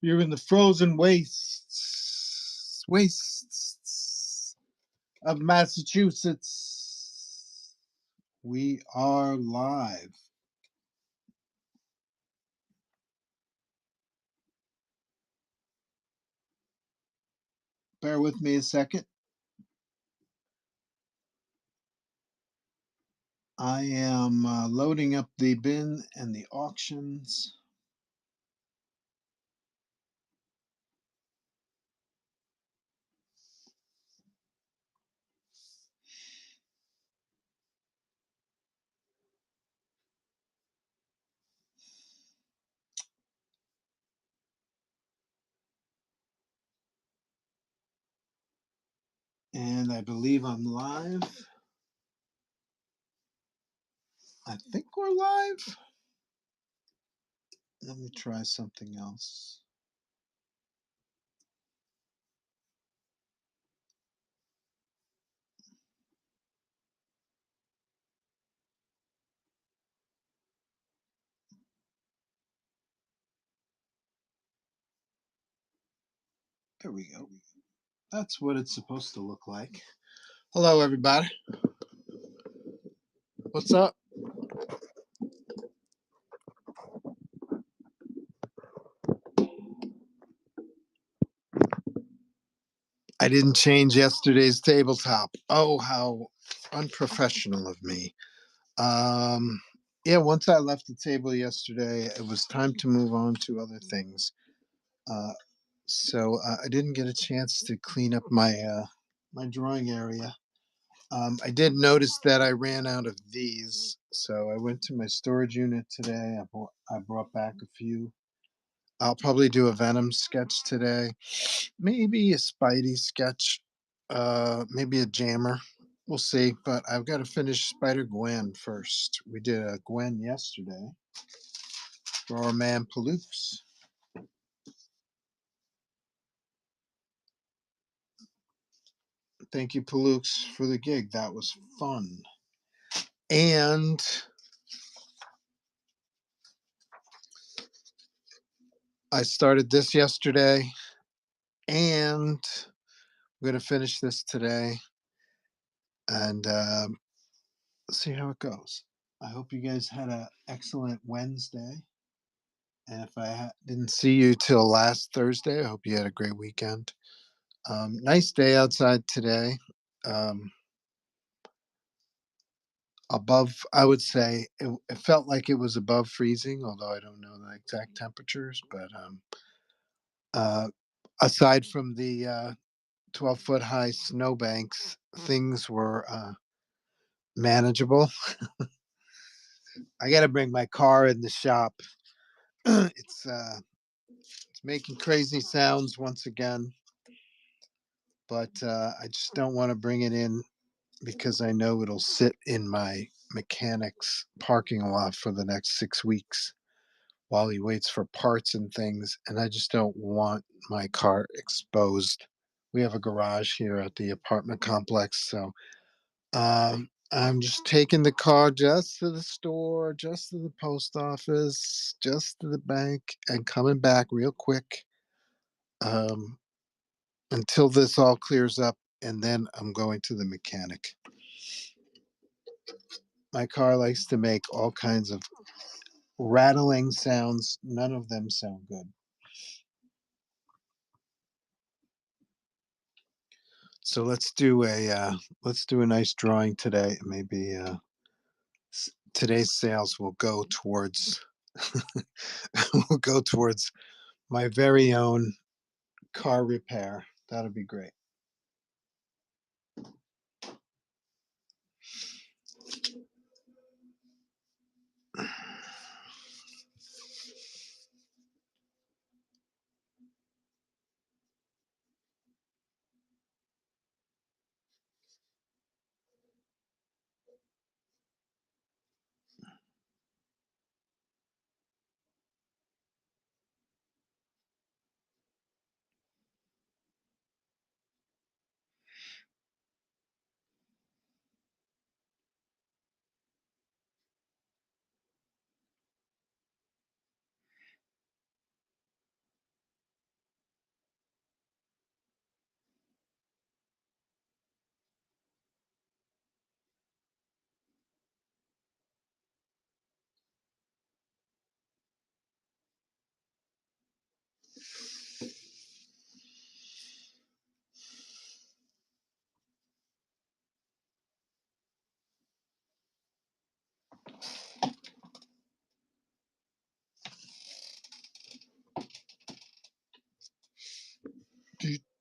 You're in the frozen wastes of Massachusetts. We are live. Bear with me a second. I am loading up the bin and the auctions. And I believe I'm live. I think we're live. Let me try something else. There we go. That's what it's supposed to look like. Hello, everybody. What's up? I didn't change yesterday's tabletop. Oh, how unprofessional of me. Yeah, once I left the table yesterday, it was time to move on to other things. So I didn't get a chance to clean up my drawing area. I did notice that I ran out of these, so I went to my storage unit today. I brought back a few. I'll probably do a Venom sketch today, maybe a Spidey sketch, maybe a Jammer. We'll see. But I've got to finish Spider Gwen first. We did a Gwen yesterday for our man Palooks. Thank you, Palooks, for the gig. That was fun. And I started this yesterday, and we're going to finish this today and see how it goes. I hope you guys had an excellent Wednesday. And if I didn't see you till last Thursday, I hope you had a great weekend. Nice day outside today. Above, I would say, it felt like it was above freezing, although I don't know the exact temperatures. But aside from the 12-foot high snowbanks, things were manageable. I got to bring my car in the shop. It's making crazy sounds once again, but I just don't want to bring it in because I know it'll sit in my mechanic's parking lot for the next 6 weeks while he waits for parts and things, and I just don't want my car exposed. We have a garage here at the apartment complex, so I'm just taking the car just to the store, just to the post office, just to the bank, and coming back real quick um, until this all clears up, and then I'm going to the mechanic. My car likes to make all kinds of rattling sounds. None of them sound good. So let's do a nice drawing today. Maybe today's sales will go towards will go towards my very own car repair. That'll be great.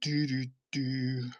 Do, do, do.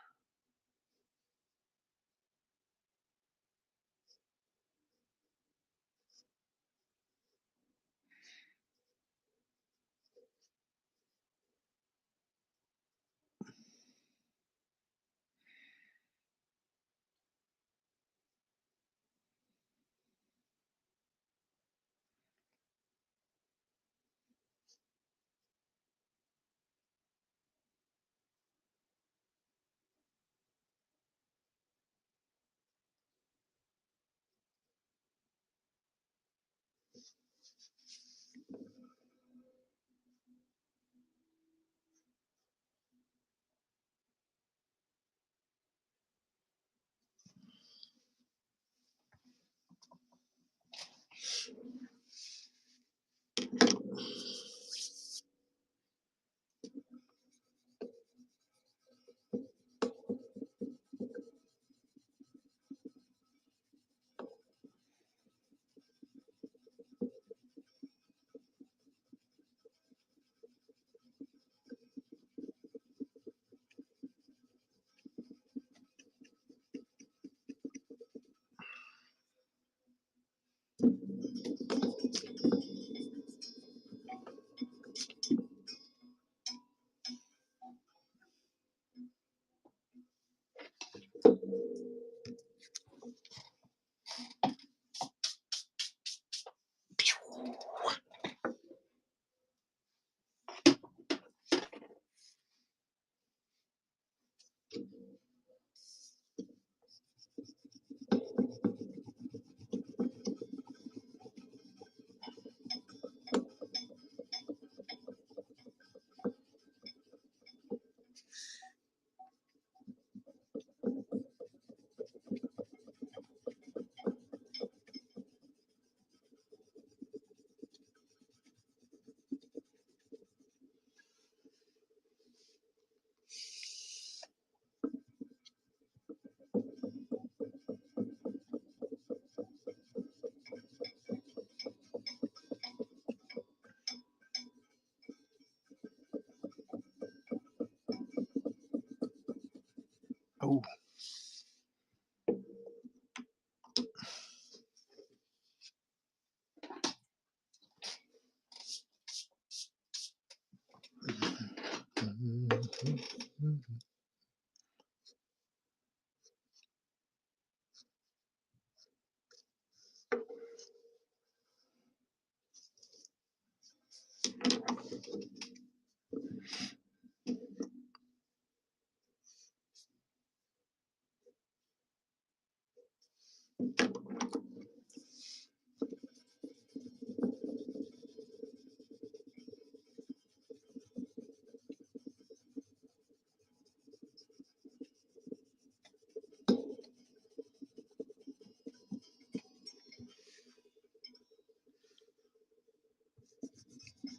Oh.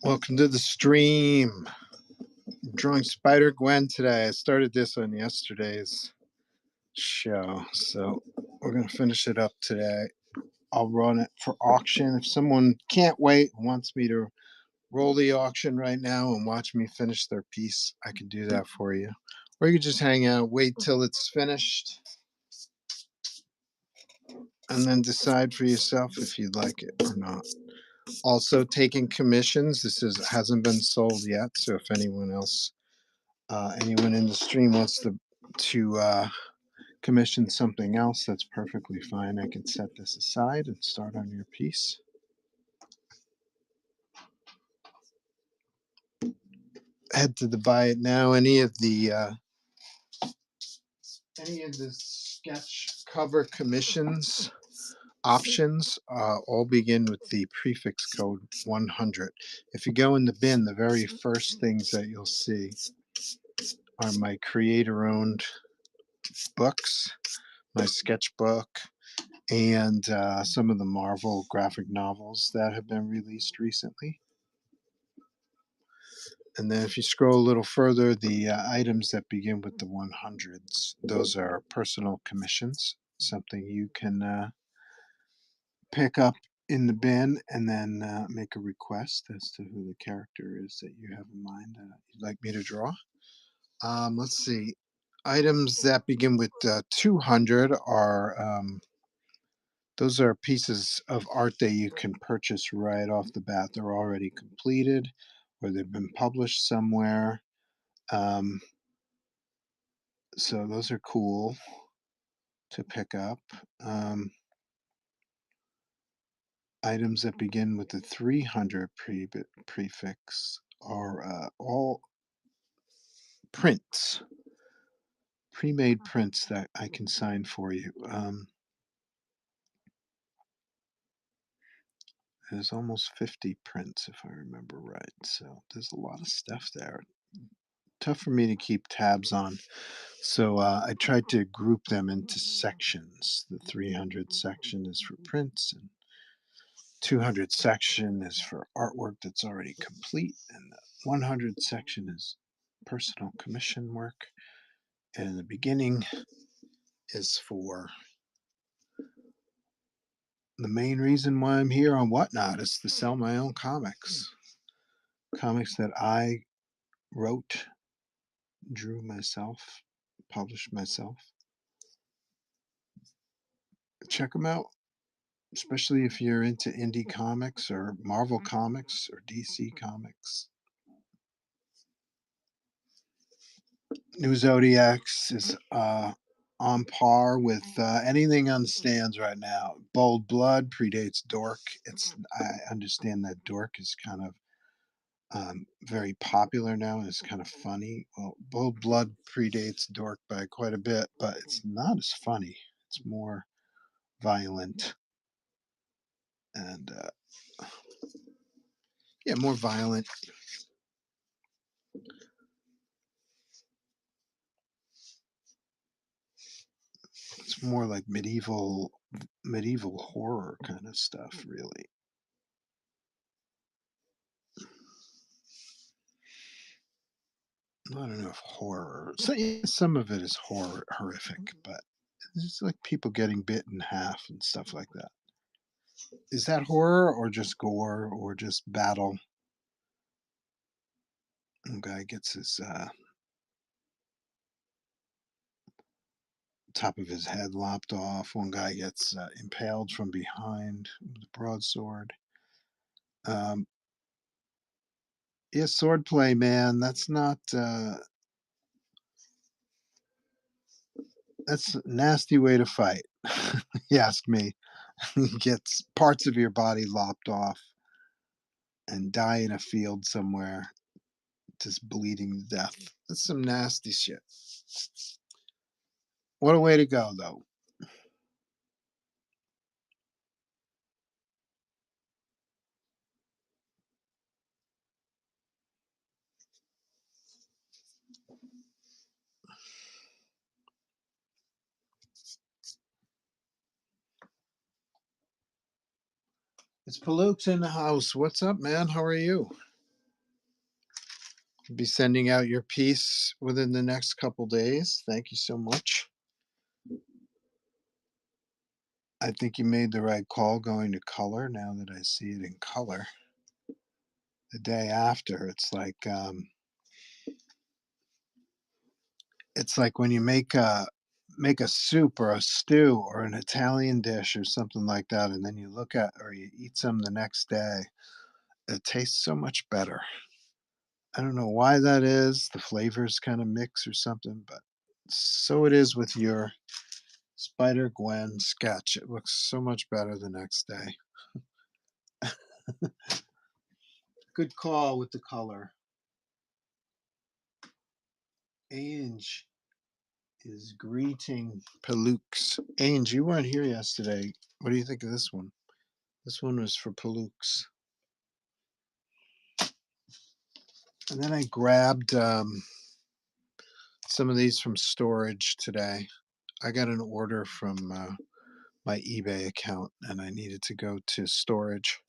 Welcome to the stream. I'm drawing Spider Gwen today. I started this on yesterday's show, so we're going to finish it up today. I'll run it for auction. If someone can't wait and wants me to roll the auction right now and watch me finish their piece, I can do that for you. Or you can just hang out, wait till it's finished, and then decide for yourself if you'd like it or not. Also taking commissions. This hasn't been sold yet, so if anyone in the stream wants to commission something else, that's perfectly fine. I can set this aside and start on your piece. Head to the buy it now. Any of the sketch cover commissions options all begin with the prefix code 100. If you go in the bin, the very first things that you'll see are my creator owned books, my sketchbook, and some of the Marvel graphic novels that have been released recently. And then if you scroll a little further, the items that begin with the 100s, those are personal commissions, something you can pick up in the bin and then make a request as to who the character is that you have in mind that you'd like me to draw. Let's see. Items that begin with 200 are those are pieces of art that you can purchase right off the bat. They're already completed or they've been published somewhere. Um, so those are cool to pick up. Um, Items that begin with the 300 prefix are all prints, pre-made prints that I can sign for you. There's almost 50 prints if I remember right. So there's a lot of stuff there. Tough for me to keep tabs on. So I tried to group them into sections. The 300 section is for prints, and 200 section is for artwork that's already complete, and the 100 section is personal commission work. And the beginning is for the main reason why I'm here on Whatnot is to sell my own comics. Comics that I wrote, drew myself, published myself. Check them out, especially if you're into indie comics or Marvel comics or DC comics. New Zodiacs is on par with anything on the stands right now. Bold Blood predates Dork. I understand that Dork is kind of very popular now and it's kind of funny. Well, Bold Blood predates Dork by quite a bit, but it's not as funny. It's more violent and yeah, more violent. It's more like medieval horror kind of stuff, really. I don't know if horror. So, yeah, some of it is horrific, but it's like people getting bit in half and stuff like that. Is that horror or just gore or just battle? One guy gets his top of his head lopped off. One guy gets impaled from behind with a broadsword. Um, yeah, swordplay, man. That's a nasty way to fight. You ask me. He gets parts of your body lopped off and die in a field somewhere, just bleeding to death. That's some nasty shit. What a way to go, though. It's Palooks in the house. What's up, man? How are you? Be sending out your piece within the next couple days. Thank you so much. I think you made the right call going to color now that I see it in color. The day after, it's like when you make a soup or a stew or an Italian dish or something like that, and then you look at or you eat some the next day. It tastes so much better. I don't know why that is. The flavors kind of mix or something, but so it is with your Spider Gwen sketch. It looks so much better the next day. Good call with the color. Ange is greeting Palooks. Ange, you weren't here yesterday. What do you think of this one? This one was for Palooks. And then I grabbed some of these from storage today. I got an order from my eBay account and I needed to go to storage.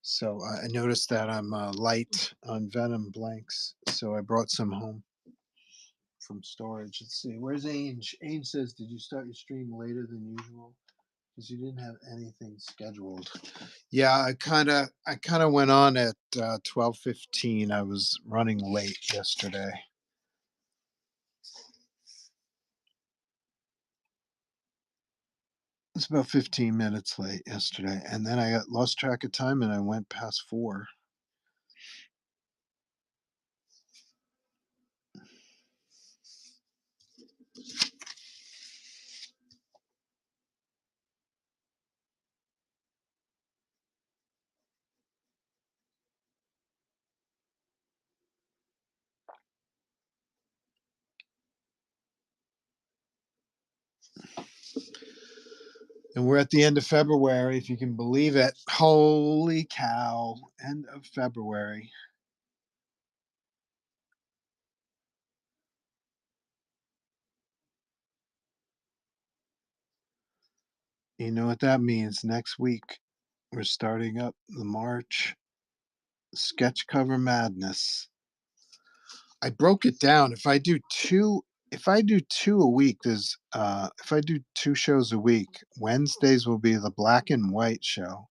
So I noticed that I'm light on Venom blanks. So I brought some home from storage. Let's see. Where's Ainge? Ainge says, did you start your stream later than usual? Because you didn't have anything scheduled. Yeah, I kind of went on at 12:15. I was running late yesterday. was about 15 minutes late yesterday, and then I got lost track of time and I went past 4. And we're at the end of February, if you can believe it. Holy cow, end of February. You know what that means? Next week, we're starting up the March sketch cover madness. I broke it down. If I do two a week, there's if I do 2 shows a week, Wednesdays will be the black and white show,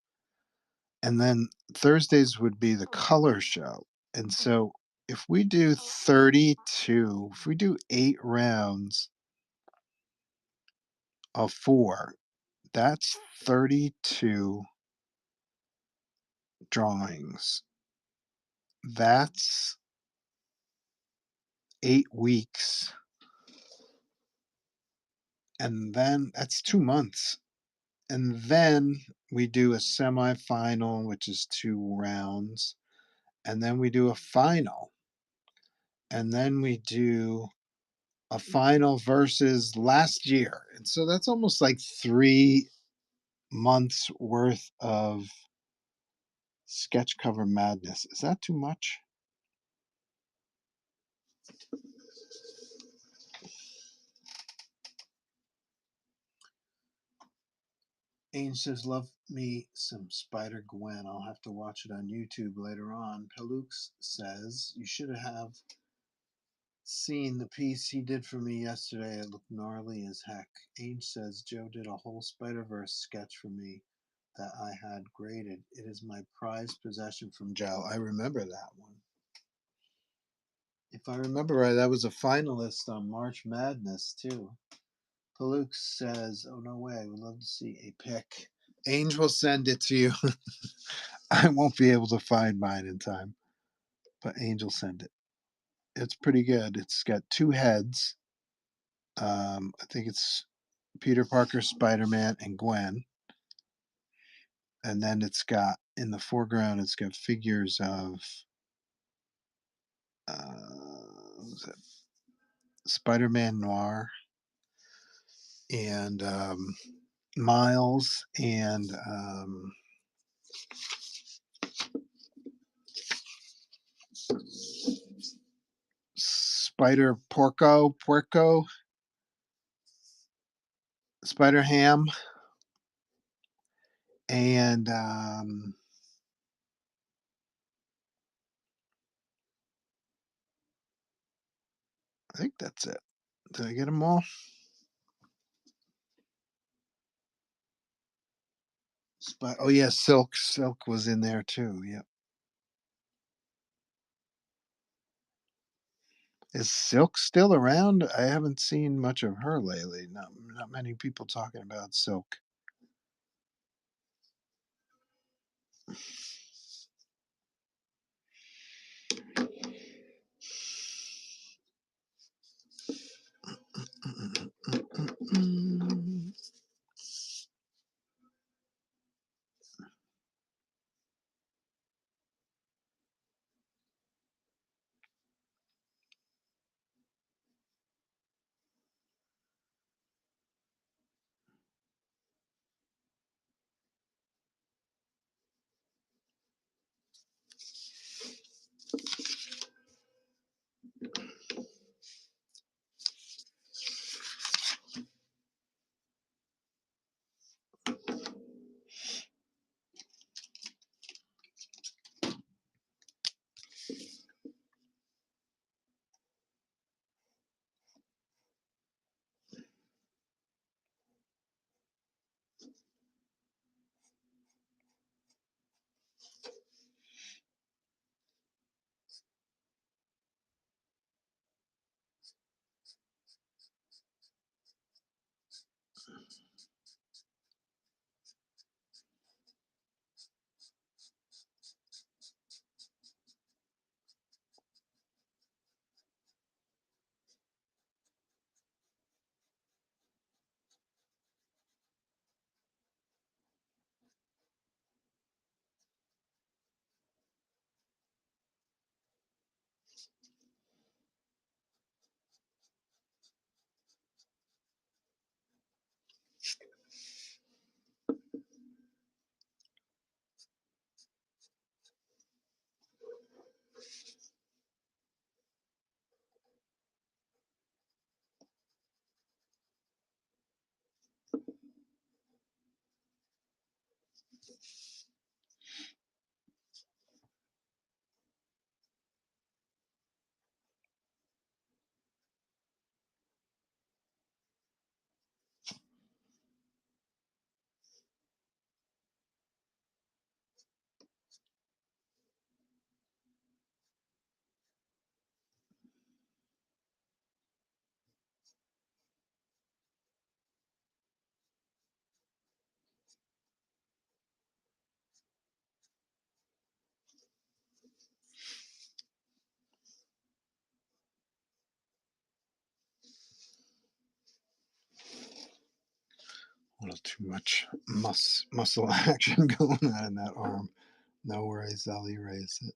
and then Thursdays would be the color show. And so if we do 32, if we do 8 rounds of 4, that's 32 drawings. That's 8 weeks. And then that's 2 months. And then we do a semifinal, which is 2 rounds. And then we do a final. And then we do a final versus last year. And so that's almost like 3 months worth of sketch cover madness. Is that too much? Ain says, love me some Spider Gwen. I'll have to watch it on YouTube later on. Pelux says, you should have seen the piece he did for me yesterday. It looked gnarly as heck. Ainge says, Joe did a whole Spider-Verse sketch for me that I had graded. It is my prized possession from Joe. I remember that one. If I remember right, that was a finalist on March Madness, too. Paluk says, oh, no way. I would love to see a pic. Ainge will send it to you. I won't be able to find mine in time, but Ainge will send it. It's pretty good. It's got 2 heads. I think it's Peter Parker, Spider-Man, and Gwen. And then it's got, in the foreground, it's got figures of Spider-Man Noir and Miles and Spider Puerco, Spider Ham, and I think that's it. Did I get them all? Oh yeah, Silk. Silk was in there too. Yep. Is Silk still around? I haven't seen much of her lately. Not many people talking about Silk. A little too much muscle action going on in that arm. No worries, I'll erase it.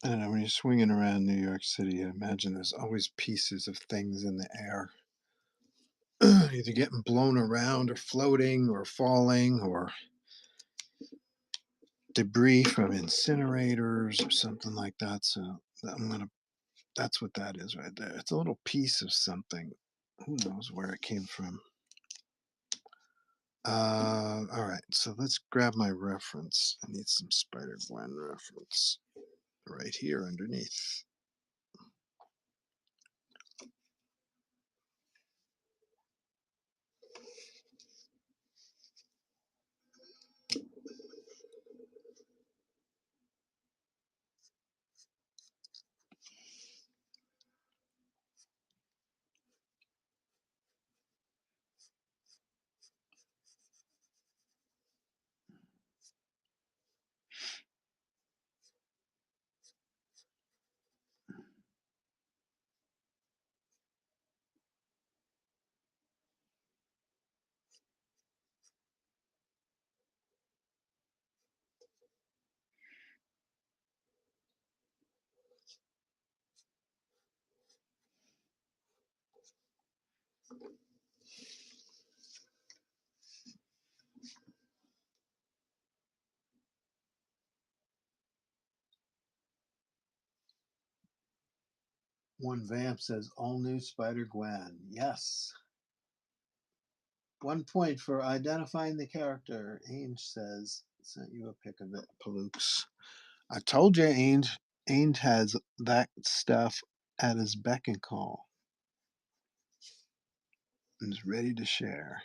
I don't know, when you're swinging around New York City, I imagine there's always pieces of things in the air, either getting blown around or floating or falling or debris from incinerators or something like that. So that's what that is right there. It's a little piece of something. Who knows where it came from? All right, so let's grab my reference. I need some Spider-Gwen reference right here underneath. One vamp says all new Spider-Gwen. Yes. 1 point for identifying the character. Ainge says, sent you a pic of it, Palooks. I told you Ainge has that stuff at his beck and call and is ready to share.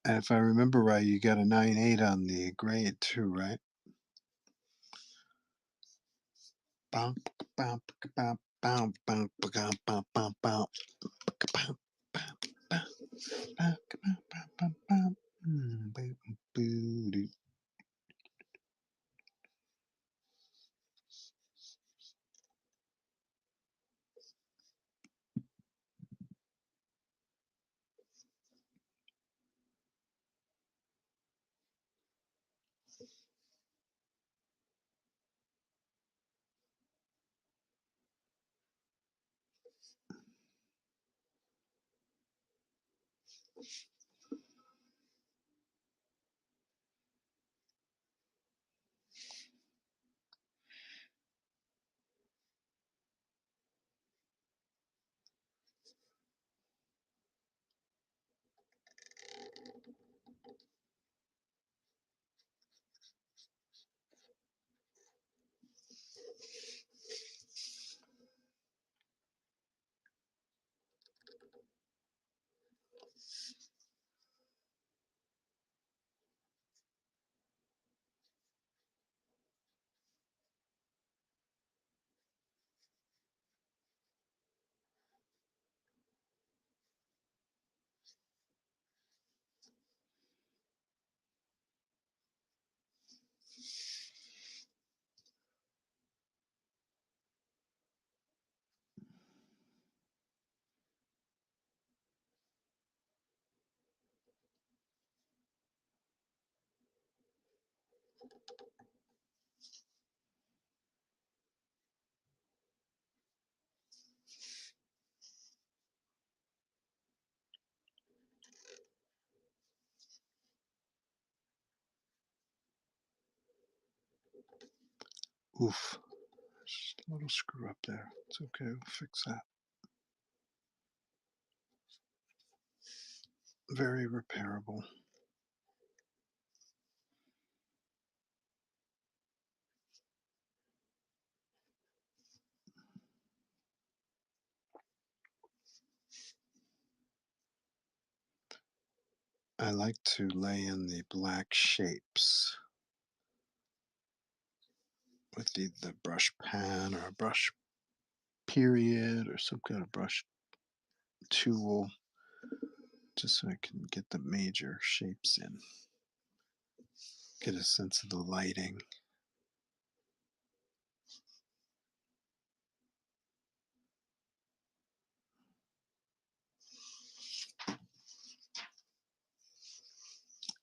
And if I remember right, you got a 9.8 on the grade too, right? Oof. Just a little screw up there. It's okay, we'll fix that. very repairable. I like to lay in the black shapes with either brush pan or a brush period or some kind of brush tool, just so I can get the major shapes in, get a sense of the lighting.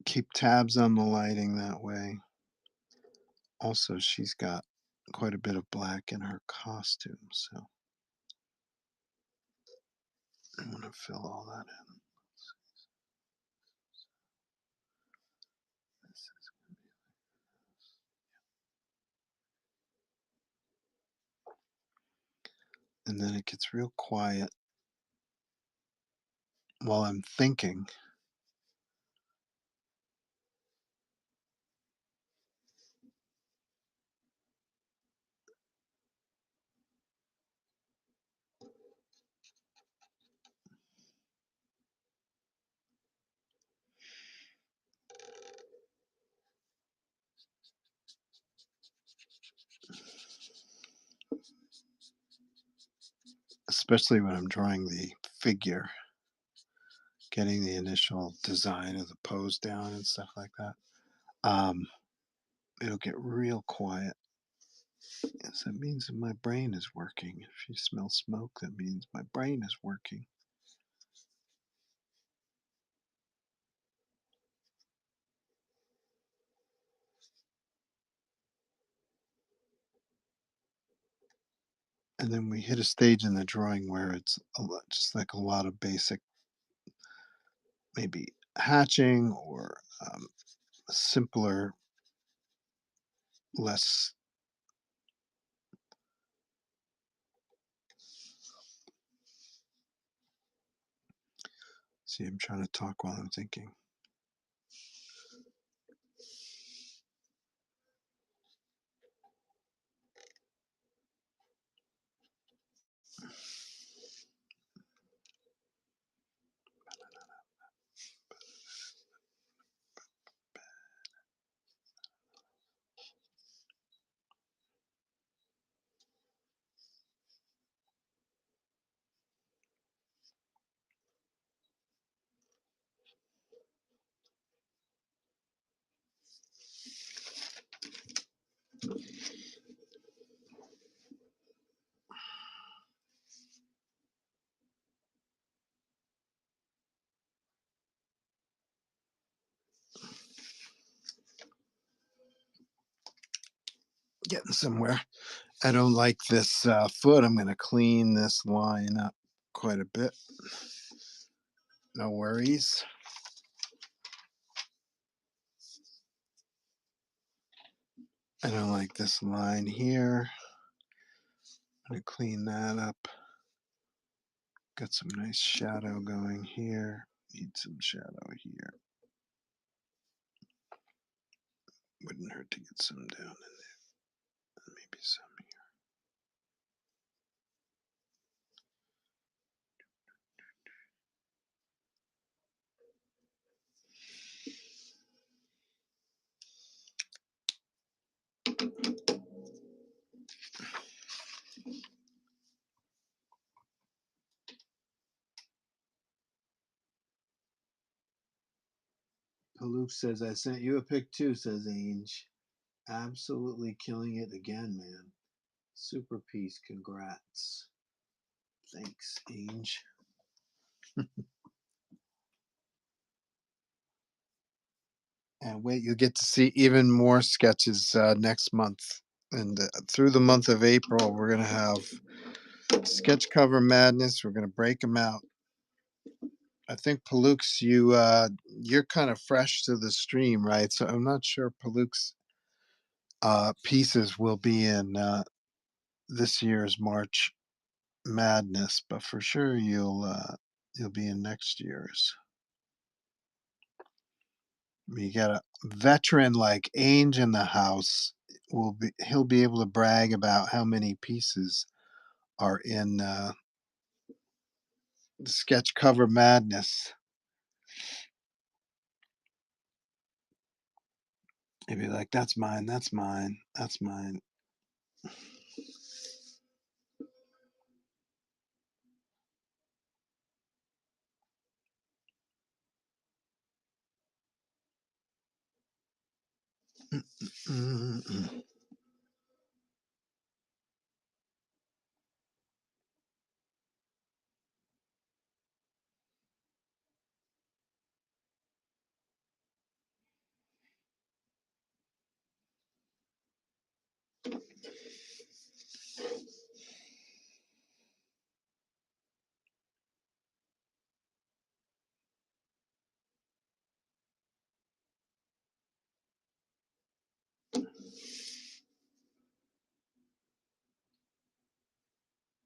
Keep tabs on the lighting that way. Also, she's got quite a bit of black in her costume, so I want to fill all that in. And then it gets real quiet while I'm thinking. Especially when I'm drawing the figure, getting the initial design of the pose down and stuff like that. Um, it'll get real quiet. Yes, that means that my brain is working. If you smell smoke, that means my brain is working. And then we hit a stage in the drawing where it's just like a lot of basic, maybe hatching or simpler, less. See, I'm trying to talk while I'm thinking. Getting somewhere. I don't like this foot. I'm going to clean this line up quite a bit. No worries. I don't like this line here. I'm going to clean that up. Got some nice shadow going here. Need some shadow here. Wouldn't hurt to get some down in there. Maybe some here. Luke says, I sent you a pic too, says Ange. Absolutely killing it again, man. Super piece. Congrats. Thanks, Ange. And wait, you'll get to see even more sketches next month. And through the month of April, we're going to have sketch cover madness. We're going to break them out. I think Palooks, you're kind of fresh to the stream, right? So I'm not sure Palooks pieces will be in this year's March Madness, but for sure you'll be in next year's. We got a veteran like Ainge in the house. He'll be able to brag about how many pieces are in sketch cover madness. He'd be like, "That's mine. That's mine. That's mine." Mm-mm.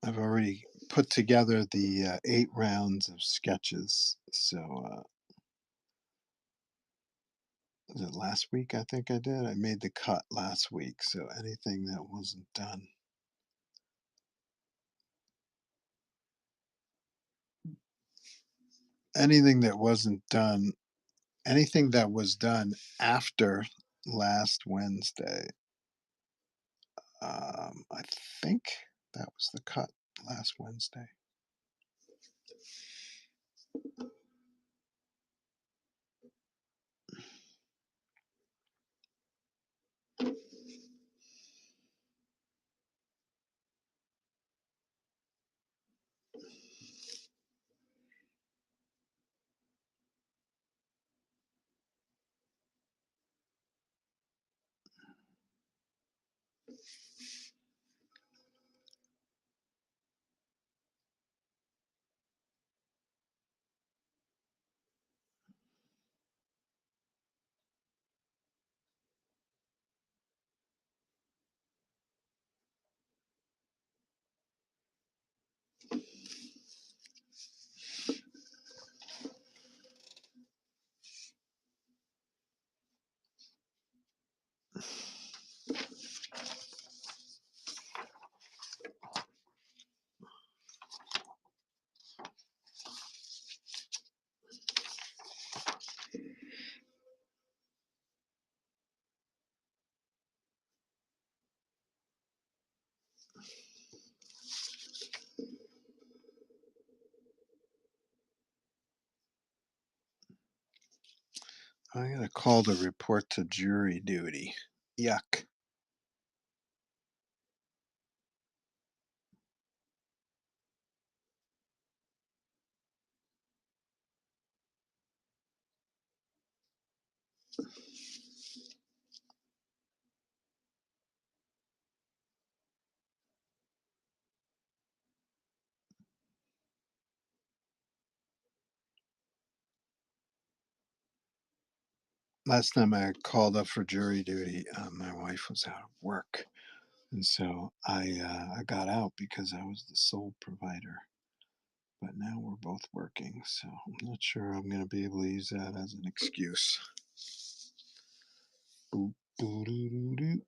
I've already put together the 8 rounds of sketches. So was it last week? I think I did. I made the cut last week. So anything that wasn't done, anything that wasn't done, anything that was done after last Wednesday. I think that was the cut last Wednesday. I got a call to report to jury duty. Yuck. Last time I called up for jury duty, my wife was out of work, and so I got out because I was the sole provider. But now we're both working, so I'm not sure I'm going to be able to use that as an excuse. Boop, doo, doo, doo, doo.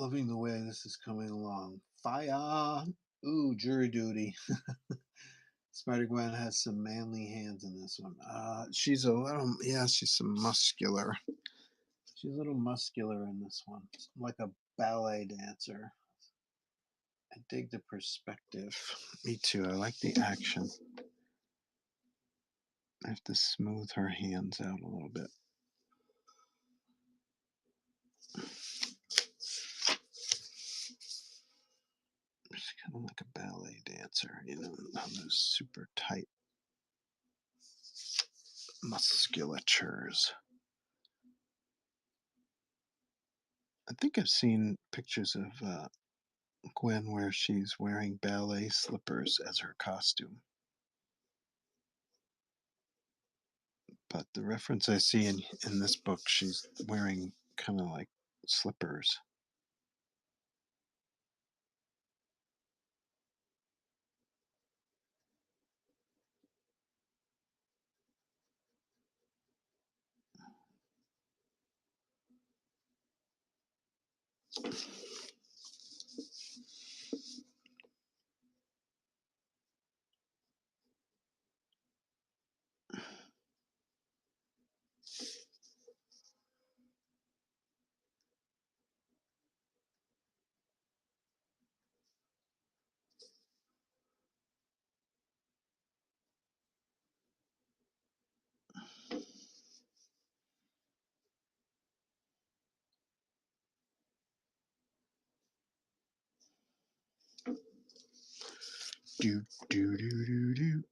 Loving the way this is coming along. Fire! Ooh, jury duty. Spider Gwen has some manly hands in this one. She's a little, yeah, she's some muscular. She's a little muscular in this one, like a ballet dancer. I dig the perspective. Me too. I like the action. I have to smooth her hands out a little bit. She's kind of like a ballet dancer, you know, on those super tight musculatures. I think I've seen pictures of Gwen where she's wearing ballet slippers as her costume. But the reference I see in this book, she's wearing kind of like slippers. Do, do, do, do, do.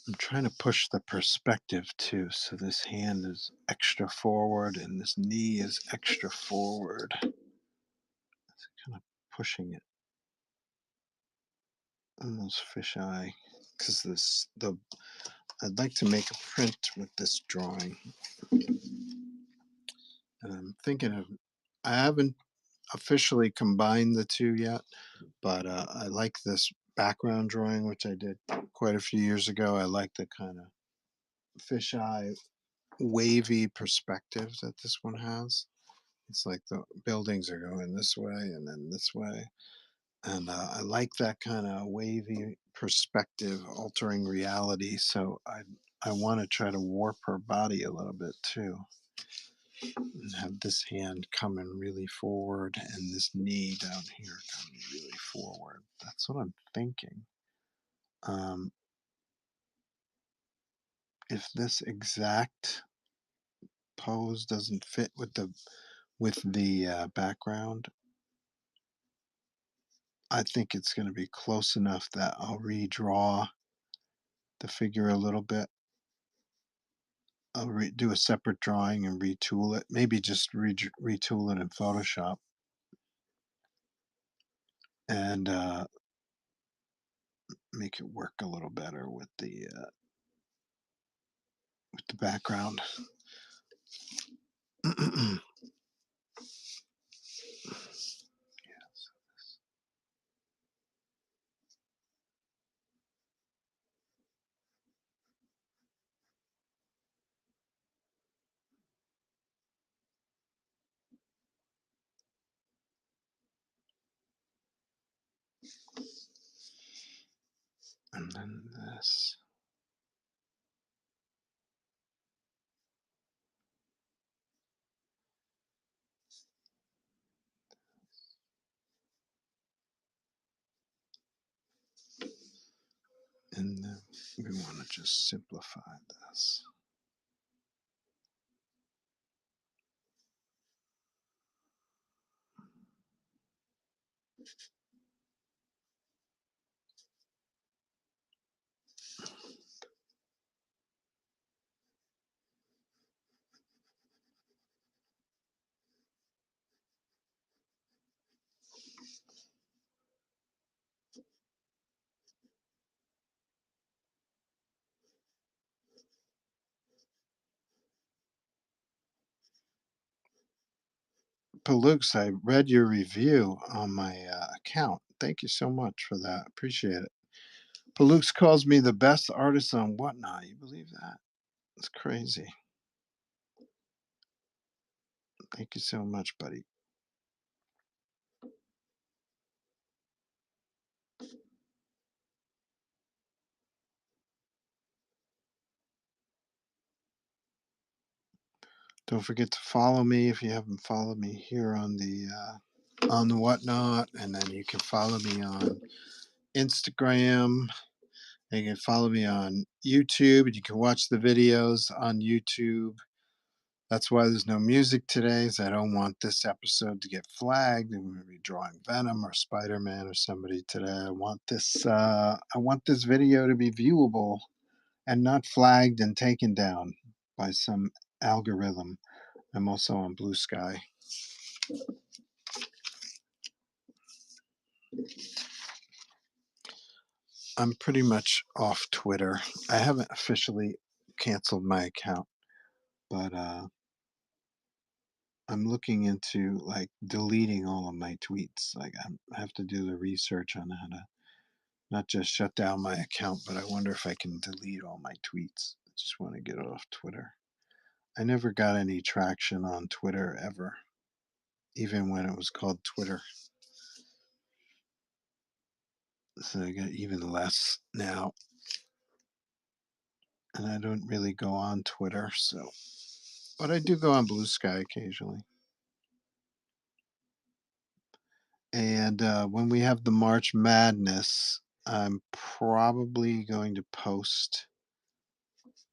I'm trying to push the perspective too, so this hand is extra forward and this knee is extra forward. It's kind of pushing it almost fisheye, because I'd like to make a print with this drawing, and I'm thinking of, I haven't officially combined the two yet, but I like this background drawing, which I did quite a few years ago. I like the kind of fisheye wavy perspective that this one has. It's like the buildings are going this way and then this way. And I like that kind of wavy perspective, altering reality. So I want to try to warp her body a little bit too, and have this hand coming really forward and this knee down here coming really forward. That's what I'm thinking. Um, if this exact pose doesn't fit with the background, I think it's going to be close enough that I'll redraw the figure a little bit. I'll do a separate drawing and retool it. Maybe just retool it in Photoshop and make it work a little better with the background. Yes. And then this. And then we want to just simplify this. Palooks, I read your review on my account. Thank you so much for that. Appreciate it. Palooks calls me the best artist on Whatnot. You believe that? It's crazy. Thank you so much, buddy. Don't forget to follow me if you haven't followed me here on the Whatnot, and then you can follow me on Instagram. And you can follow me on YouTube, and you can watch the videos on YouTube. That's why there's no music today, is I don't want this episode to get flagged. I'm going to be drawing Venom or Spider-Man or somebody today. I want this video to be viewable and not flagged and taken down by some algorithm. I'm also on Blue Sky. I'm pretty much off Twitter. I haven't officially canceled my account, but I'm looking into like deleting all of my tweets. Like I have to do the research on how to not just shut down my account, but I wonder if I can delete all my tweets. I just want to get off Twitter. I never got any traction on Twitter ever, even when it was called Twitter. So I got even less now. And I don't really go on Twitter, so but I do go on Blue Sky occasionally. And when we have the March Madness, I'm probably going to post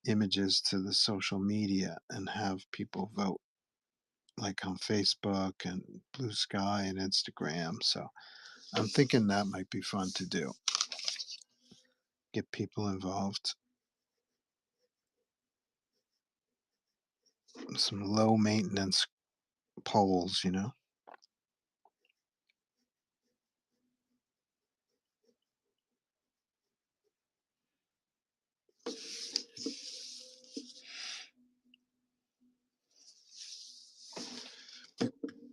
images to the social media and have people vote, like on Facebook and Blue Sky and Instagram. So I'm thinking that might be fun to do. Get people involved. Some low maintenance polls, you know.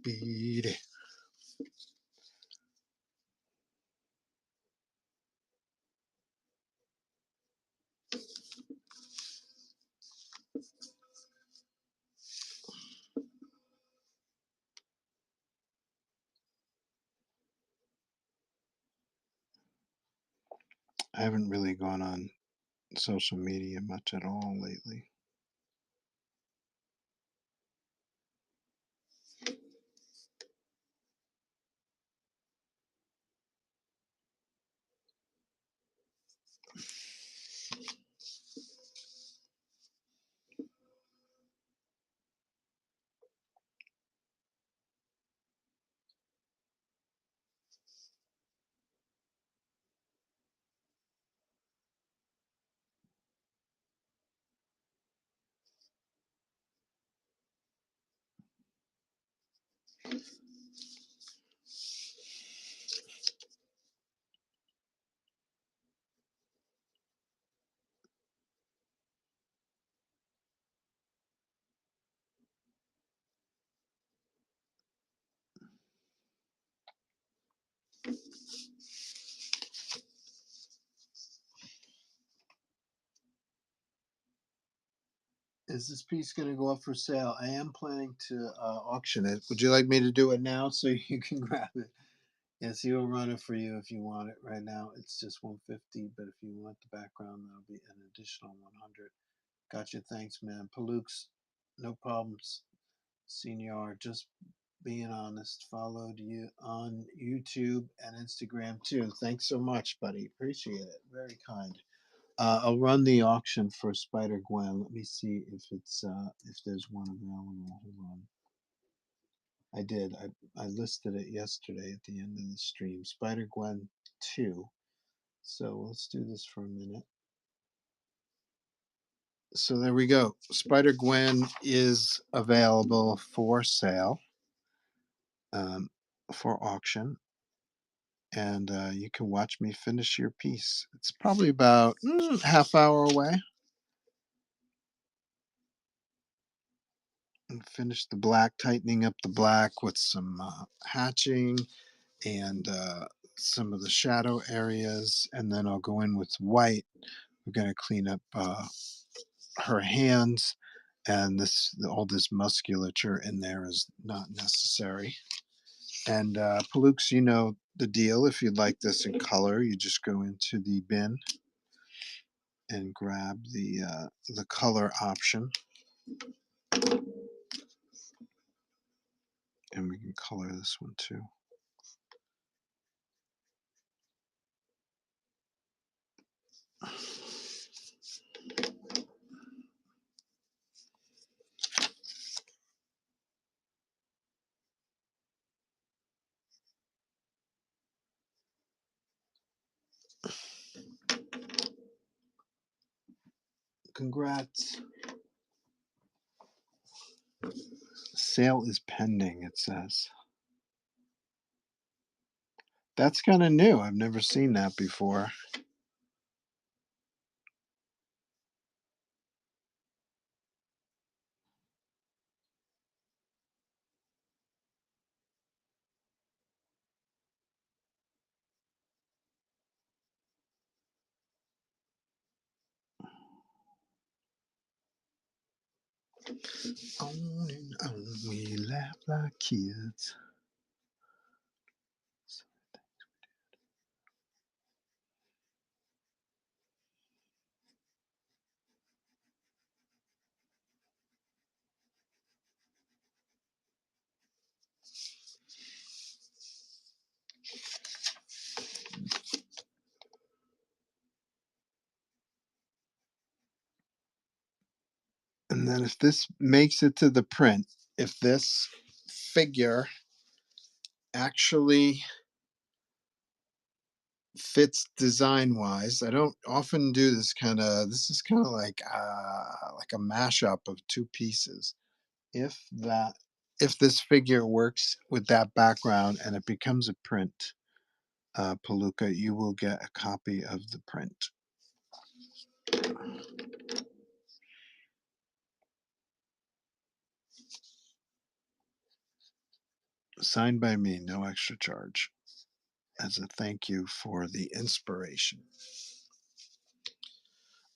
Beat it. I haven't really gone on social media much at all lately. Is this piece going to go up for sale? I am planning to auction it. Would you like me to do it now so you can grab it? Yes, he will run it for you if you want it. Right now, it's just 150, but if you want the background, that'll be an additional 100. Gotcha. Thanks, man. Palooks, no problems. Senior, just being honest. Followed you on YouTube and Instagram too. Thanks so much, buddy. Appreciate it. Very kind. I'll run the auction for Spider Gwen. Let me see if there's one available. Hold on. I did. I listed it yesterday at the end of the stream. Spider Gwen 2. So let's do this for a minute. So there we go. Spider Gwen is available for sale, um, for auction, and you can watch me finish your piece. It's probably about half hour away. and finish the black, tightening up the black with some hatching and some of the shadow areas. And then I'll go in with white. We're going to clean up her hands, and this all this musculature in there is not necessary. And Palooks, you know the deal. If you'd like this in color, you just go into the bin and grab the color option, and we can color this one too. Congrats. Sale is pending, it says. That's kind of new. I've never seen that before. On and on we laugh like kids. And then if this makes it to the print, if this figure actually fits design wise, I don't often do this kind of, this is kind of like a mashup of two pieces. If that, if this figure works with that background and it becomes a print, Palooka, you will get a copy of the print. Signed by me, no extra charge, as a thank you for the inspiration.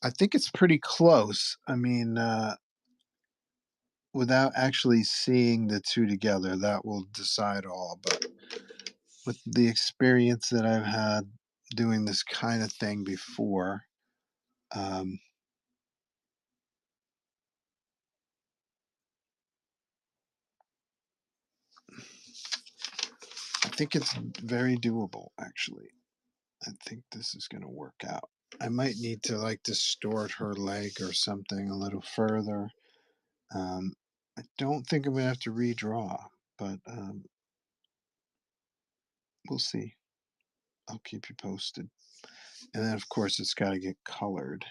I think it's pretty close. I mean, without actually seeing the two together, that will decide all. But with the experience that I've had doing this kind of thing before, um, I think it's very doable, actually. I think this is going to work out. I might need to like distort her leg or something a little further. Um, I don't think I'm going to have to redraw, but we'll see. I'll keep you posted. And then, of course, it's got to get colored.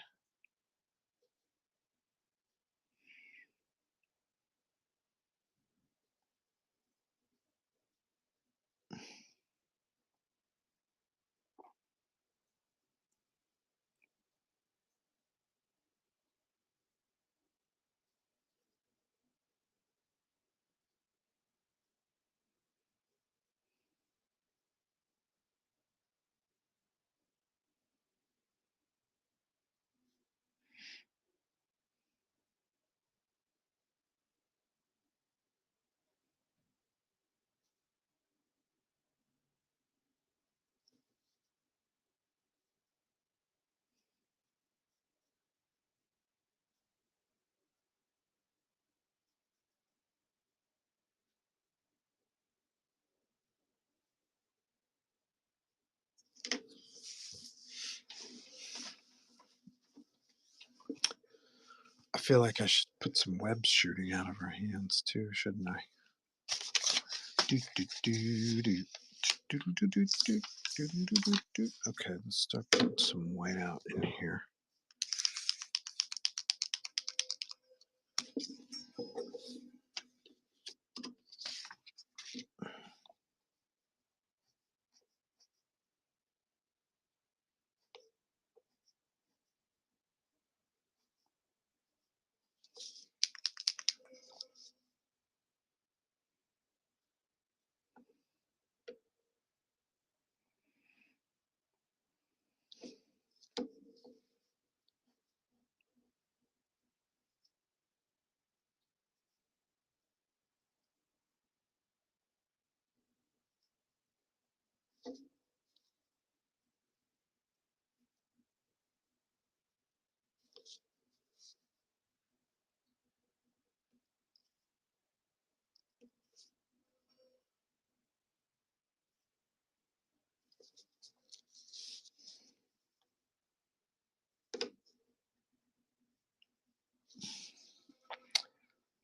I feel like I should put some webs shooting out of her hands too, shouldn't I? Okay, let's start putting some white out in here.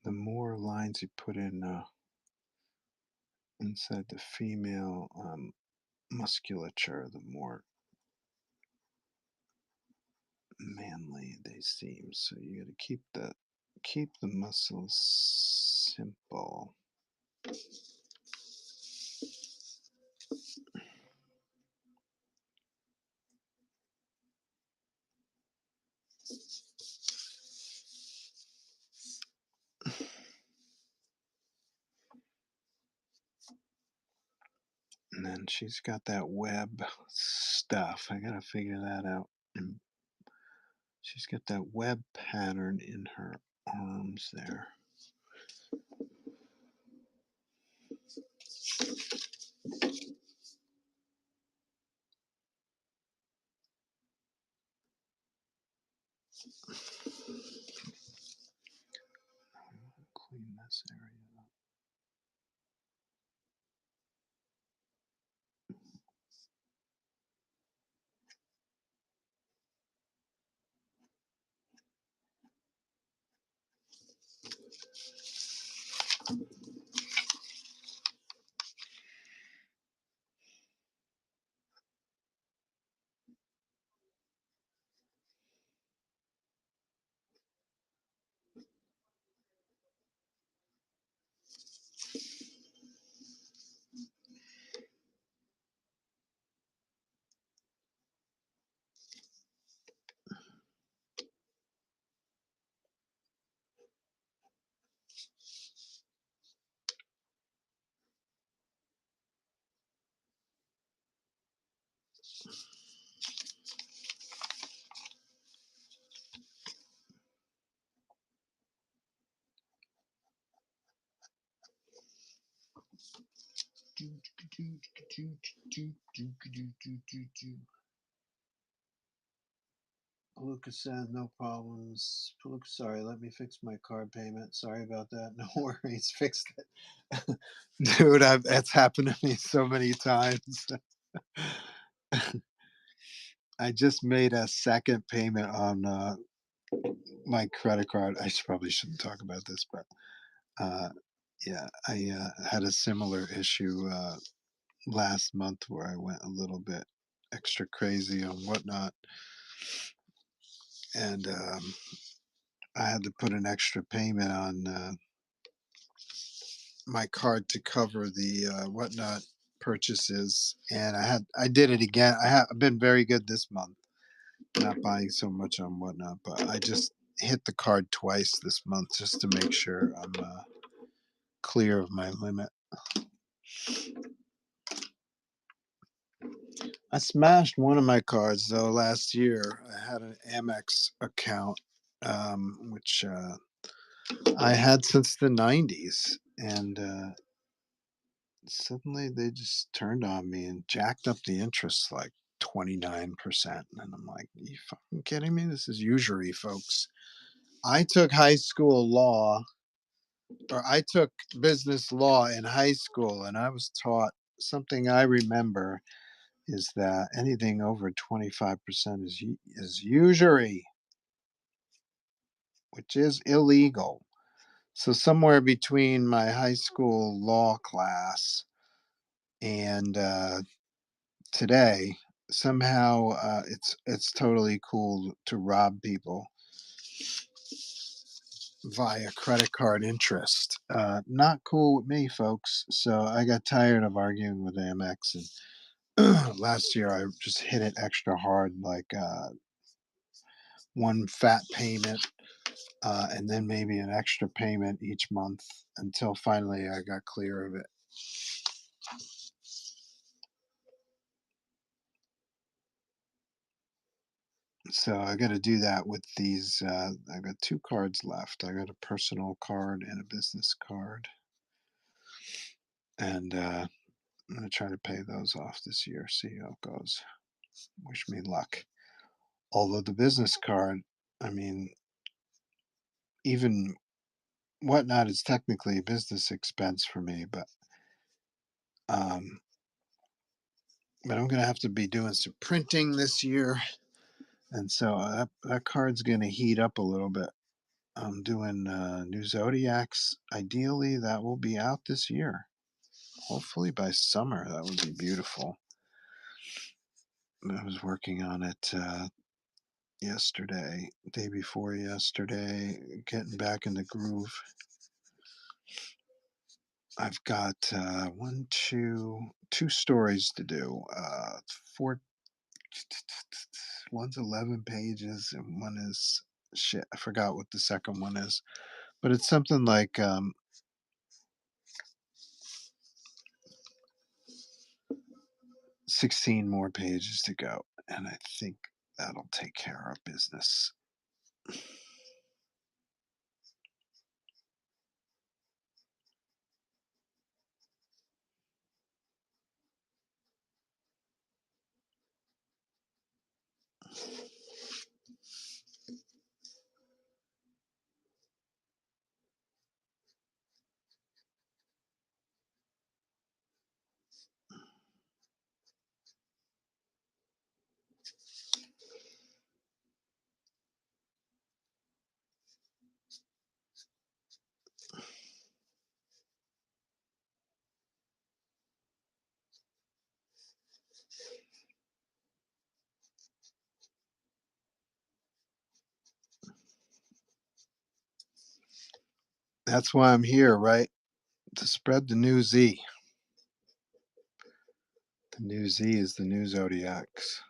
the more lines you put in inside the female musculature, the more manly they seem. So you got to keep the muscles simple. And then she's got that web stuff. I gotta figure that out. And she's got that web pattern in her arms there. Clean this area up. Palooka said no problems. Palooka, sorry, let me fix my card payment. Sorry about that. No worries, fixed it. Dude, that's happened to me so many times. I just made a second payment on my credit card. Probably shouldn't talk about this, but uh, yeah, I had a similar issue last month where I went a little bit extra crazy on whatnot, and I had to put an extra payment on my card to cover the whatnot purchases, and I did it again. I've been very good this month, not buying so much on whatnot, but I just hit the card twice this month just to make sure I'm clear of my limit. I smashed one of my cards though last year. I had an Amex account, which I had since the '90s, and suddenly they just turned on me and jacked up the interest like 29%. And I'm like, you fucking kidding me? This is usury, folks. I took high school law, or I took business law in high school, and I was taught something I remember is that anything over 25% is usury, which is illegal. So somewhere between my high school law class and today, somehow it's totally cool to rob people via credit card interest. Not cool with me, folks. So I got tired of arguing with Amex, and last year I just hit it extra hard, like one fat payment, and then maybe an extra payment each month until finally I got clear of it. So I got to do that with these. I got two cards left. I got a personal card and a business card, and I'm gonna try to pay those off this year. See how it goes. Wish me luck. Although the business card, I mean, even whatnot is technically a business expense for me, um, but I'm gonna have to be doing some printing this year, and so that card's gonna heat up a little bit. I'm doing new Zodiacs. Ideally, that will be out this year. Hopefully by summer. That would be beautiful. I was working on it yesterday, day before yesterday, getting back in the groove. I've got two stories to do. Four, one's 11 pages, and one is shit. I forgot what the second one is, but it's something like 16 more pages to go, and I think that'll take care of business. That's why I'm here, right? To spread the new Z. The new Z is the new Zodiacs.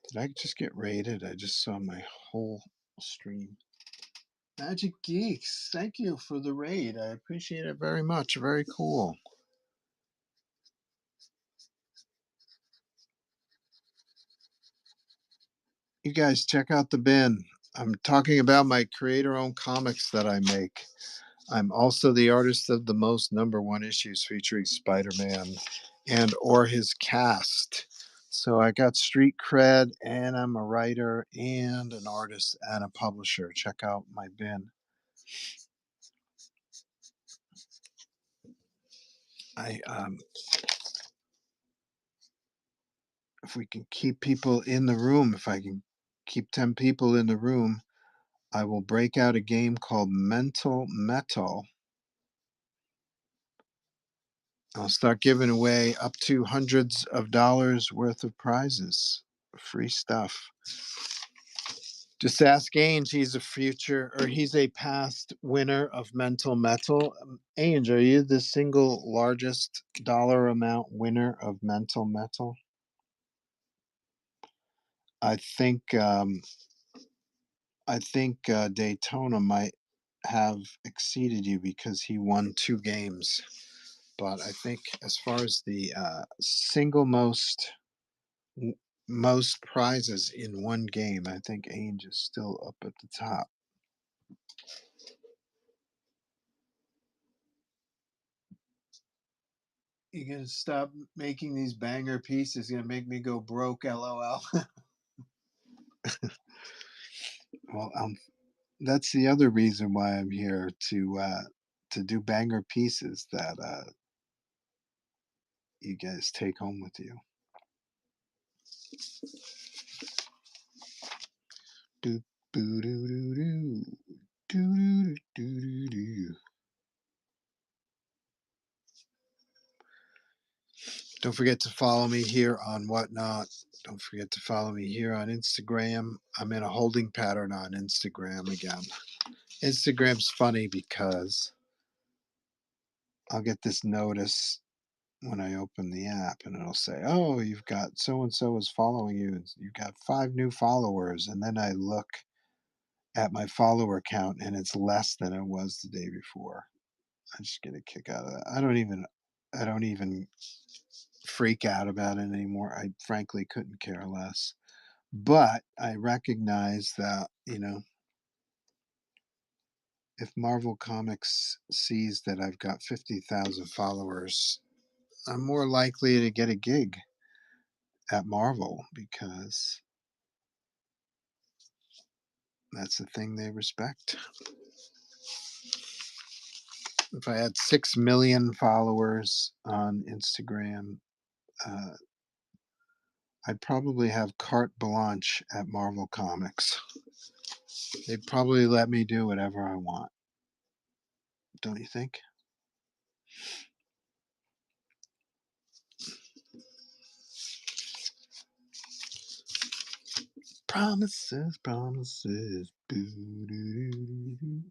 Did I just get raided? I just saw my whole stream. Magic Geeks, thank you for the raid. I appreciate it very much. Very cool. You guys check out the bin. I'm talking about my creator owned comics that I make. I'm also the artist of the most #1 issues featuring Spider-Man and or his cast. So I got street cred, and I'm a writer and an artist and a publisher. Check out my bin. I if we can keep people in the room, if I can keep 10 people in the room, I will break out a game called Mental Metal. I'll start giving away up to hundreds of dollars worth of prizes, free stuff. Just ask Ainge. He's a past winner of Mental Metal. Ainge, are you the single largest dollar amount winner of Mental Metal? I think Daytona might have exceeded you because he won 2 games. But I think as far as the single most prizes in one game, I think Ainge is still up at the top. You gonna stop making these banger pieces? Gonna make me go broke? LOL. Well, that's the other reason why I'm here to do banger pieces that you guys take home with you. Do do do do do do do do. Don't forget to follow me here on Whatnot. Don't forget to follow me here on Instagram. I'm in a holding pattern on Instagram again. Instagram's funny because I'll get this notice when I open the app, and it'll say, "Oh, you've got so and so is following you. You've got 5 new followers." And then I look at my follower count, and it's less than it was the day before. I just get a kick out of that. I don't even freak out about it anymore. I frankly couldn't care less. But I recognize that, if Marvel Comics sees that I've got 50,000 followers, I'm more likely to get a gig at Marvel because that's the thing they respect. If I had 6 million followers on Instagram, uh, I'd probably have carte blanche at Marvel Comics. They'd probably let me do whatever I want, don't you think? Promises, promises. Boo-doo-doo-doo-doo.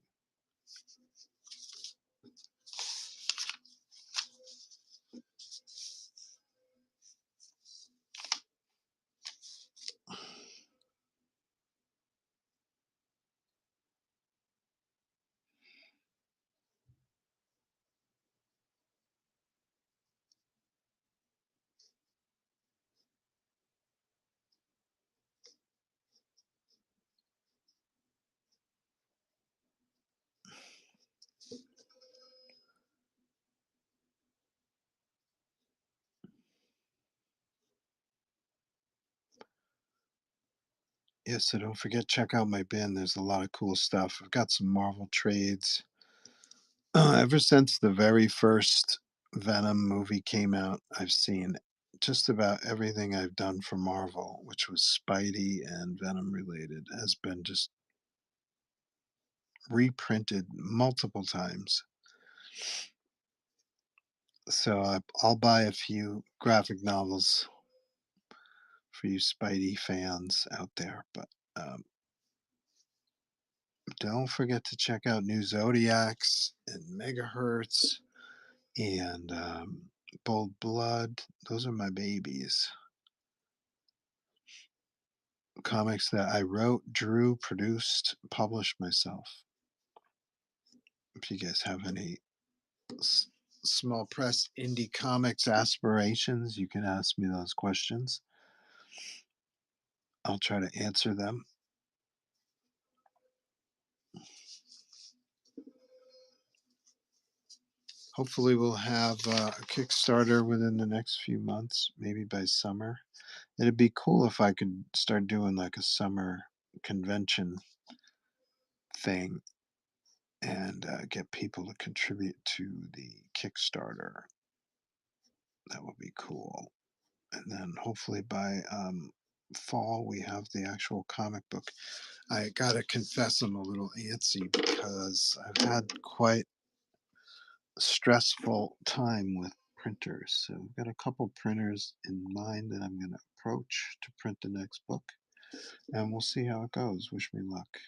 Yeah, so don't forget, check out my bin. There's a lot of cool stuff. I've got some Marvel trades. Ever since the very first Venom movie came out, I've seen just about everything I've done for Marvel, which was Spidey and Venom related, has been just reprinted multiple times. So I'll buy a few graphic novels for you Spidey fans out there. But don't forget to check out New Zodiacs and Megahertz and Bold Blood. Those are my babies. Comics that I wrote, drew, produced, published myself. If you guys have any small press indie comics aspirations, you can ask me those questions. I'll try to answer them. Hopefully, we'll have a Kickstarter within the next few months, maybe by summer. It'd be cool if I could start doing like a summer convention thing and get people to contribute to the Kickstarter. That would be cool. And then hopefully by fall, we have the actual comic book. I gotta confess, I'm a little antsy because I've had quite a stressful time with printers. So I've got a couple printers in mind that I'm going to approach to print the next book, and we'll see how it goes. Wish me luck.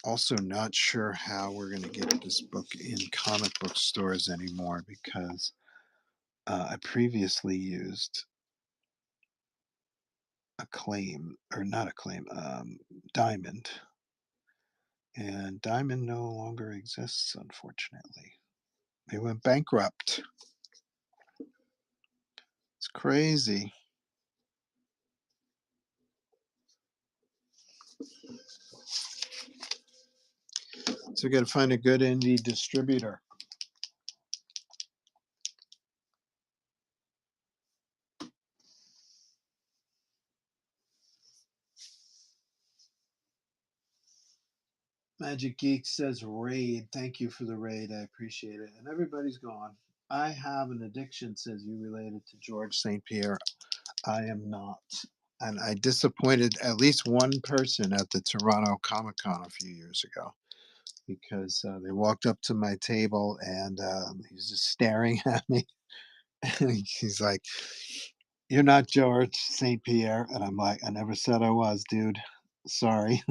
Also, not sure how we're going to get this book in comic book stores anymore because I previously used Acclaim, or not Acclaim, Diamond. And Diamond no longer exists, unfortunately. They went bankrupt. It's crazy. So we got to find a good indie distributor. Magic Geek says raid. Thank you for the raid. I appreciate it. And everybody's gone. I have an addiction, says you related to George St. Pierre. I am not. And I disappointed at least one person at the Toronto Comic Con a few years ago because they walked up to my table and he was just staring at me. And he's like, "You're not George St. Pierre." And I'm like, "I never said I was, dude. Sorry."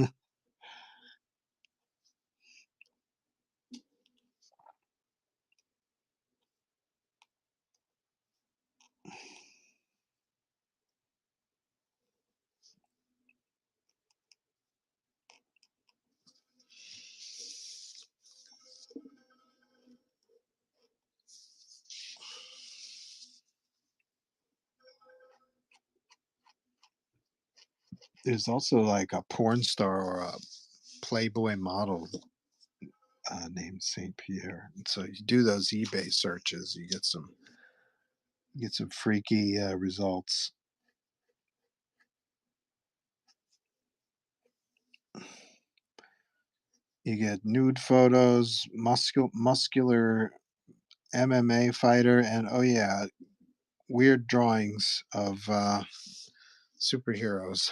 There's also like a porn star or a Playboy model named Saint Pierre. And so you do those eBay searches, you get some freaky results. You get nude photos, muscular MMA fighter, and oh yeah, weird drawings of superheroes.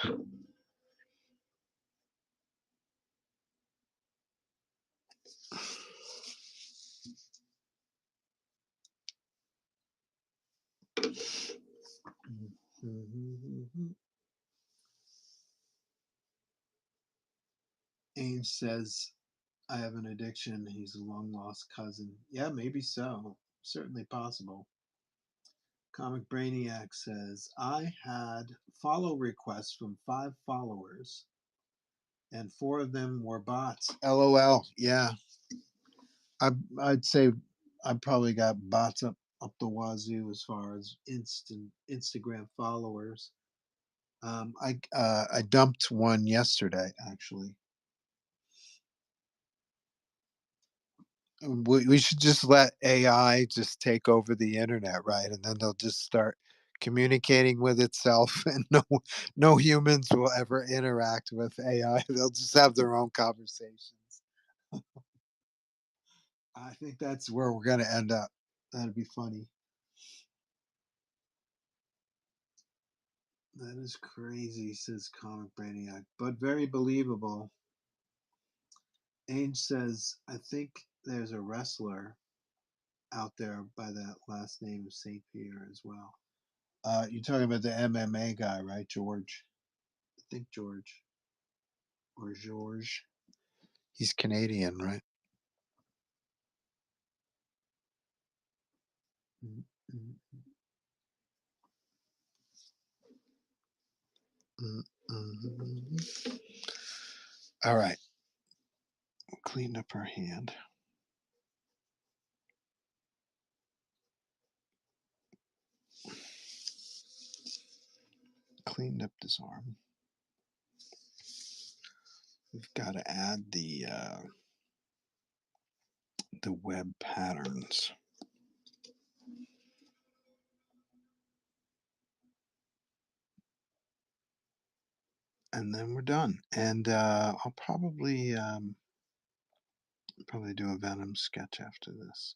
Ames says, I have an addiction. He's a long lost cousin. Yeah, maybe so. Certainly possible. Comic Brainiac says, I had follow requests from 5 followers, and 4 of them were bots. LOL. Yeah, I'd say I probably got bots up the wazoo as far as Instagram followers. I dumped one yesterday actually. We should just let AI just take over the internet, right? And then they'll just start communicating with itself, and no humans will ever interact with AI. They'll just have their own conversations. I think that's where we're gonna end up. That'd be funny. That is crazy, says Comic Brainiac, but very believable. Ainge says, I think there's a wrestler out there by that last name of St. Pierre as well. You're talking about the MMA guy, right, George? I think George or George. He's Canadian, right? Mm-hmm. Mm-hmm. All right. Clean up her hand. Cleaned up this arm. We've got to add the web patterns. And then we're done. And I'll probably do a Venom sketch after this.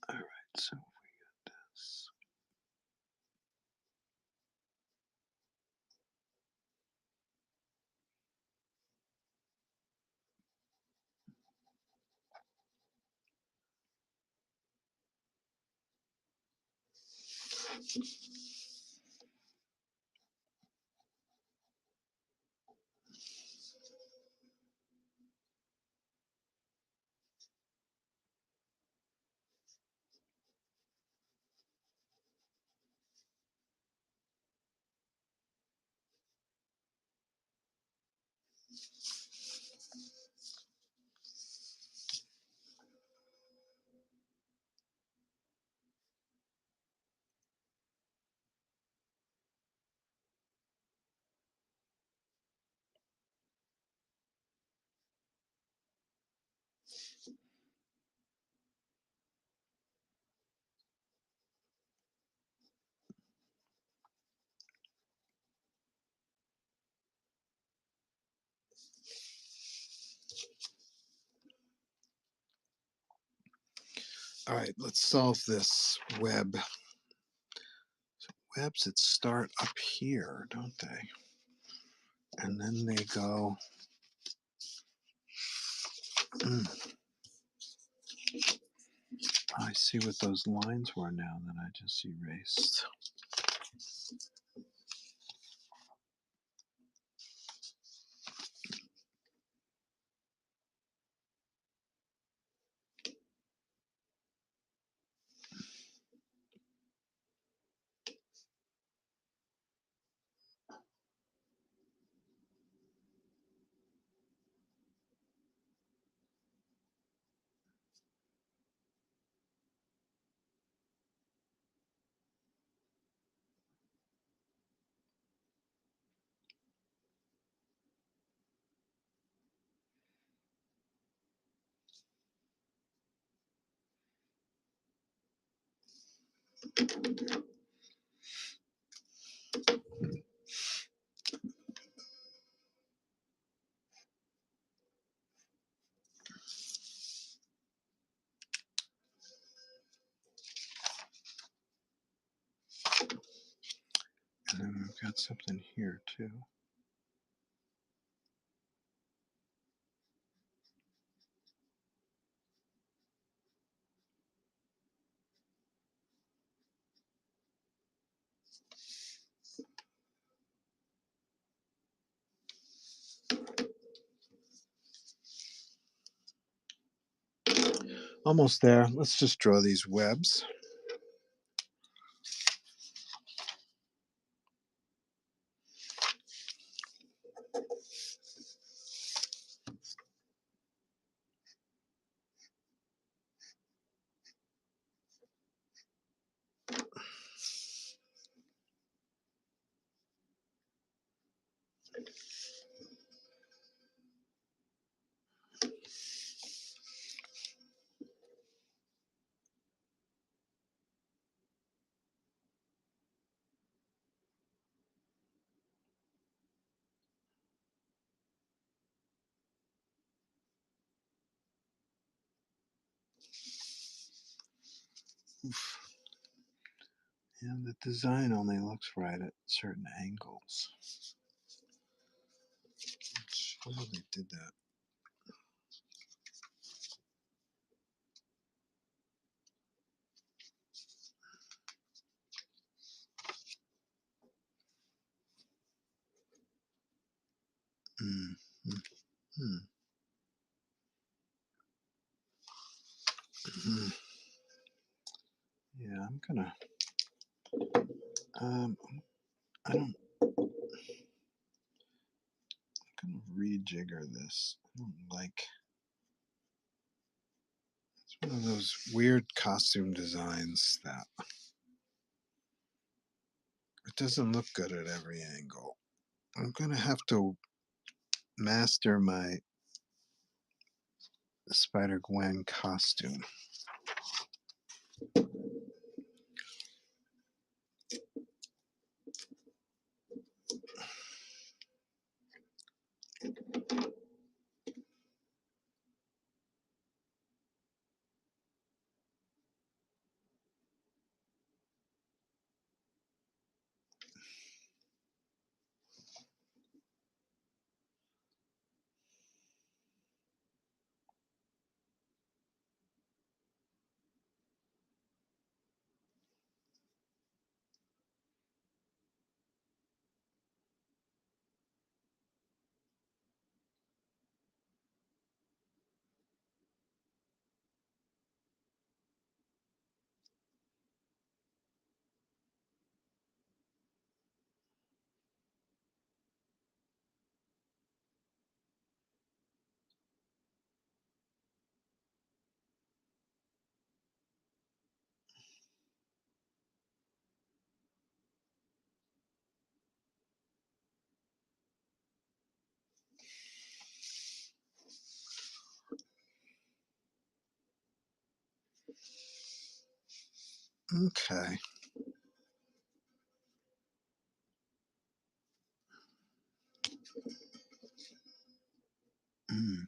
All right, so we got this. All right, let's solve this web. So webs that start up here, don't they? And then they go. I see what those lines were now that I just erased. And then we've got something here too. Almost there. Let's just draw these webs. Oof. And the design only looks right at certain angles. How they did that. Mm. Mm. Mm. Yeah, I'm gonna. I don't. I'm gonna rejigger this. I don't like. It's one of those weird costume designs that it doesn't look good at every angle. I'm gonna have to master my Spider-Gwen costume. Okay. Mm.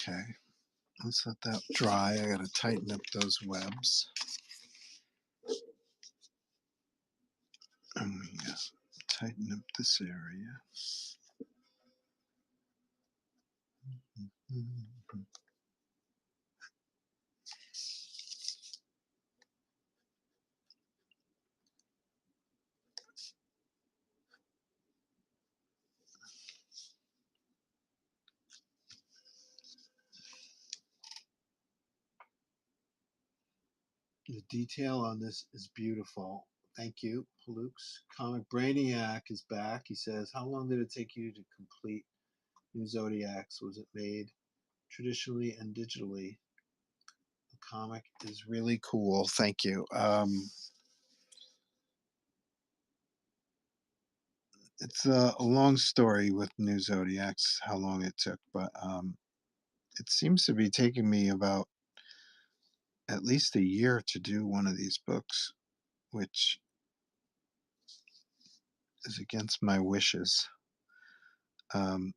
Okay, let's let that dry. I gotta tighten up those webs. And we tighten up this area. The detail on this is beautiful. Thank you, Palooks. Comic Brainiac is back. He says, how long did it take you to complete New Zodiacs? Was it made traditionally and digitally? The comic is really cool. Thank you. It's a long story with New Zodiacs, how long it took, but it seems to be taking me about at least a year to do one of these books, which is against my wishes. Um,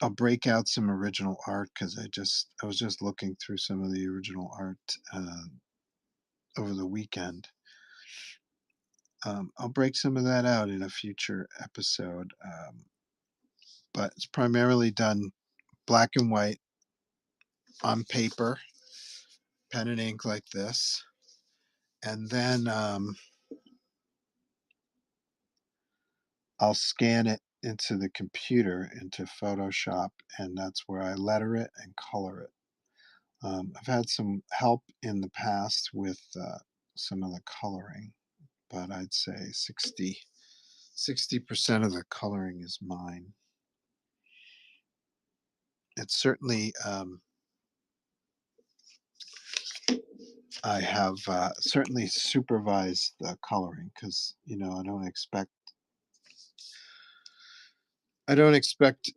I'll break out some original art because I was just looking through some of the original art over the weekend. I'll break some of that out in a future episode, but it's primarily done black and white on paper, pen and ink like this, and then I'll scan it into the computer into Photoshop, and that's where I letter it and color it. I've had some help in the past with some of the coloring, but I'd say 60% of the coloring is mine. It's certainly I have certainly supervised the coloring because I don't expect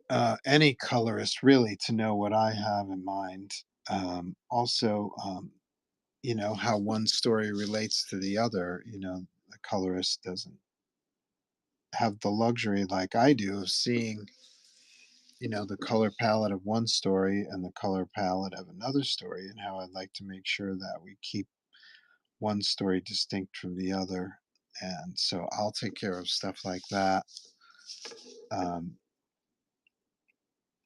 any colorist really to know what I have in mind. Also, how one story relates to the other. The colorist doesn't have the luxury like I do of seeing, the color palette of one story and the color palette of another story, and how I'd like to make sure that we keep one story distinct from the other. And so I'll take care of stuff like that um,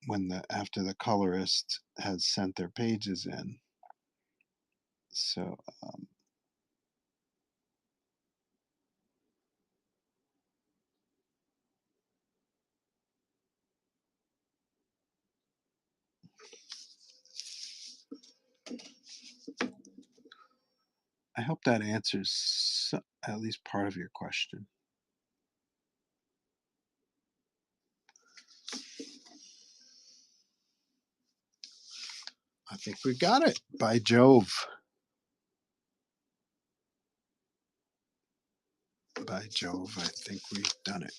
when the after the colorist has sent their pages in. So I hope that answers at least part of your question. I think we got it. By Jove. By Jove, I think we've done it.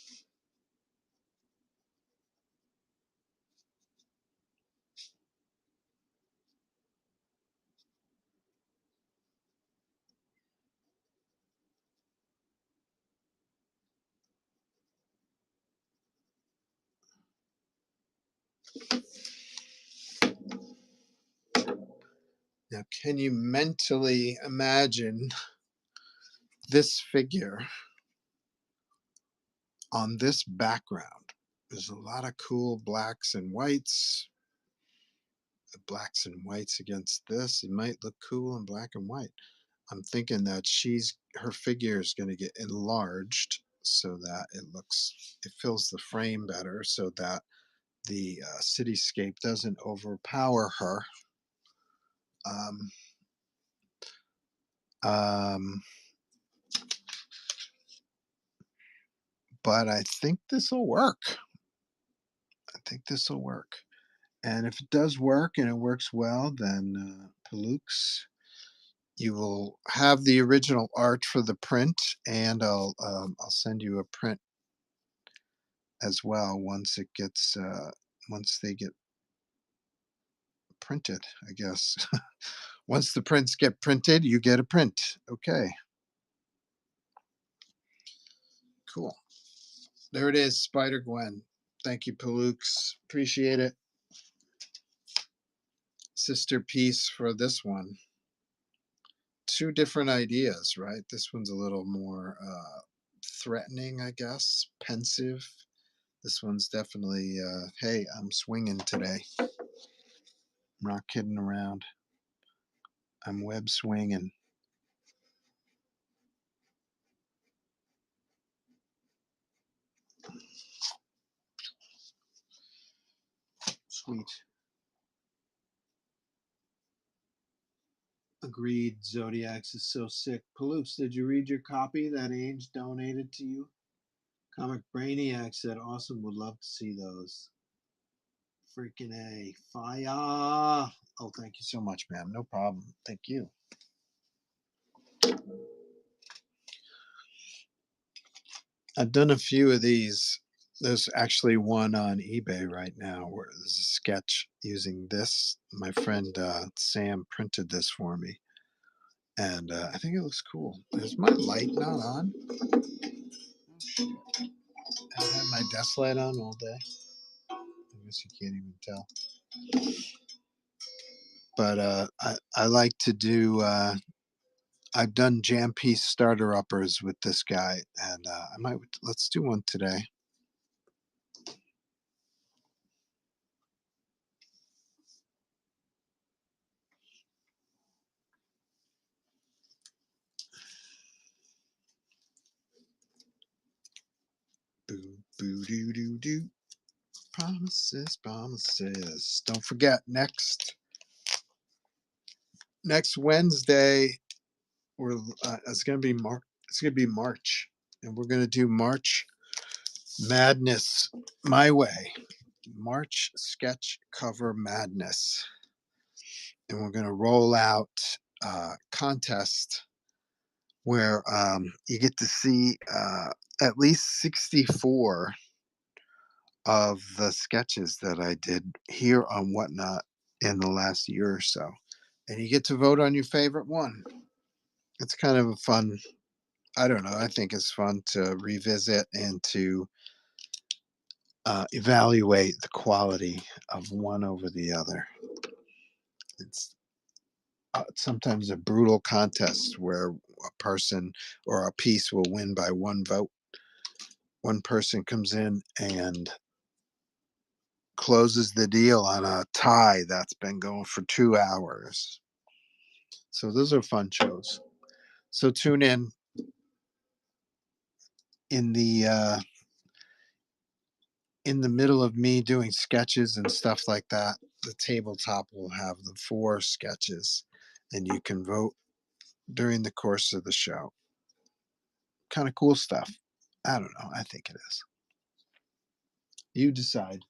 Now, can you mentally imagine this figure on this background? There's a lot of cool blacks and whites. The blacks and whites against this. It might look cool in black and white. I'm thinking that her figure is going to get enlarged so that it fills the frame better, so that the cityscape doesn't overpower her. Um, um, but I think this will work. I think this will work. And if it does work and it works well, then Palooks, you will have the original art for the print, and I'll send you a print as well once they get printed, I guess. Once the prints get printed, you get a print. Okay, cool. There it is, Spider Gwen. Thank you, Palooks. Appreciate it. Sister piece for this one. Two different ideas, right? This one's a little more threatening, I guess, pensive. This one's definitely, hey, I'm swinging today. I'm not kidding around. I'm web swinging. Sweet. Agreed. Zodiacs is so sick. Paloose, did you read your copy that Ange donated to you? Comic Brainiac said, awesome, would love to see those. Freaking A. Fire. Oh, thank you so much, man. No problem. Thank you. I've done a few of these. There's actually one on eBay right now where there's a sketch using this. My friend Sam printed this for me, and I think it looks cool. Is my light not on? Oh, shit. I've had my desk light on all day. I guess you can't even tell. But I like to do. I've done jam piece starter uppers with this guy, and I might let's do one today. Boo boo doo doo doo. Promises, promises. Don't forget next Wednesday. We're it's gonna be March. It's gonna be March, and we're gonna do March Madness my way. March sketch cover madness, and we're gonna roll out a contest where you get to see at least 64 of the sketches that I did here on Whatnot in the last year or so. And you get to vote on your favorite one. It's kind of a fun, I don't know, I think it's fun to revisit and to evaluate the quality of one over the other. It's sometimes a brutal contest where a person or a piece will win by one vote. One person comes in and closes the deal on a tie that's been going for 2 hours. So those are fun shows. So tune in in the middle of me doing sketches and stuff like that. The tabletop will have the 4 sketches, and you can vote during the course of the show. Kind of cool stuff. I don't know. I think it is. You decide.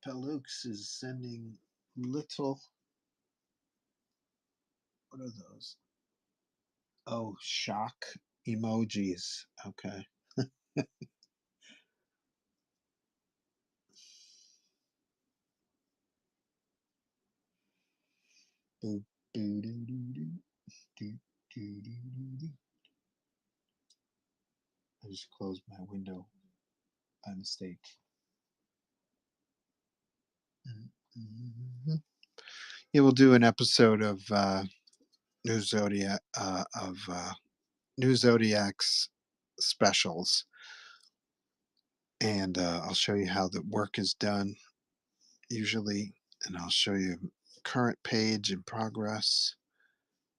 Pelux is sending little. What are those? Oh, shock emojis. Okay. Boop, doo, doo, doo, doo, doo, doo, doo, doo. I just closed my window by mistake. Mm-hmm. Yeah, we'll do an episode of New Zodiac New Zodiac's specials, and I'll show you how the work is done usually, and I'll show you current page in progress,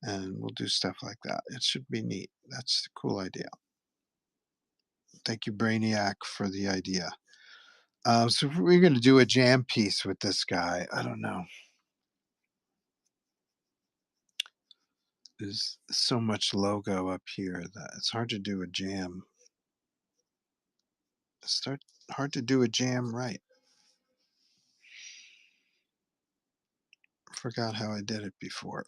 and we'll do stuff like that. It should be neat. That's a cool idea. Thank you, Brainiac, for the idea. So if we're going to do a jam piece with this guy, I don't know. There's so much logo up here that it's hard to do a jam. Start hard to do a jam right. Forgot how I did it before.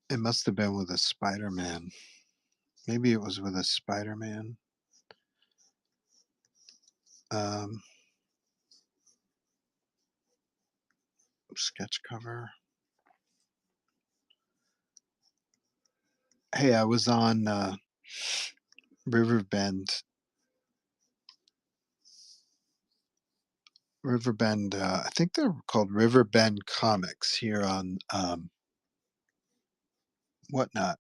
It must have been with a Spider-Man. Maybe it was with a Spider-Man. Um, sketch cover. Hey, I was on Riverbend. Riverbend. I think they're called Riverbend Comics here on whatnot,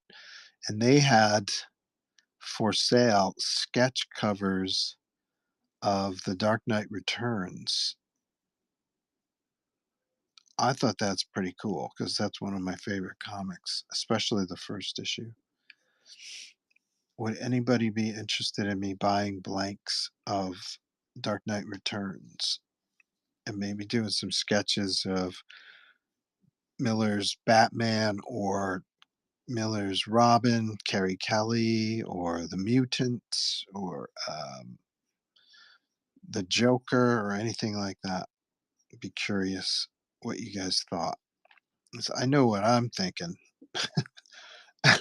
and they had for sale sketch covers of The Dark Knight Returns. I thought that's pretty cool because that's one of my favorite comics, especially the first issue. Would anybody be interested in me buying blanks of Dark Knight Returns and maybe doing some sketches of Miller's Batman or Miller's Robin, Carrie Kelly, or the Mutants, or the Joker, or anything like that? I'd be curious what you guys thought. 'Cause I know what I'm thinking. I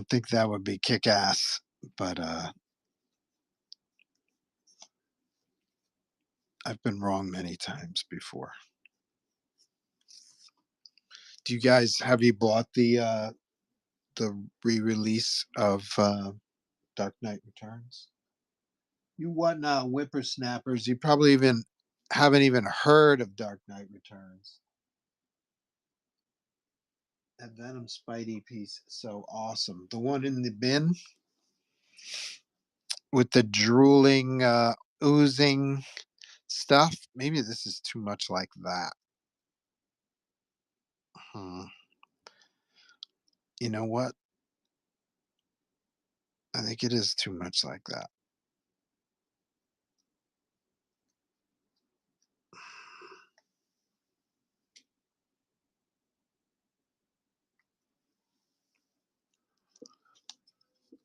think that would be kick ass, but I've been wrong many times before. Do you guys have you bought the re-release of Dark Knight Returns? You what now, whippersnappers? You probably even haven't even heard of Dark Knight Returns. That Venom Spidey piece is so awesome. The one in the bin with the drooling, oozing stuff. Maybe this is too much like that. Hmm. You know what? I think it is too much like that.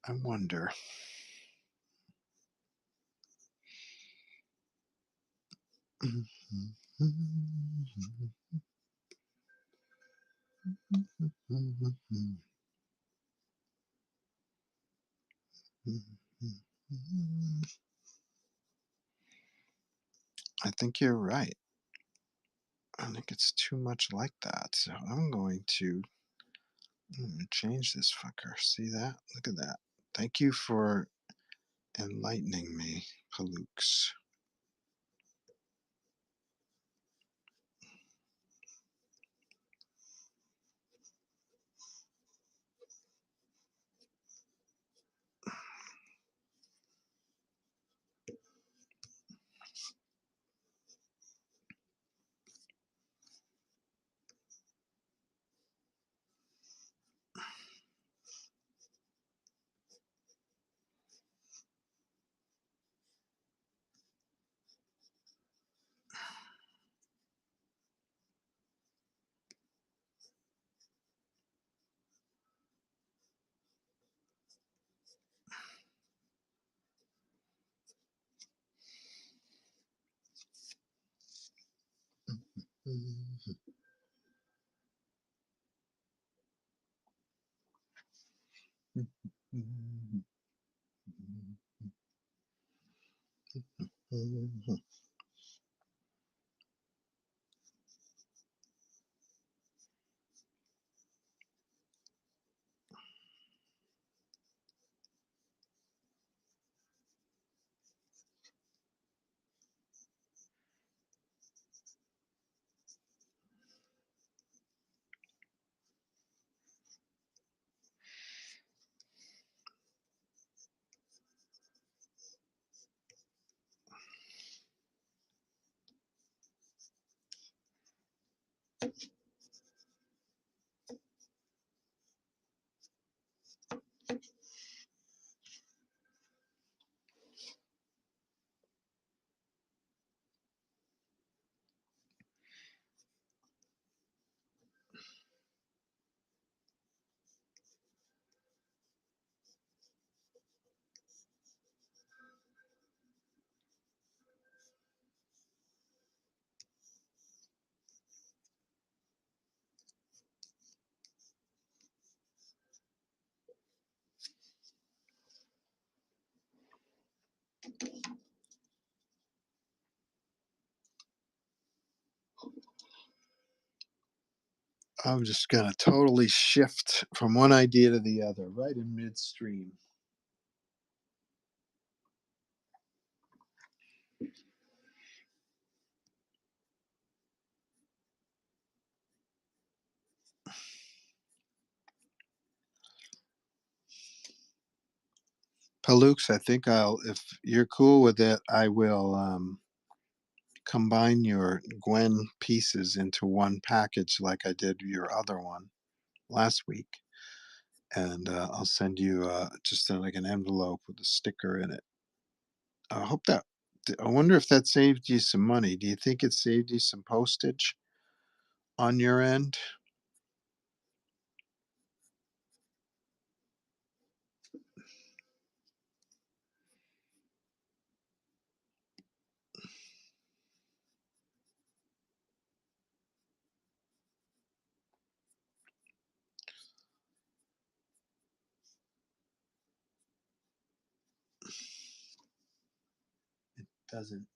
I wonder. I think you're right. I think it's too much like that. So I'm going to change this fucker. See that? Look at that. Thank you for enlightening me, Palooks. I'm just gonna totally shift from one idea to the other right in midstream. Palooks, I think if you're cool with it, I will combine your Gwen pieces into one package like I did your other one last week. And I'll send you just like an envelope with a sticker in it. I hope that. I wonder if that saved you some money. Do you think it saved you some postage on your end? It doesn't.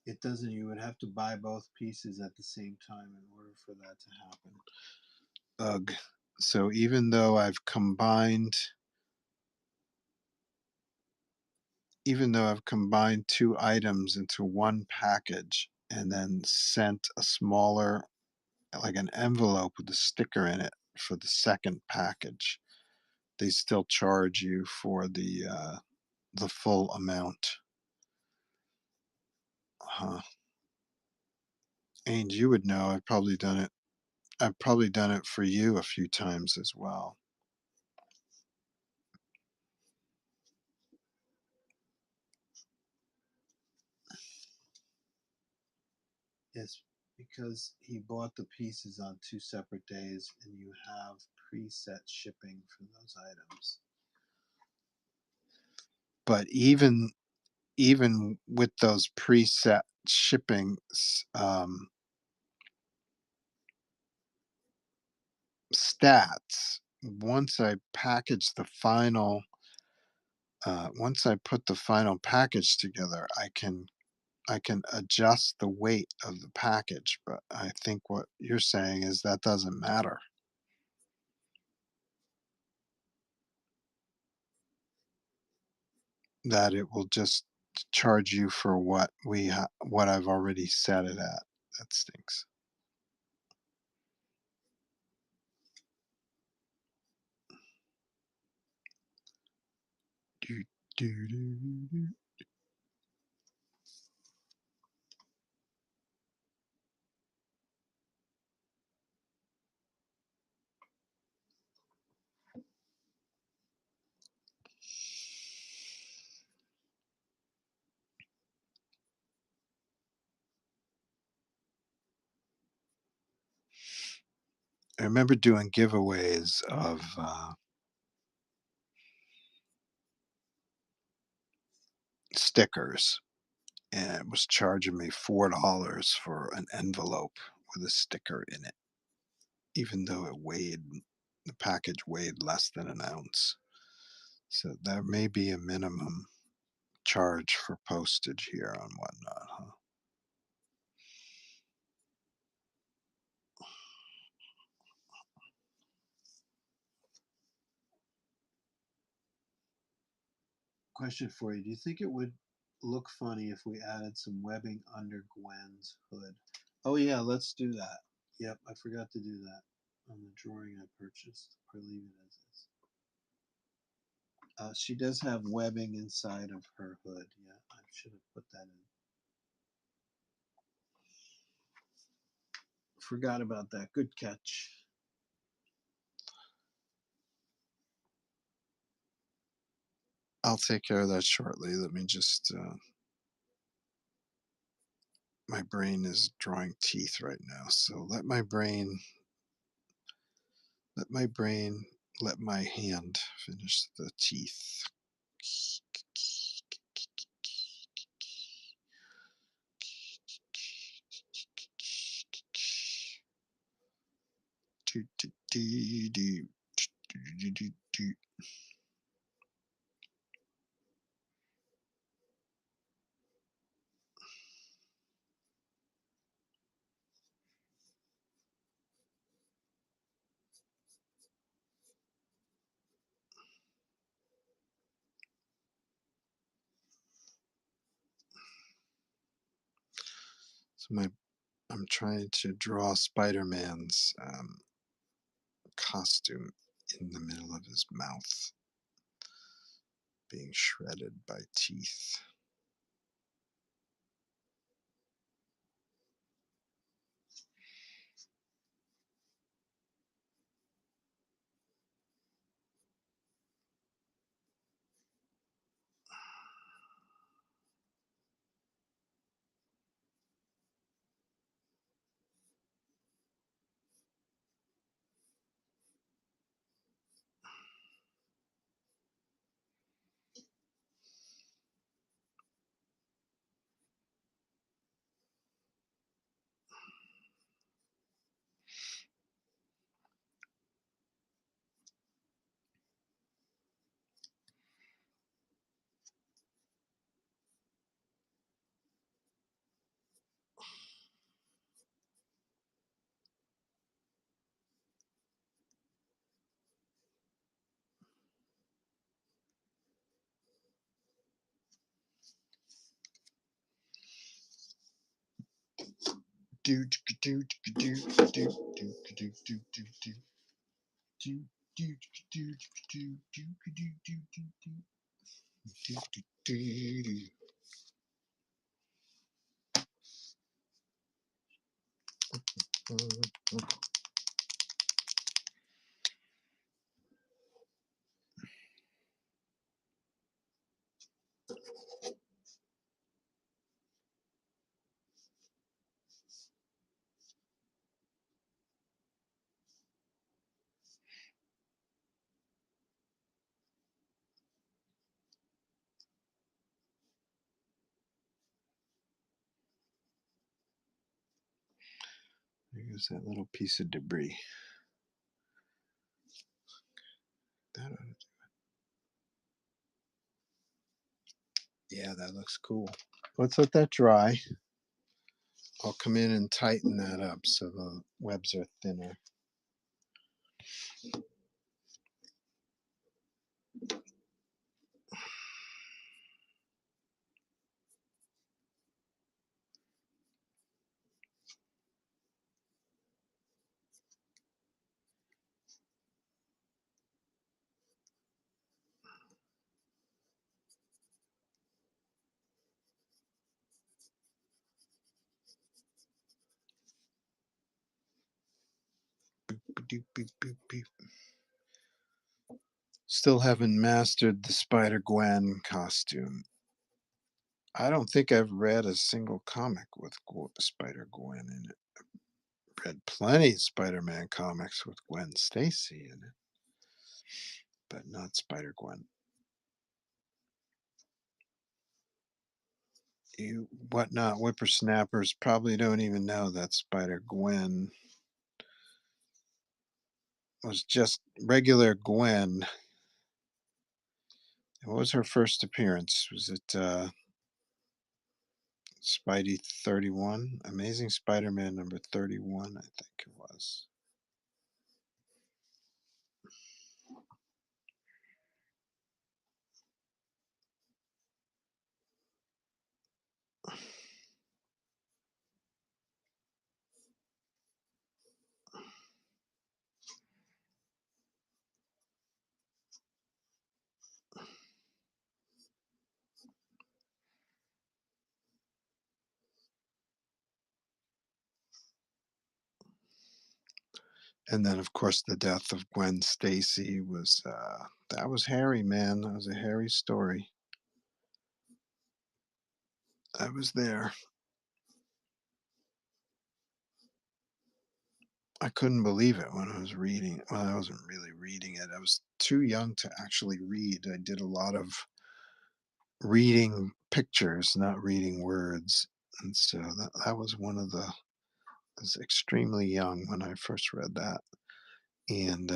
It doesn't. You would have to buy both pieces at the same time in order for that to happen. Ugh. So even though I've combined two items into one package and then sent a smaller, like an envelope with a sticker in it for the second package, they still charge you for the full amount. Huh. And you would know. I've probably done it. I've probably done it for you a few times as well. Yes, because he bought the pieces on two separate days, and you have preset shipping for those items. But even with those preset shipping stats, once I put the final package together, I can adjust the weight of the package. But I think what you're saying is that doesn't matter. That it will just charge you for what I've already set it at. That stinks. Do, do, do, do. I remember doing giveaways of stickers, and it was charging me $4 for an envelope with a sticker in it, even though the package weighed less than an ounce. So there may be a minimum charge for postage here on whatnot, huh? Question for you. Do you think it would look funny if we added some webbing under Gwen's hood? Oh, yeah, let's do that. Yep, I forgot to do that on the drawing I purchased. Or leave it as is. She does have webbing inside of her hood. Yeah, I should have put that in. Forgot about that. Good catch. I'll take care of that shortly. Let me just. My brain is drawing teeth right now, so let my brain, let my hand finish the teeth. Do, do, do, do, do, do, do. My I'm trying to draw Spider-Man's costume in the middle of his mouth being shredded by teeth. Do do do do do do do do do do do do do do do do. There's that little piece of debris. That, yeah, that looks cool. Let's let that dry. I'll come in and tighten that up so the webs are thinner. Boop, boop, boop, boop. Still haven't mastered the Spider-Gwen costume. I don't think I've read a single comic with Spider-Gwen in it. Read plenty of Spider-Man comics with Gwen Stacy in it, but not Spider-Gwen. You whatnot whippersnappers probably don't even know that Spider-Gwen was just regular Gwen. What was her first appearance? Was it Spidey 31? Amazing Spider-Man number 31, I think it was. And then, of course, the death of Gwen Stacy was that was hairy, man. That was a hairy story. I was there. I couldn't believe it when I was reading. Well, I wasn't really reading it. I was too young to actually read. I did a lot of reading pictures, not reading words. And so that was one of the, I was extremely young when I first read that. And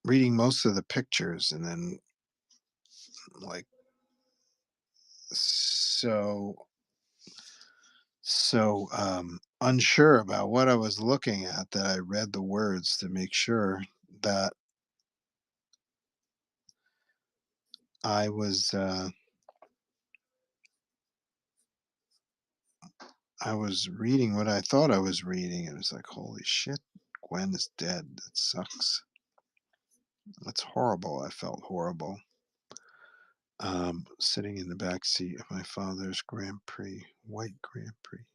reading most of the pictures and then like so unsure about what I was looking at that I read the words to make sure that I was I was reading what I thought I was reading. It was like, holy shit, Gwen is dead. That sucks. That's horrible. I felt horrible. Sitting in the back seat of my father's Grand Prix, white Grand Prix.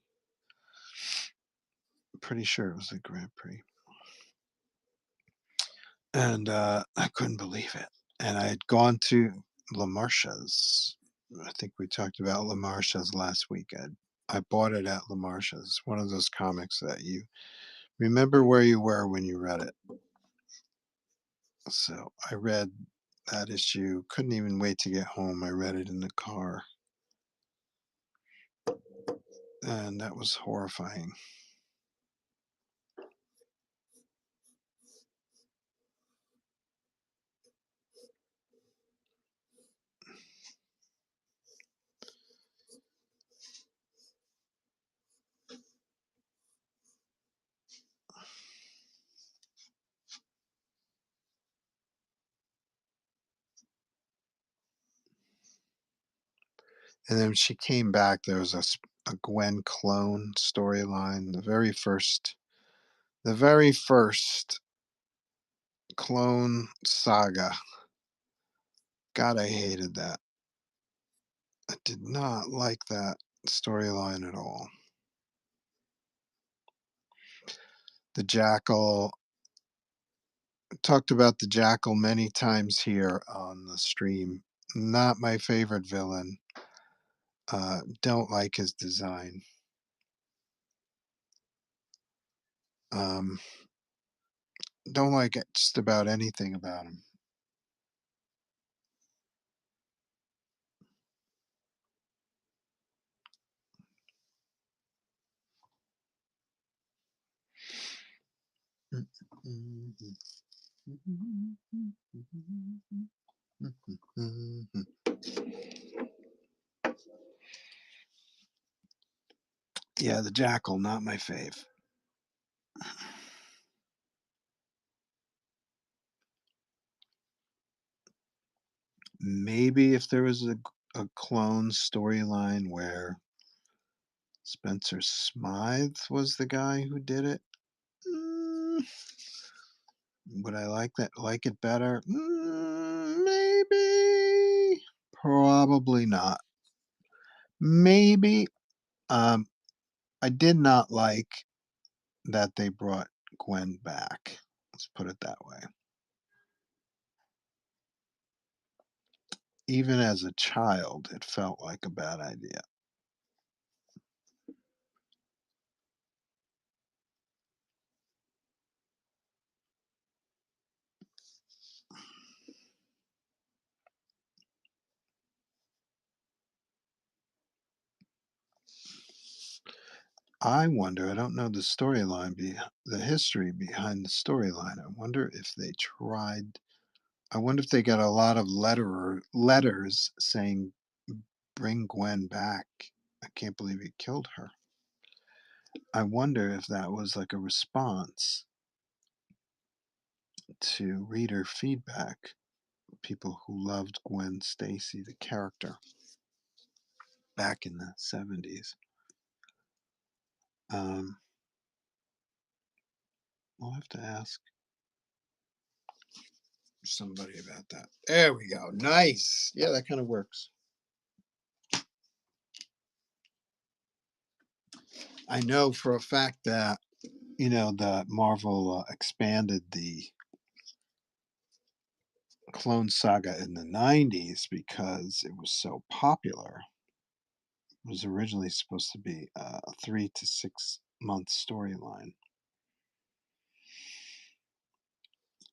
Pretty sure it was a Grand Prix. And I couldn't believe it. And I had gone to La Marcha's. I think we talked about La Marcha's last week. I bought it at La Marcha's. One of those comics that you remember where you were when you read it. So I read that issue. Couldn't even wait to get home. I read it in the car. And that was horrifying. And then she came back. There was a Gwen clone storyline. The very first clone saga. God, I hated that. I did not like that storyline at all. The Jackal, talked about the Jackal many times here on the stream. Not my favorite villain. Don't like his design. Um, don't like just about anything about him. Yeah, the Jackal, not my fave. Maybe if there was a clone storyline where Spencer Smythe was the guy who did it, would I like it better? Maybe. Probably not. Maybe. I did not like that they brought Gwen back. Let's put it that way. Even as a child, it felt like a bad idea. I wonder, I don't know the storyline, the history behind the storyline. I wonder if they tried, I wonder if they got a lot of letters saying, bring Gwen back. I can't believe he killed her. I wonder if that was like a response to reader feedback, people who loved Gwen Stacy, the character, back in the 70s. I'll have to ask somebody about that. There we go. Nice. Yeah, that kind of works. I know for a fact that, the Marvel expanded the Clone Saga in the 90s because it was so popular. It was originally supposed to be a 3 to 6 month storyline.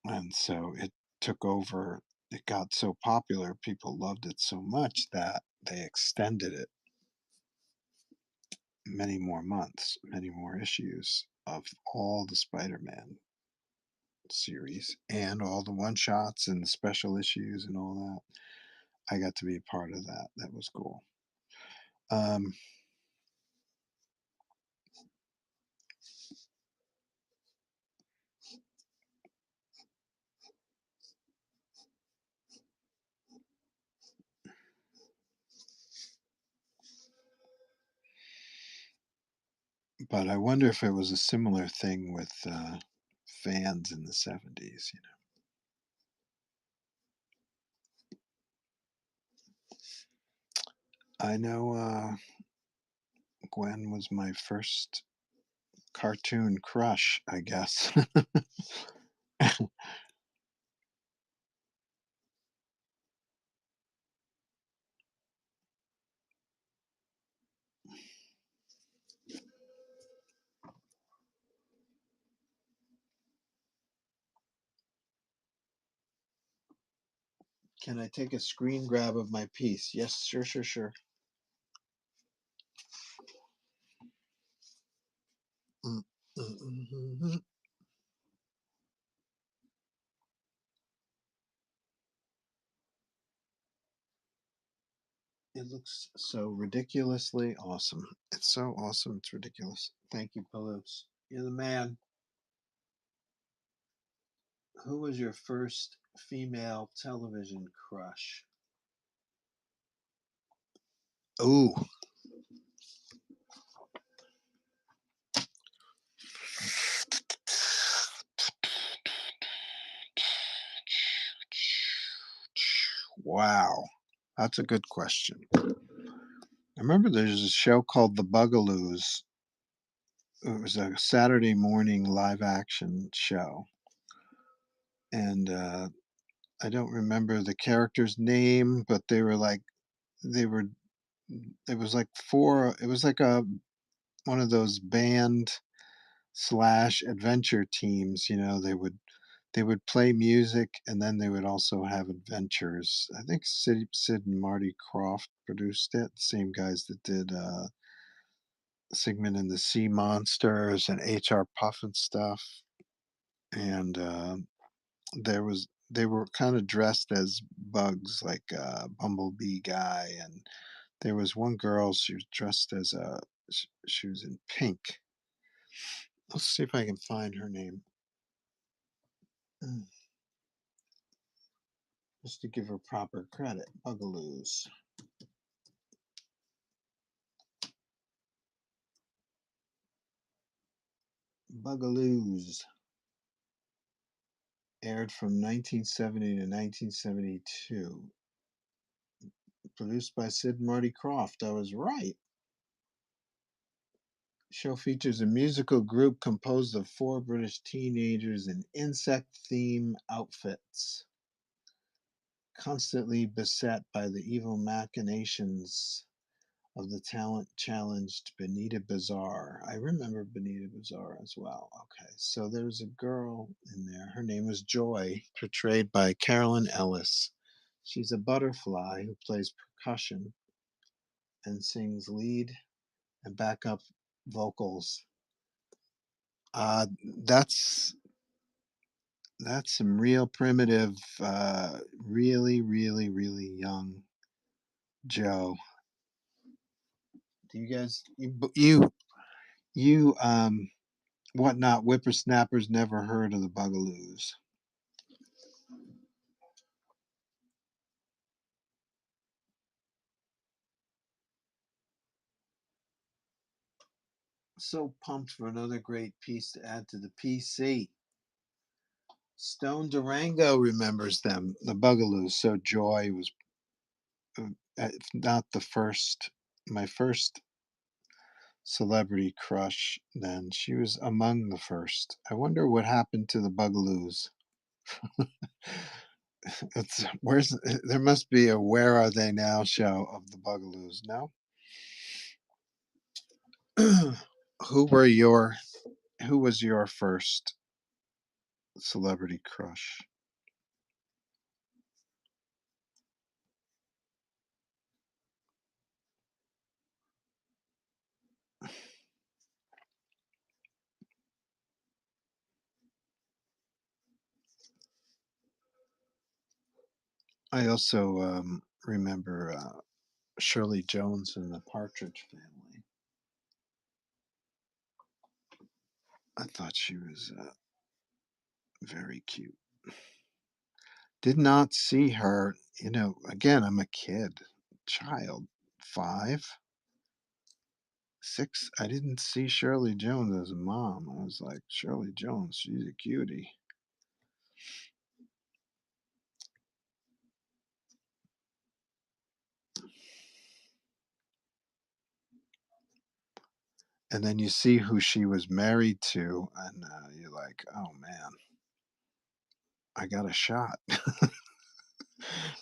And so it took over. It got so popular, people loved it so much that they extended it many more months, many more issues of all the Spider-Man series and all the one-shots and the special issues and all that. I got to be a part of that. That was cool. Um, But I wonder if it was a similar thing with fans in the 70s. I know Gwen was my first cartoon crush, I guess. Can I take a screen grab of my piece? Yes, sure, sure, sure. Mm, mm, mm, mm. It looks so ridiculously awesome. It's so awesome, it's ridiculous. Thank you, Palouse. You're the man. Who was your first female television crush? Ooh. Wow. That's a good question. I remember there's a show called The Bugaloos. It was a Saturday morning live action show. And I don't remember the character's name, but they were, it was like it was like one of those band slash adventure teams. They would play music and then they would also have adventures. I think Sid and Marty Croft produced it, the same guys that did Sigmund and the Sea Monsters and HR Puff and stuff. And they were kind of dressed as bugs, like Bumblebee guy, and there was one girl. She was dressed as she was in pink. Let's see if I can find her name. Mm, just to give her proper credit. Bugaloos. Bugaloos aired from 1970 to 1972. Produced by Sid and Marty Croft. I was right. Show features a musical group composed of four British teenagers in insect theme outfits, constantly beset by the evil machinations of the talent challenged Benita Bazaar. I remember Benita Bazaar as well. Okay, so there's a girl in there. Her name is Joy, portrayed by Carolyn Ellis. She's a butterfly who plays percussion and sings lead and backup vocals. Uh, that's that's some real primitive, really, really, really young Joe. Do you guys, whatnot whippersnappers never heard of the Bugaloos? So pumped for another great piece to add to the PC. Stone Durango remembers them, the Bugaloos. So Joy was, if not the first, my first celebrity crush, then she was among the first. I wonder what happened to the Bugaloos. It's where's there must be a Where Are They Now show of the Bugaloos. No. who were your who was your first celebrity crush? I also remember Shirley Jones in the Partridge Family. I thought she was very cute. Did not see her. Again, I'm a kid, child, 5, 6, I didn't see Shirley Jones as a mom. I was like, Shirley Jones, she's a cutie. And then you see who she was married to, and you're like, oh man, I got a shot.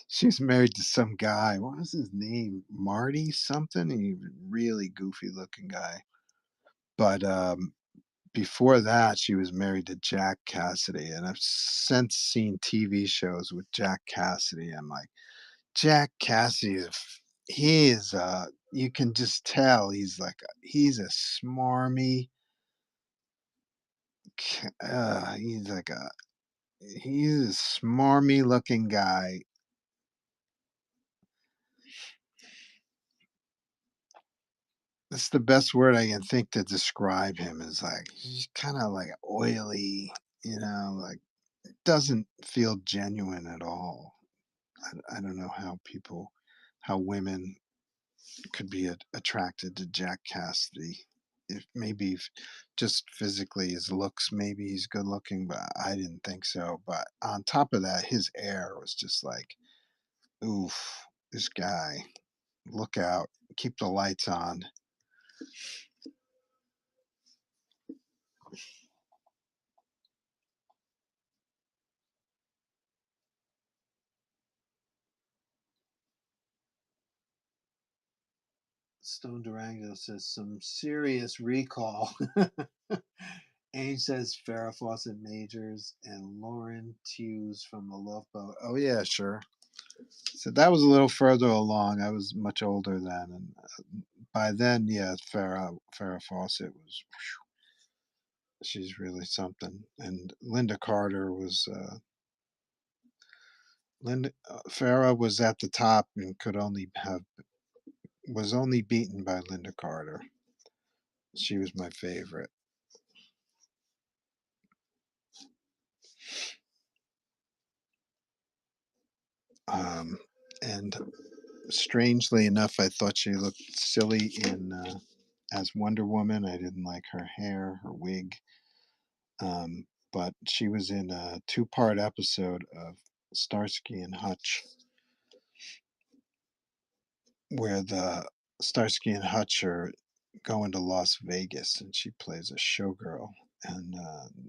She's married to some guy. What was his name? Marty something? He was a really goofy looking guy. But before that, she was married to Jack Cassidy. And I've since seen TV shows with Jack Cassidy. I'm like, Jack Cassidy he is you can just tell he's a smarmy he's like a he's a smarmy looking guy. That's the best word I can think to describe him is like he's kind of like oily, like doesn't feel genuine at all. I don't know how women could be attracted to Jack Cassidy. If maybe just physically his looks, maybe he's good looking, but I didn't think so. But on top of that, his air was just like, oof, this guy, look out, keep the lights on. Stone Durango says some serious recall. Ames says Farrah Fawcett Majors and Lauren Hughes from the Love Boat. Oh yeah, sure. So that was a little further along. I was much older then, and by then, yeah, Farrah Fawcett was she's really something. And Linda Carter was Linda Farrah was at the top and could only have was only beaten by Linda Carter. She was my favorite. Um, and strangely enough, I thought she looked silly in as Wonder Woman. I didn't like her hair, her wig. But she was in a two-part episode of Starsky and Hutch, where the Starsky and Hutch are going to Las Vegas, and she plays a showgirl, and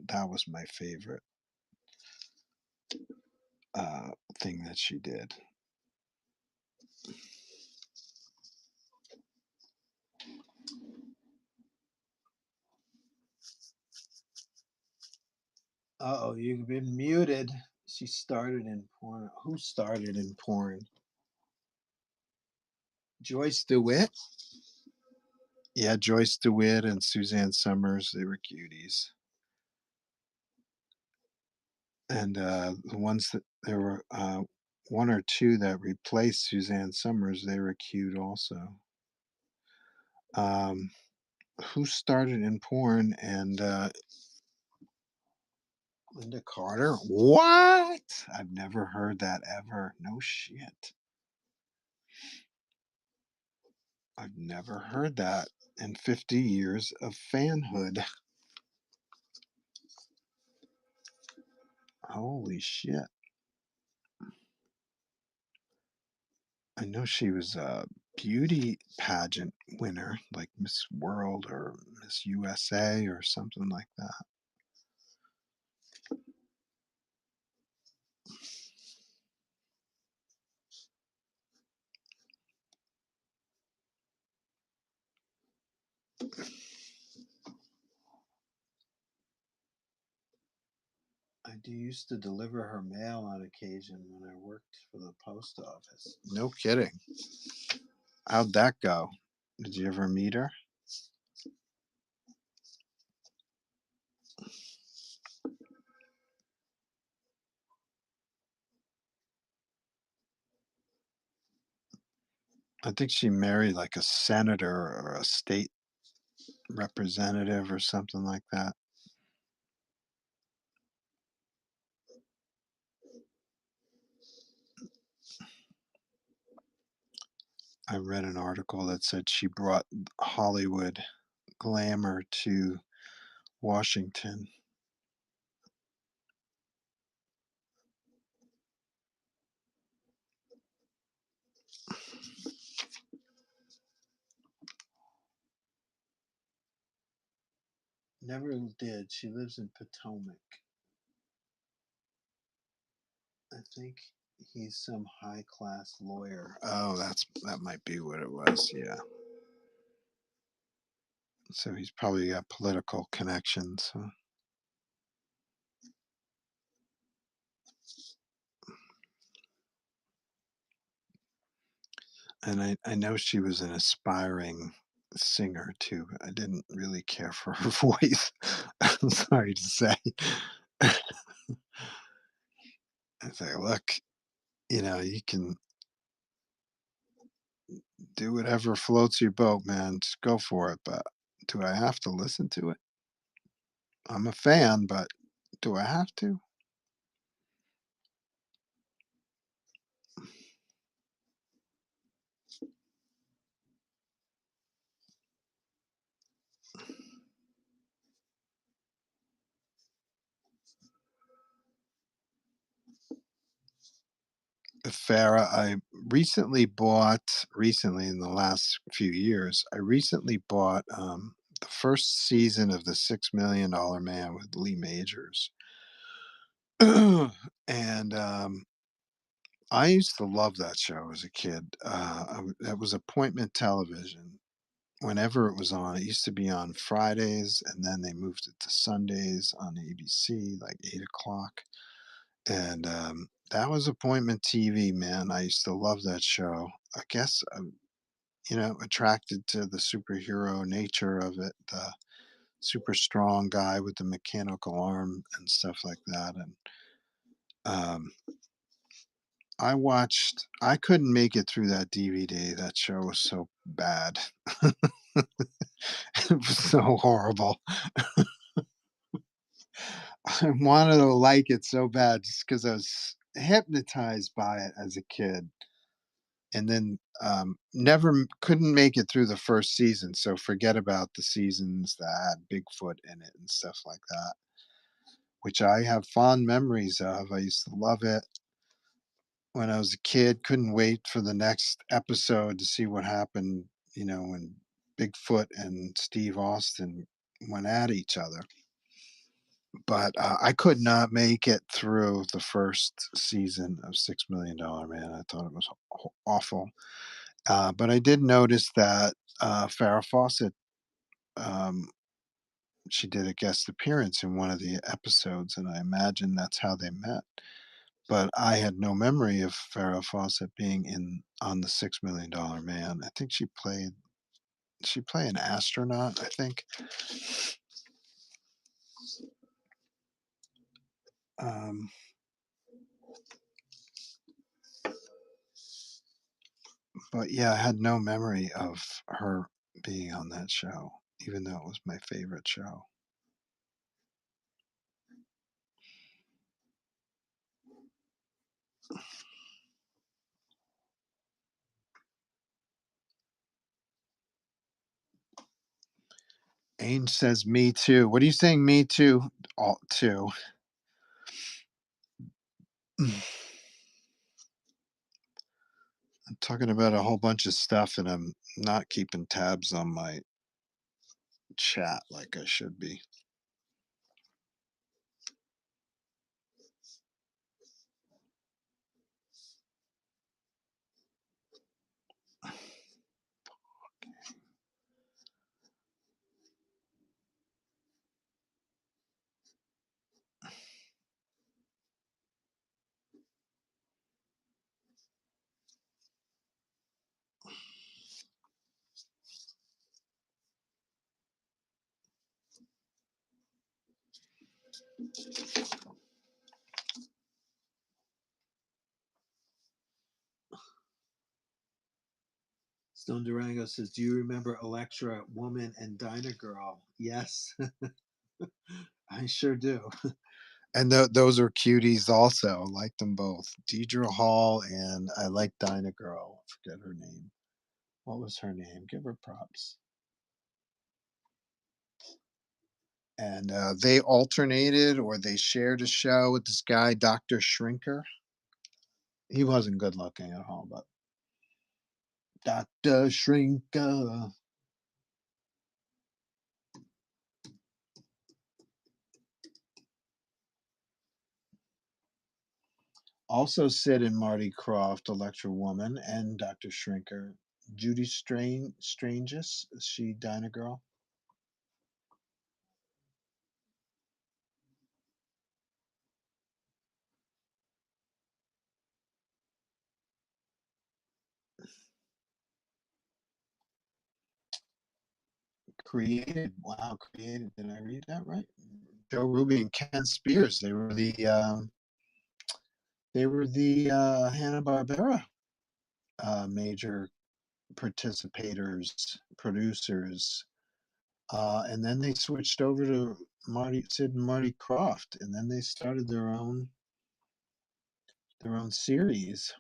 that was my favorite uh, thing that she did. Oh, you've been muted. She started in porn. Who started in porn? Joyce DeWitt? Yeah, Joyce DeWitt and Suzanne Summers, they were cuties. And the ones that there were one or two that replaced Suzanne Summers, they were cute also. Um, who started in porn and Linda Carter? What? I've never heard that ever. No shit. I've never heard that in 50 years of fanhood. Holy shit. I know she was a beauty pageant winner, like Miss World or Miss USA or something like that. I do used to deliver her mail on occasion when I worked for the post office. No kidding. How'd that go? Did you ever meet her? I think she married like a senator or a state representative or something like that. I I read an article that said she brought Hollywood glamour to Washington. Never did. She lives in Potomac. I think he's some high class lawyer. Oh, that might be what it was. Yeah. So he's probably got political connections. And I know she was an aspiring singer too, but I didn't really care for her voice. I'm sorry to say. I say, look, you can do whatever floats your boat, man. Just go for it. But do I have to listen to it? I'm a fan, but do I have to? Farah, I recently in the last few years, I recently bought the first season of the $6 Million Man with Lee Majors. And I used to love that show as a kid. That was appointment television. Whenever it was on, it used to be on Fridays, and then they moved it to Sundays on ABC, like 8 o'clock. And that was appointment TV, man. I used to love that show. I guess attracted to the superhero nature of it, the super strong guy with the mechanical arm and stuff like that. And um, I couldn't make it through that DVD. That show was so bad. It was so horrible. I wanted to like it so bad just because I was hypnotized by it as a kid. And then never couldn't make it through the first season. So forget about the seasons that had Bigfoot in it and stuff like that, which I have fond memories of. I used to love it when I was a kid. Couldn't wait for the next episode to see what happened. When Bigfoot and Steve Austin went at each other. But I could not make it through the first season of $6 Million Man. I thought it was awful. But I did notice that Farrah Fawcett, um, she did a guest appearance in one of the episodes, and I imagine that's how they met. But I had no memory of Farrah Fawcett being in on the $6 Million Man. I think she played an astronaut, I think. Um, but yeah, I had no memory of her being on that show, even though it was my favorite show. Ainge says me too. What are you saying? Me too. All too. I'm talking about a whole bunch of stuff, and I'm not keeping tabs on my chat like I should be. Stone Durango says, "Do you remember Electra, Woman, and Dinah Girl?" Yes, I sure do. And those are cuties also. I like them both. Deidre Hall and I like Dinah Girl. I forget her name. What was her name? Give her props. And they alternated or they shared a show with this guy, Dr. Shrinker. He wasn't good looking at all, but Dr. Shrinker. Also Sid and Marty Krofft, Electra Woman, and Dr. Shrinker. Judy Strangest, is she Dinah Girl? Created, wow, created. Did I read that right? Joe Ruby and Ken Spears. They were the Hanna Barbera major participators, producers, and then they switched over to Sid and Marty Krofft, and then they started their own series,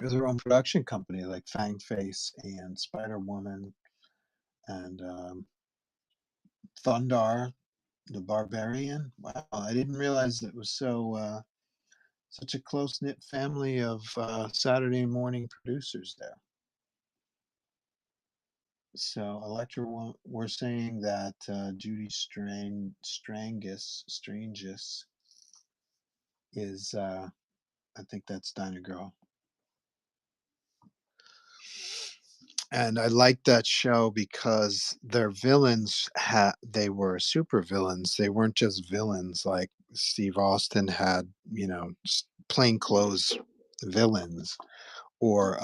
or their own production company like Fang Face and Spider Woman and Thundar the Barbarian. Wow, I didn't realize it was such a close knit family of Saturday morning producers there. So Electra, we're saying that Judy Strangis is, I think that's Dinah Girl. And I liked that show because their villains they were super villains. They weren't just villains like Steve Austin had, just plain clothes villains, or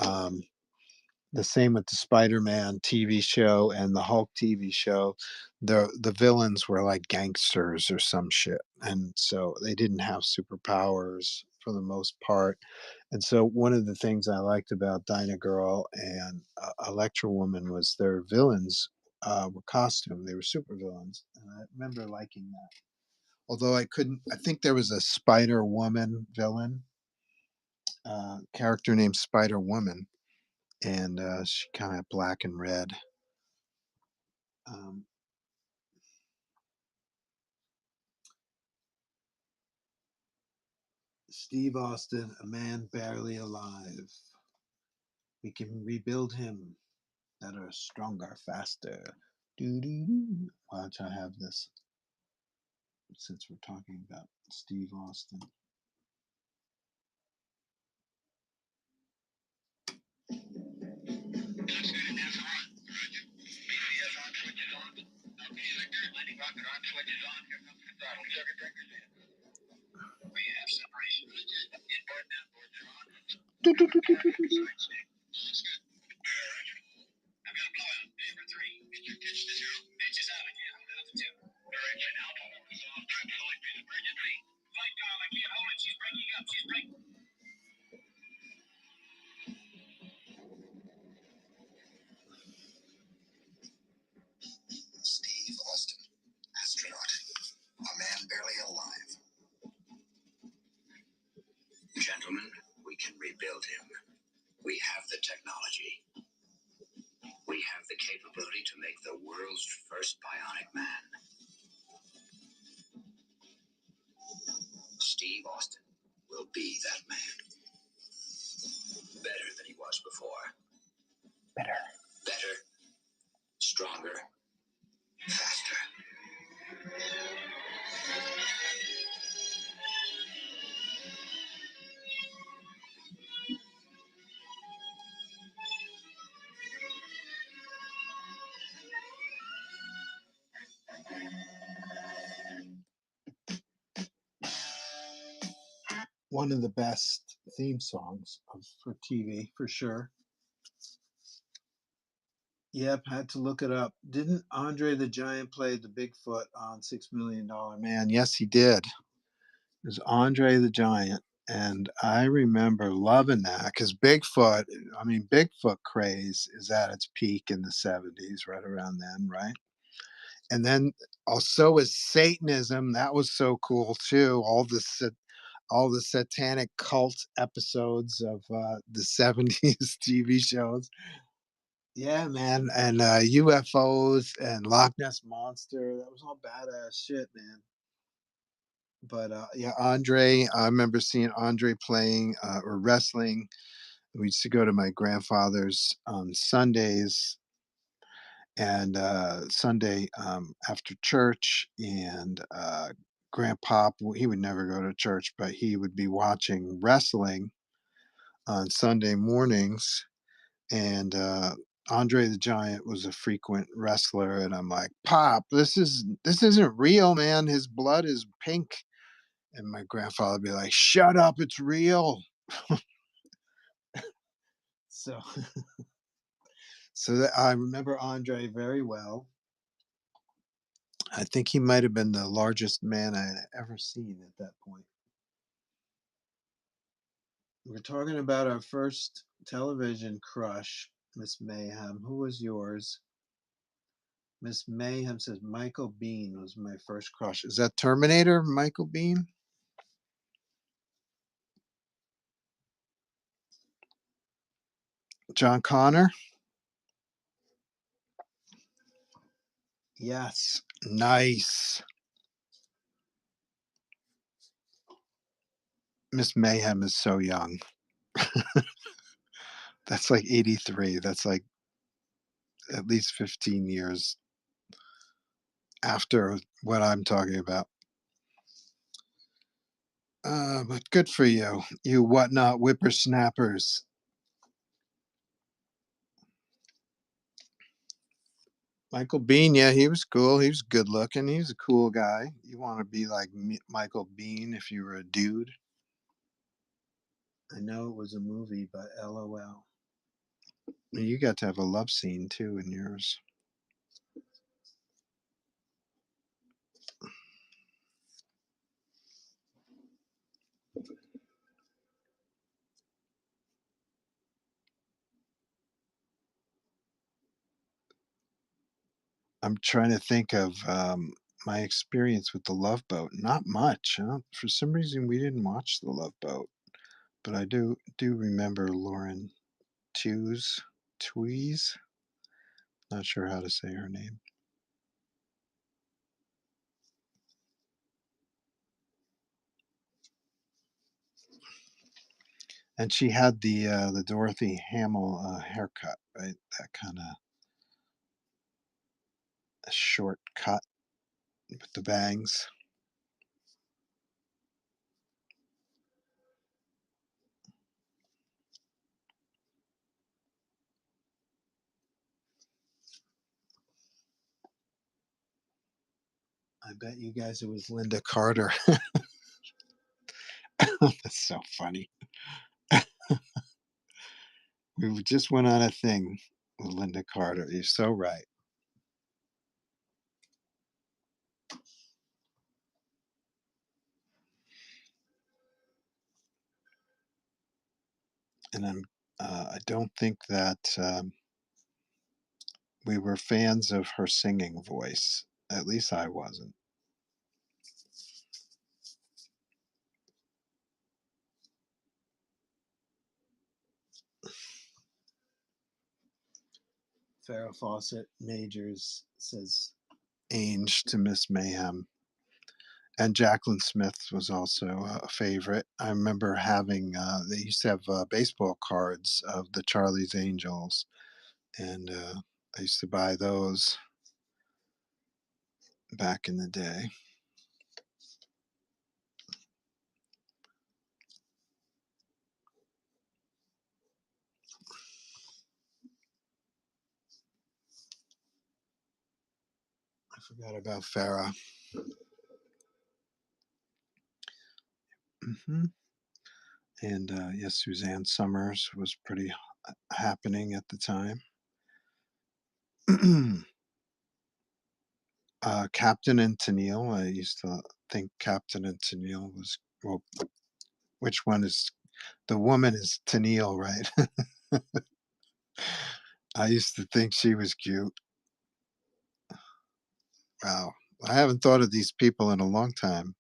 the same with the Spider-Man TV show and the Hulk TV show. The villains were like gangsters or some shit, and so they didn't have superpowers for the most part. And so one of the things I liked about Dinah Girl and Electra Woman was their villains were costume. They were super villains, and I remember liking that. Although I couldn't, I think there was a Spider Woman villain character named Spider Woman, and she kind of black and red. Um, Steve Austin, a man barely alive. We can rebuild him better, stronger, faster. Doo-doo-doo. Watch, I have this since we're talking about Steve Austin. Steve Austin, astronaut, a man barely alive. Gentlemen, we can rebuild him. We have the technology. We have the capability to make the world's first bionic man. Steve Austin will be that man. Better than he was before. Better. Better, stronger, faster. One of the best theme songs for TV, for sure. Yep, had to look it up. Didn't Andre the Giant play the Bigfoot on $6 Million Man? Yes, he did. It was Andre the Giant. And I remember loving that because Bigfoot craze is at its peak in the 70s, right around then, right? And then also is Satanism. That was so cool too. All this all the satanic cult episodes of the 70s TV shows. Yeah, man, and UFOs and Loch Ness Monster. That was all badass shit, man. But yeah, Andre. I remember seeing Andre playing or wrestling. We used to go to my grandfather's on Sundays and Sunday after church, and Grandpop. He would never go to church, but he would be watching wrestling on Sunday mornings, and Andre the Giant was a frequent wrestler, and I'm like, Pop, this isn't real, man. His blood is pink. And my grandfather would be like, "Shut up, it's real." So, so that I remember Andre very well. I think he might have been the largest man I had ever seen at that point. We're talking about our first television crush, Miss Mayhem. Who was yours? Miss Mayhem says Michael Bean was my first crush. Is that Terminator, Michael Bean? John Connor? Yes. Nice. Miss Mayhem is so young. That's like 83. That's like at least 15 years after what I'm talking about. But good for you, you whatnot whippersnappers. Michael Bean, yeah, he was cool. He was good looking. He was a cool guy. You want to be like Michael Bean if you were a dude. I know it was a movie, but LOL. You got to have a love scene too in yours. I'm trying to think of my experience with the Love Boat. Not much. Huh? For some reason, we didn't watch the Love Boat, but I do remember Lauren Tweez. Not sure how to say her name. And she had the Dorothy Hamill haircut, right? That kind of short cut with the bangs. I bet you guys it was Linda Carter. That's so funny. We just went on a thing with Linda Carter. You're so right. And I don't think that we were fans of her singing voice. At least I wasn't. Farrah Fawcett Majors says Ange to Miss Mayhem. And Jacqueline Smith was also a favorite. I remember having, they used to have baseball cards of the Charlie's Angels, and I used to buy those back in the day. I forgot about Farrah. Hmm. And yes, Suzanne Summers was pretty happening at the time. Captain and Tennille. I used to think Captain and Tennille was, well, which one is the woman is Tennille, right? I used to think she was cute. Wow. I haven't thought of these people in a long time.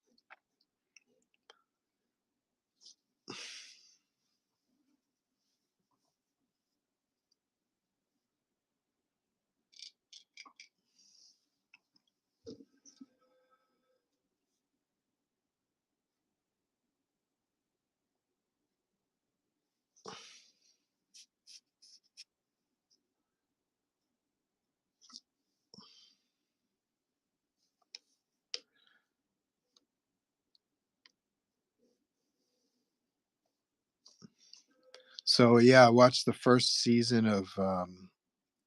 So yeah, I watched the first season of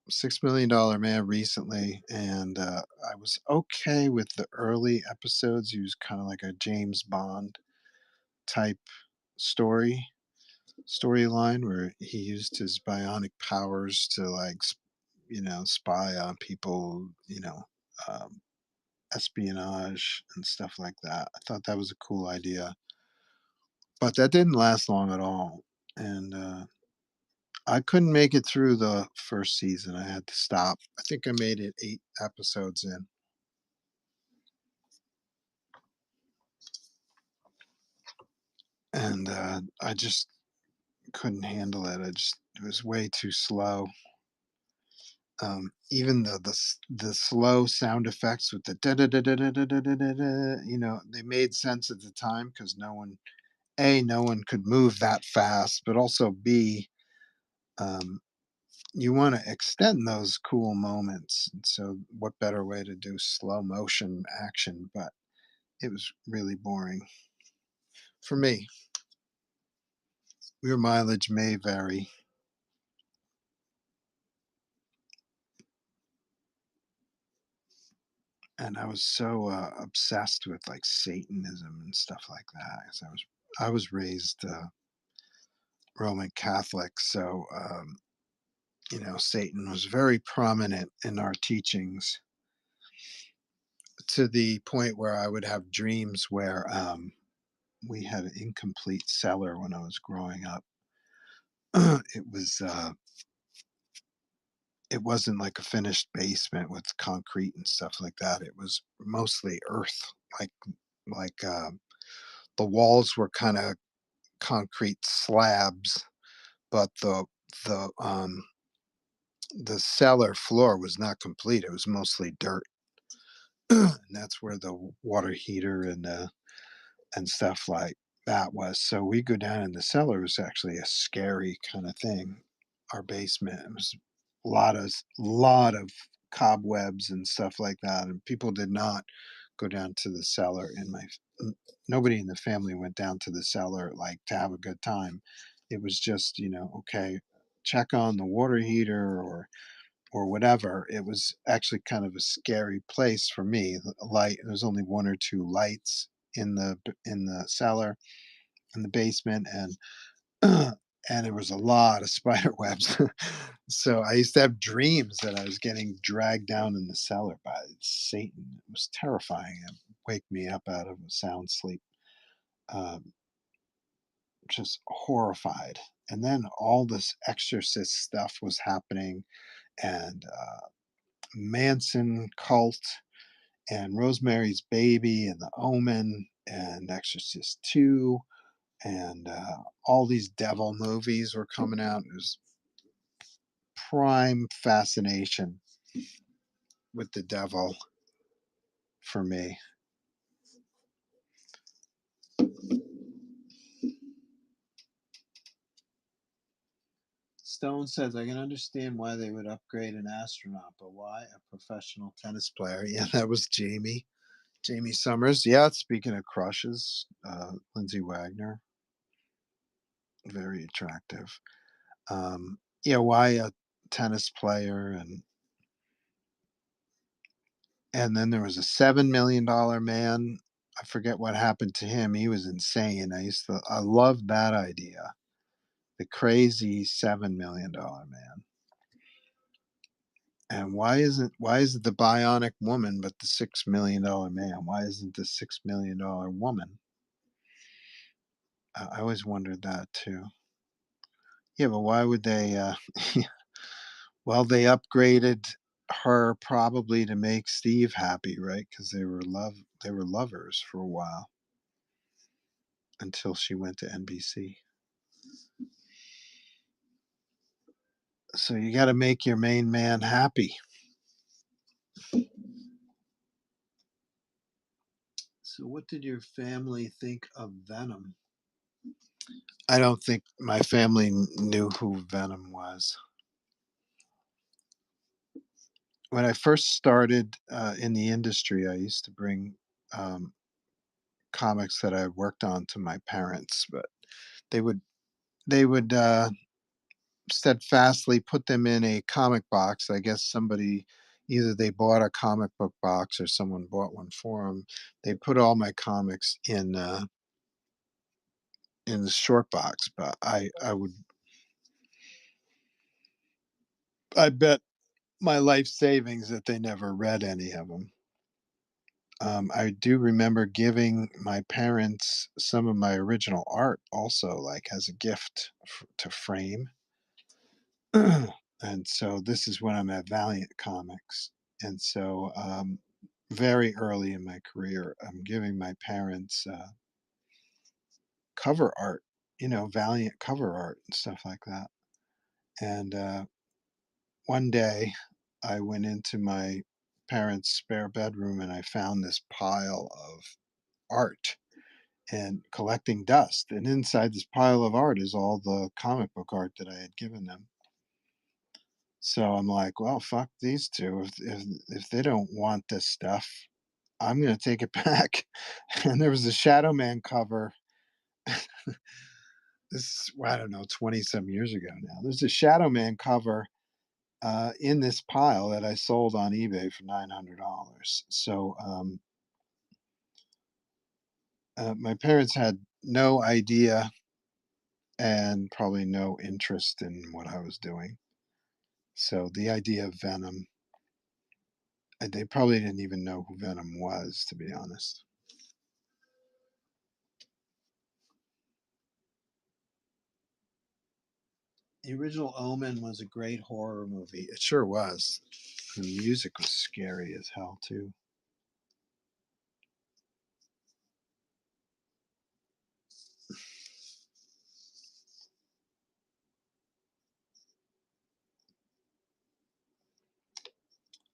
$6 Million Man recently, and I was okay with the early episodes. He was kind of like a James Bond type story storyline where he used his bionic powers to spy on people, um, espionage and stuff like that. I thought that was a cool idea, but that didn't last long at all, and I couldn't make it through the first season. I had to stop. I think I made it 8 episodes in, and I just couldn't handle it. It was way too slow. Even the slow sound effects with the da da da da da da da da da da, they made sense at the time because no one could move that fast, but also B, um, you want to extend those cool moments. And so, what better way to do slow motion action? But it was really boring for me. Your mileage may vary. And I was so obsessed with like Satanism and stuff like that. 'Cause I was raised Roman Catholic, so Satan was very prominent in our teachings to the point where I would have dreams where we had an incomplete cellar when I was growing up. it was it wasn't like a finished basement with concrete and stuff like that. It was mostly earth, like the walls were kind of concrete slabs, but the the cellar floor was not complete. It was mostly dirt, and that's where the water heater and stuff like that was. So we go down in the cellar. It was actually a scary kind of thing. Our basement, it was a lot of cobwebs and stuff like that, and people did not go down to the cellar. Nobody in the family went down to the cellar like to have a good time. It was just okay, check on the water heater or whatever. It was actually kind of a scary place for me. The light There's only one or two lights in the cellar, in the basement, and and there was a lot of spider webs. So I used to have dreams that I was getting dragged down in the cellar by Satan. It was terrifying. It would wake me up out of a sound sleep, um, just horrified. And then all this exorcist stuff was happening, and Manson cult, and Rosemary's Baby, and The Omen, and Exorcist 2, and all these devil movies were coming out. It was prime fascination with the devil for me. Stone says, I can understand why they would upgrade an astronaut, but why a professional tennis player? Yeah, that was Jamie. Jamie Summers. Yeah, speaking of crushes, Lindsay Wagner, very attractive. Yeah, why a tennis player? And then there was a $7 million man. I forget what happened to him. He was insane. I loved that idea. The crazy $7 million man. And why is it the bionic woman but the $6 million man? Why isn't the $6 million woman? I always wondered that too. Yeah, but why would they well, they upgraded her probably to make Steve happy, right? Because they were lovers for a while until she went to NBC. So you got to make your main man happy. So what did your family think of Venom? I don't think my family knew who Venom was. When I first started in the industry, I used to bring um, comics that I worked on to my parents, but they would they would steadfastly put them in a comic box. I guess somebody, either they bought a comic book box or someone bought one for them. They put all my comics in the short box, but I bet my life savings that they never read any of them. I do remember giving my parents some of my original art also, like as a gift to frame. And so this is when I'm at Valiant Comics. And so very early in my career, I'm giving my parents cover art, Valiant cover art and stuff like that. And one day I went into my parents' spare bedroom and I found this pile of art and collecting dust. And inside this pile of art is all the comic book art that I had given them. So I'm like, well, fuck these two. If they don't want this stuff, I'm gonna take it back. And there was a Shadow Man cover. This, well, I don't know, 20 some years ago now. There's a Shadow Man cover in this pile that I sold on eBay for $900. So my parents had no idea and probably no interest in what I was doing. So the idea of Venom, they probably didn't even know who Venom was, to be honest. The original Omen was a great horror movie. It sure was. The music was scary as hell too.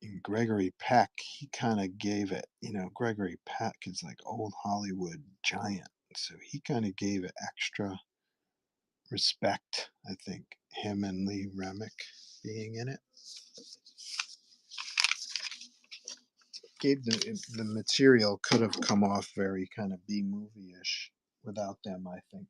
And Gregory Peck, he kind of gave it. Gregory Peck is like old Hollywood giant, so he kind of gave it extra respect. I think him and Lee Remick being in it gave the material could have come off very kind of B movie ish without them. I think.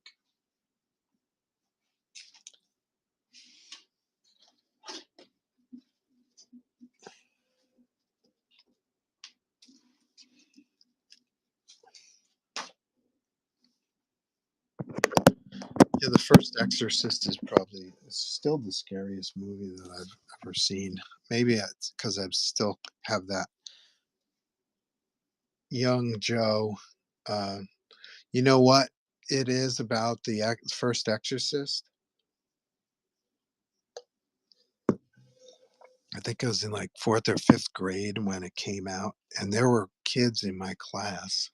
Yeah, the first Exorcist is probably still the scariest movie that I've ever seen. Maybe it's because I still have that young Joe. Uh, you know what it is about the first Exorcist? I think I was in like fourth or fifth grade when it came out, and there were kids in my class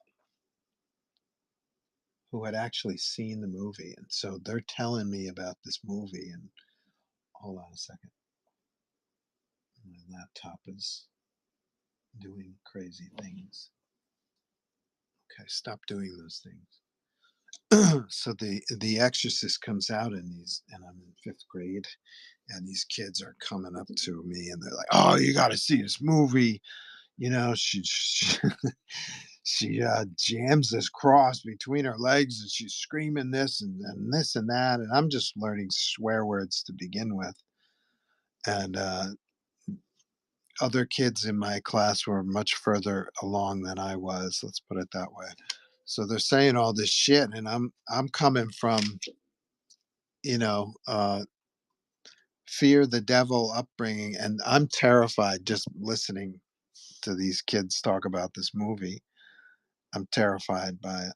who had actually seen the movie, and so they're telling me about this movie. And hold on a second, my laptop is doing crazy things. Okay, stop doing those things. So the Exorcist comes out in these, and I'm in fifth grade, and these kids are coming up to me, and they're like, "Oh, you got to see this movie." She jams this cross between her legs, and she's screaming this and this and that, and I'm just learning swear words to begin with. And other kids in my class were much further along than I was. Let's put it that way. So they're saying all this shit, and I'm coming from you know fear the devil upbringing, and I'm terrified just listening to these kids talk about this movie. I'm terrified by it.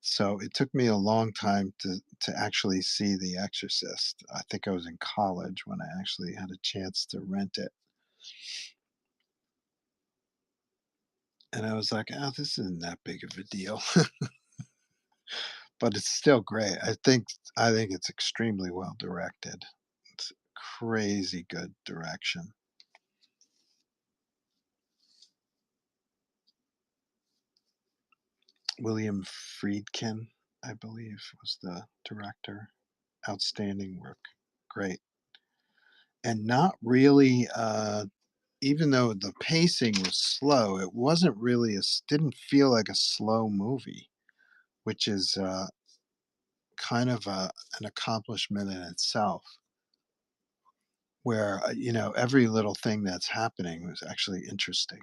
So it took me a long time to actually see The Exorcist. I think I was in college when I actually had a chance to rent it. And I was like, "Oh, this isn't that big of a deal." But it's still great. I think it's extremely well directed. It's crazy good direction. William Friedkin, I believe, was the director. Outstanding work. Great. And not really even though the pacing was slow, it wasn't really didn't feel like a slow movie, which is kind of an accomplishment in itself. where, every little thing that's happening was actually interesting.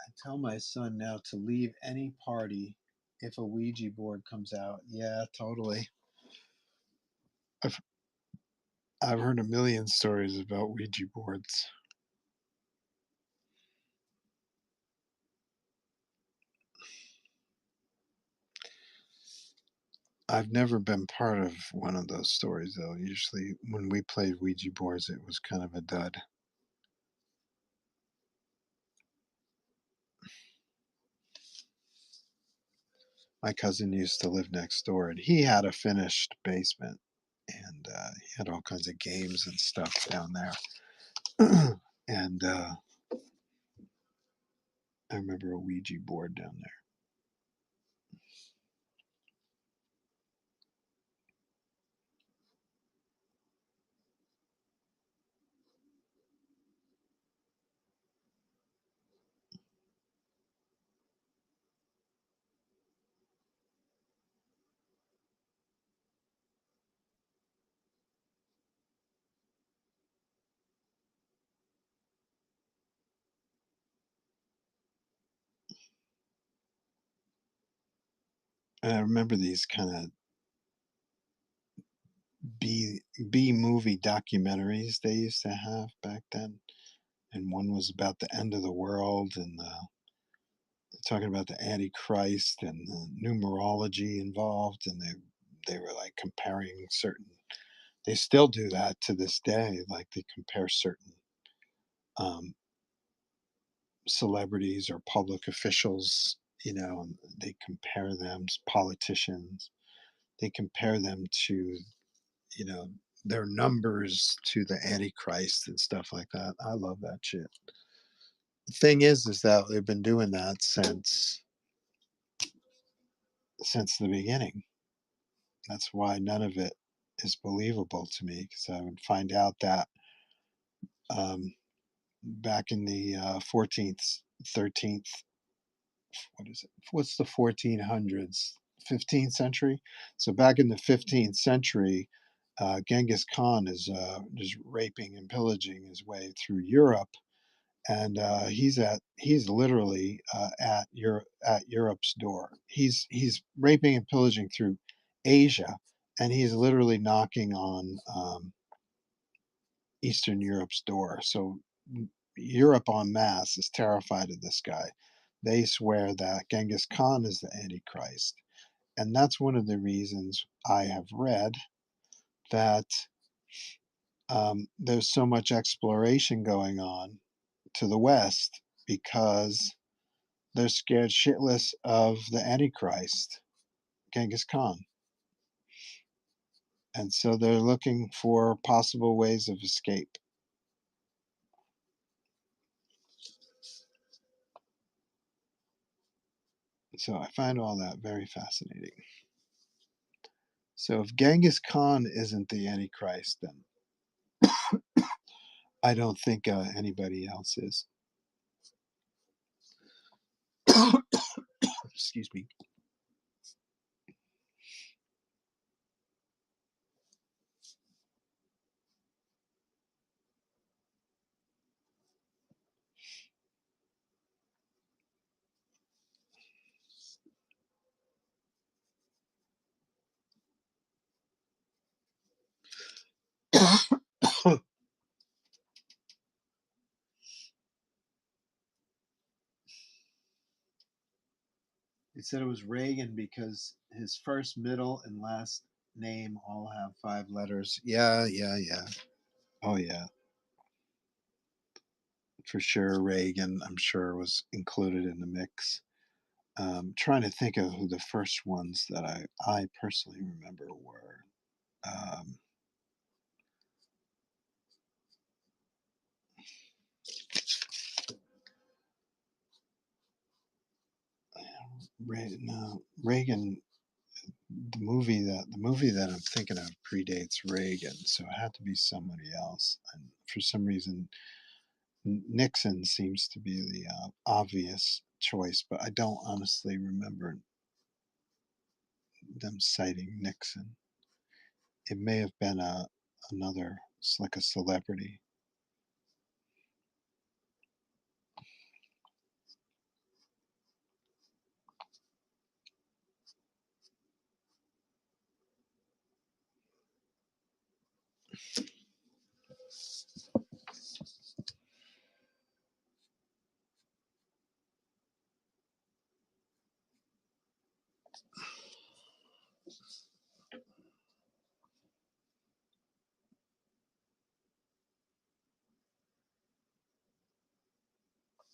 I tell my son now to leave any party if a Ouija board comes out. Yeah, totally. I've I've heard a million stories about Ouija boards. I've never been part of one of those stories though. Usually when we played Ouija boards, it was kind of a dud. My cousin used to live next door, and he had a finished basement, and he had all kinds of games and stuff down there. And I remember a Ouija board down there. And I remember these kind of B B movie documentaries they used to have back then, and one was about the end of the world, and talking about the Antichrist and the numerology involved, and they were like comparing certain. They still do that to this day, like they compare certain um, celebrities or public officials, and they compare them, politicians. They compare them to, you know, their numbers to the Antichrist and stuff like that. I love that shit. The thing is that they've been doing that since the beginning. That's why none of it is believable to me because I would find out that um, back in the 14th, 13th, what is it? What's the 1400s? 15th century. So back in the 15th century, Genghis Khan is just raping and pillaging his way through Europe, and he's literally at Europe's door. He's raping and pillaging through Asia, and he's literally knocking on Eastern Europe's door. So Europe en masse is terrified of this guy. They swear that Genghis Khan is the Antichrist. And that's one of the reasons I have read that there's so much exploration going on to the West because they're scared shitless of the Antichrist, Genghis Khan. And so they're looking for possible ways of escape. So I find all that very fascinating. So if Genghis Khan isn't the Antichrist, then I don't think anybody else is. Excuse me. He said it was Reagan because his first, middle, and last name all have 5 letters. Yeah, yeah, yeah. Oh, yeah, for sure. Reagan, I'm sure, was included in the mix. Trying to think of who the first ones that I personally remember were. Um, no, Reagan. The movie that I'm thinking of predates Reagan, so it had to be somebody else. And for some reason, Nixon seems to be the obvious choice, but I don't honestly remember them citing Nixon. It may have been another, it's like a celebrity.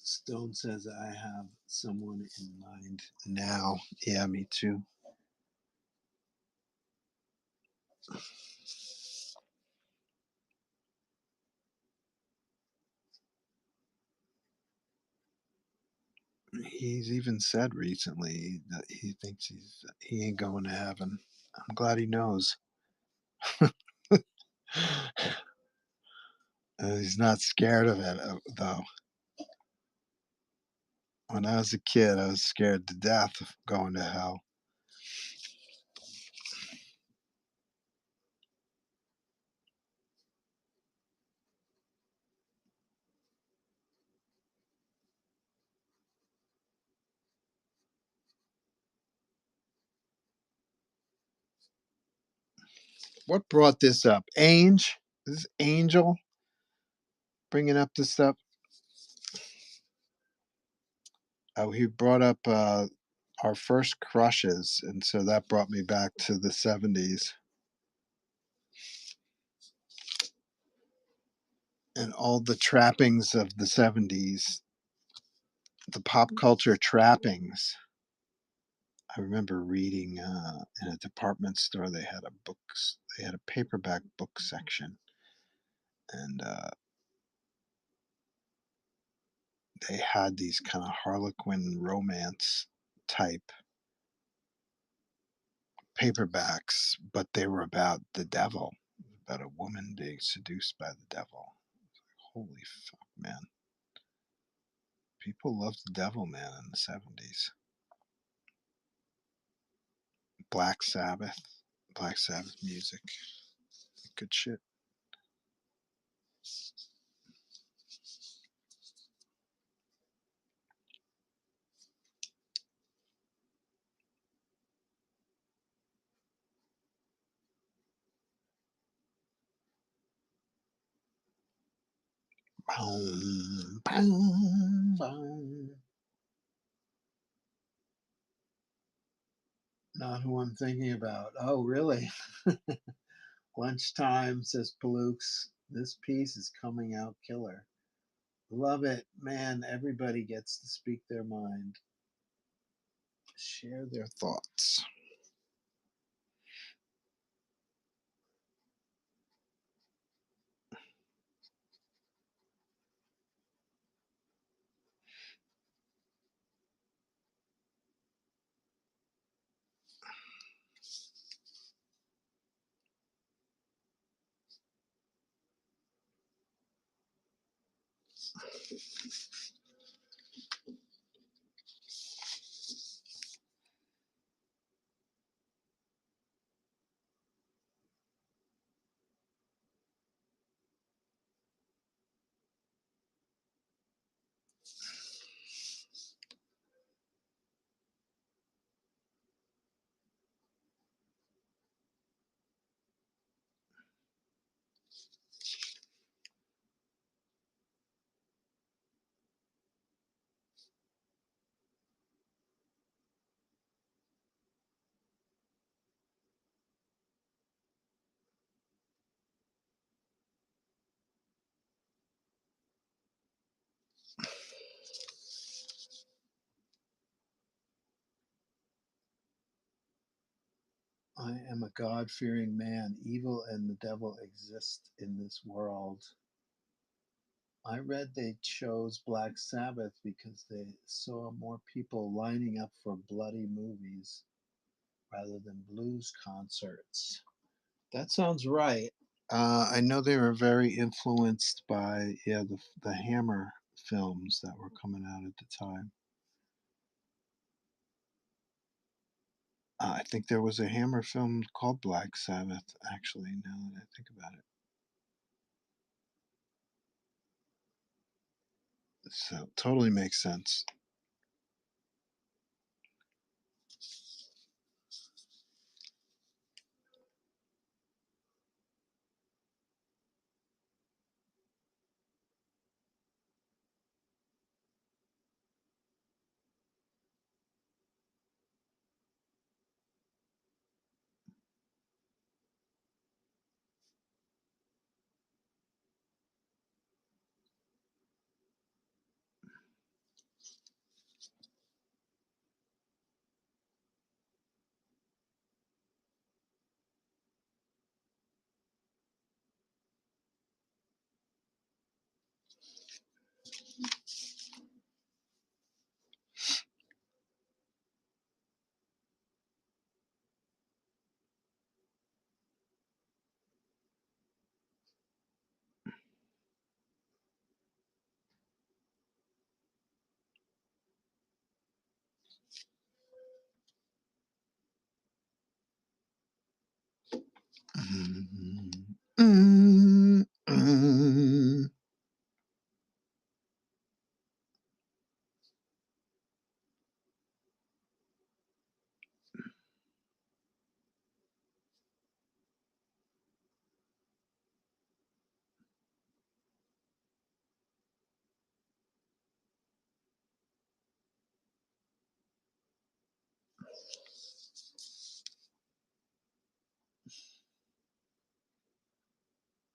Stone says I have someone in mind now. Yeah, me too. He's even said recently that he thinks he ain't going to heaven. I'm glad he knows. He's not scared of it though. When I was a kid, I was scared to death of going to hell. What brought this up? This Angel bringing up this stuff. Oh, he brought up our first crushes, and so that brought me back to the '70s and all the trappings of the '70s, the pop culture trappings. I remember reading in a department store. They had a paperback book section, and they had these kind of Harlequin romance type paperbacks, but they were about the devil, about a woman being seduced by the devil. Holy fuck, man. People loved the devil, man, in the '70s. Black Sabbath, Black Sabbath music. Good shit. Boom, boom, boom. Not who I'm thinking about. Oh, really? Lunchtime, says Palooks. This piece is coming out killer. Love it. Man, everybody gets to speak their mind, share their thoughts. I am a God fearing man. Evil and the devil exist in this world. I read they chose Black Sabbath because they saw more people lining up for bloody movies rather than blues concerts. That sounds right. I know they were very influenced by, yeah, the Hammer films that were coming out at the time. I think there was a Hammer film called Black Sabbath, actually, now that I think about it. So totally makes sense.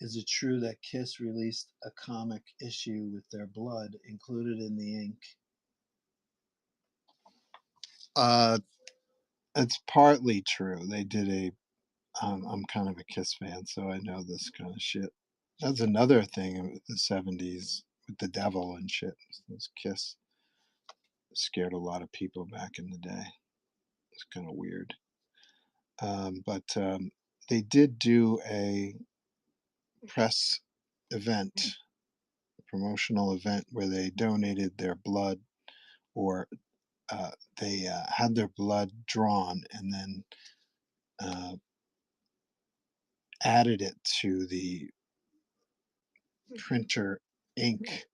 Is it true that Kiss released a comic issue with their blood included in the ink? Uh, it's partly true. They did a. I'm kind of a Kiss fan, so I know this kind of shit. That's another thing in the '70s with the devil and shit. Those Kiss scared a lot of people back in the day. It's kind of weird. But they did do a press event, a promotional event where they donated their blood, or they had their blood drawn and then uh, added it to the printer ink.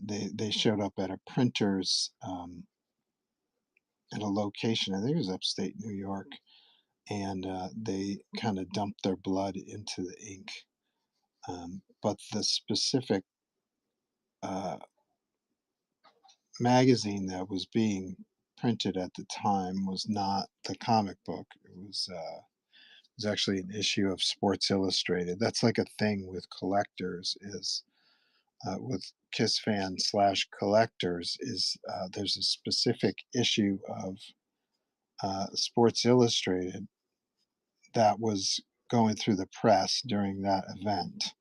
They showed up at a printer's at a location. I think it was upstate New York, and they kind of dumped their blood into the ink. But the specific uh, magazine that was being printed at the time was not the comic book. It was actually an issue of Sports Illustrated. That's like a thing with collectors is with Kiss fans slash collectors is there's a specific issue of Sports Illustrated that was going through the press during that event,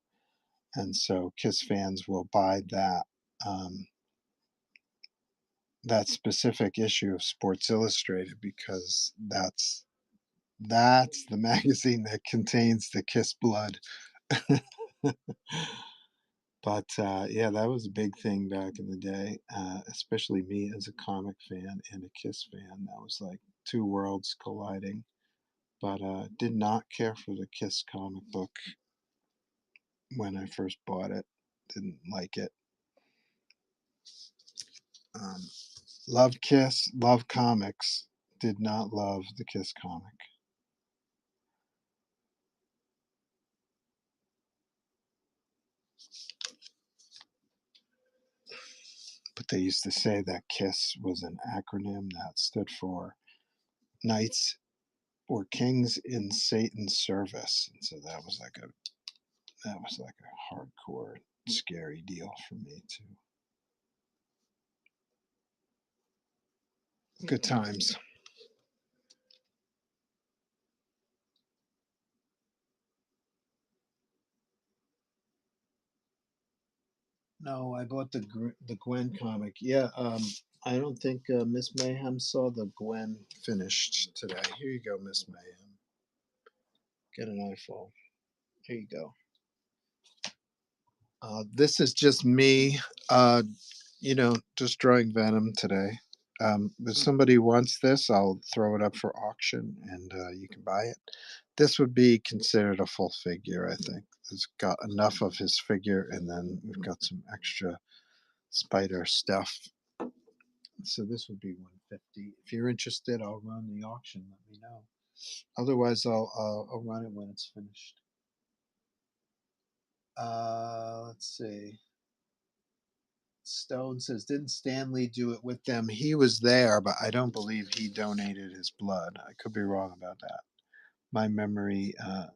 and so Kiss fans will buy um, that specific issue of Sports Illustrated because that's the magazine that contains the Kiss blood. But yeah, that was a big thing back in the day, especially me as a comic fan and a Kiss fan. That was like two worlds colliding. But did not care for the Kiss comic book when I first bought it. Didn't like it. Um, love Kiss, love comics. Did not love the Kiss comic. But they used to say that KISS was an acronym that stood for Knights or Kings in Satan's Service, and so that was like a hardcore, scary deal for me too. Good times. No, I bought the Gwen comic. Yeah, I don't think Miss Mayhem saw the Gwen finished today. Here you go, Miss Mayhem. Get an eyeful. Here you go. This is just me, uh, destroying venom today. If somebody wants this, I'll throw it up for auction and you can buy it. This would be considered a full figure, I think. It's got enough of his figure, and then we've got some extra spider stuff. So this would be 150. If you're interested, I'll run the auction. Let me know. Otherwise, I'll run it when it's finished. Let's see. Stone says, didn't Stanley do it with them? He was there, but I don't believe he donated his blood. I could be wrong about that. My memory, uh,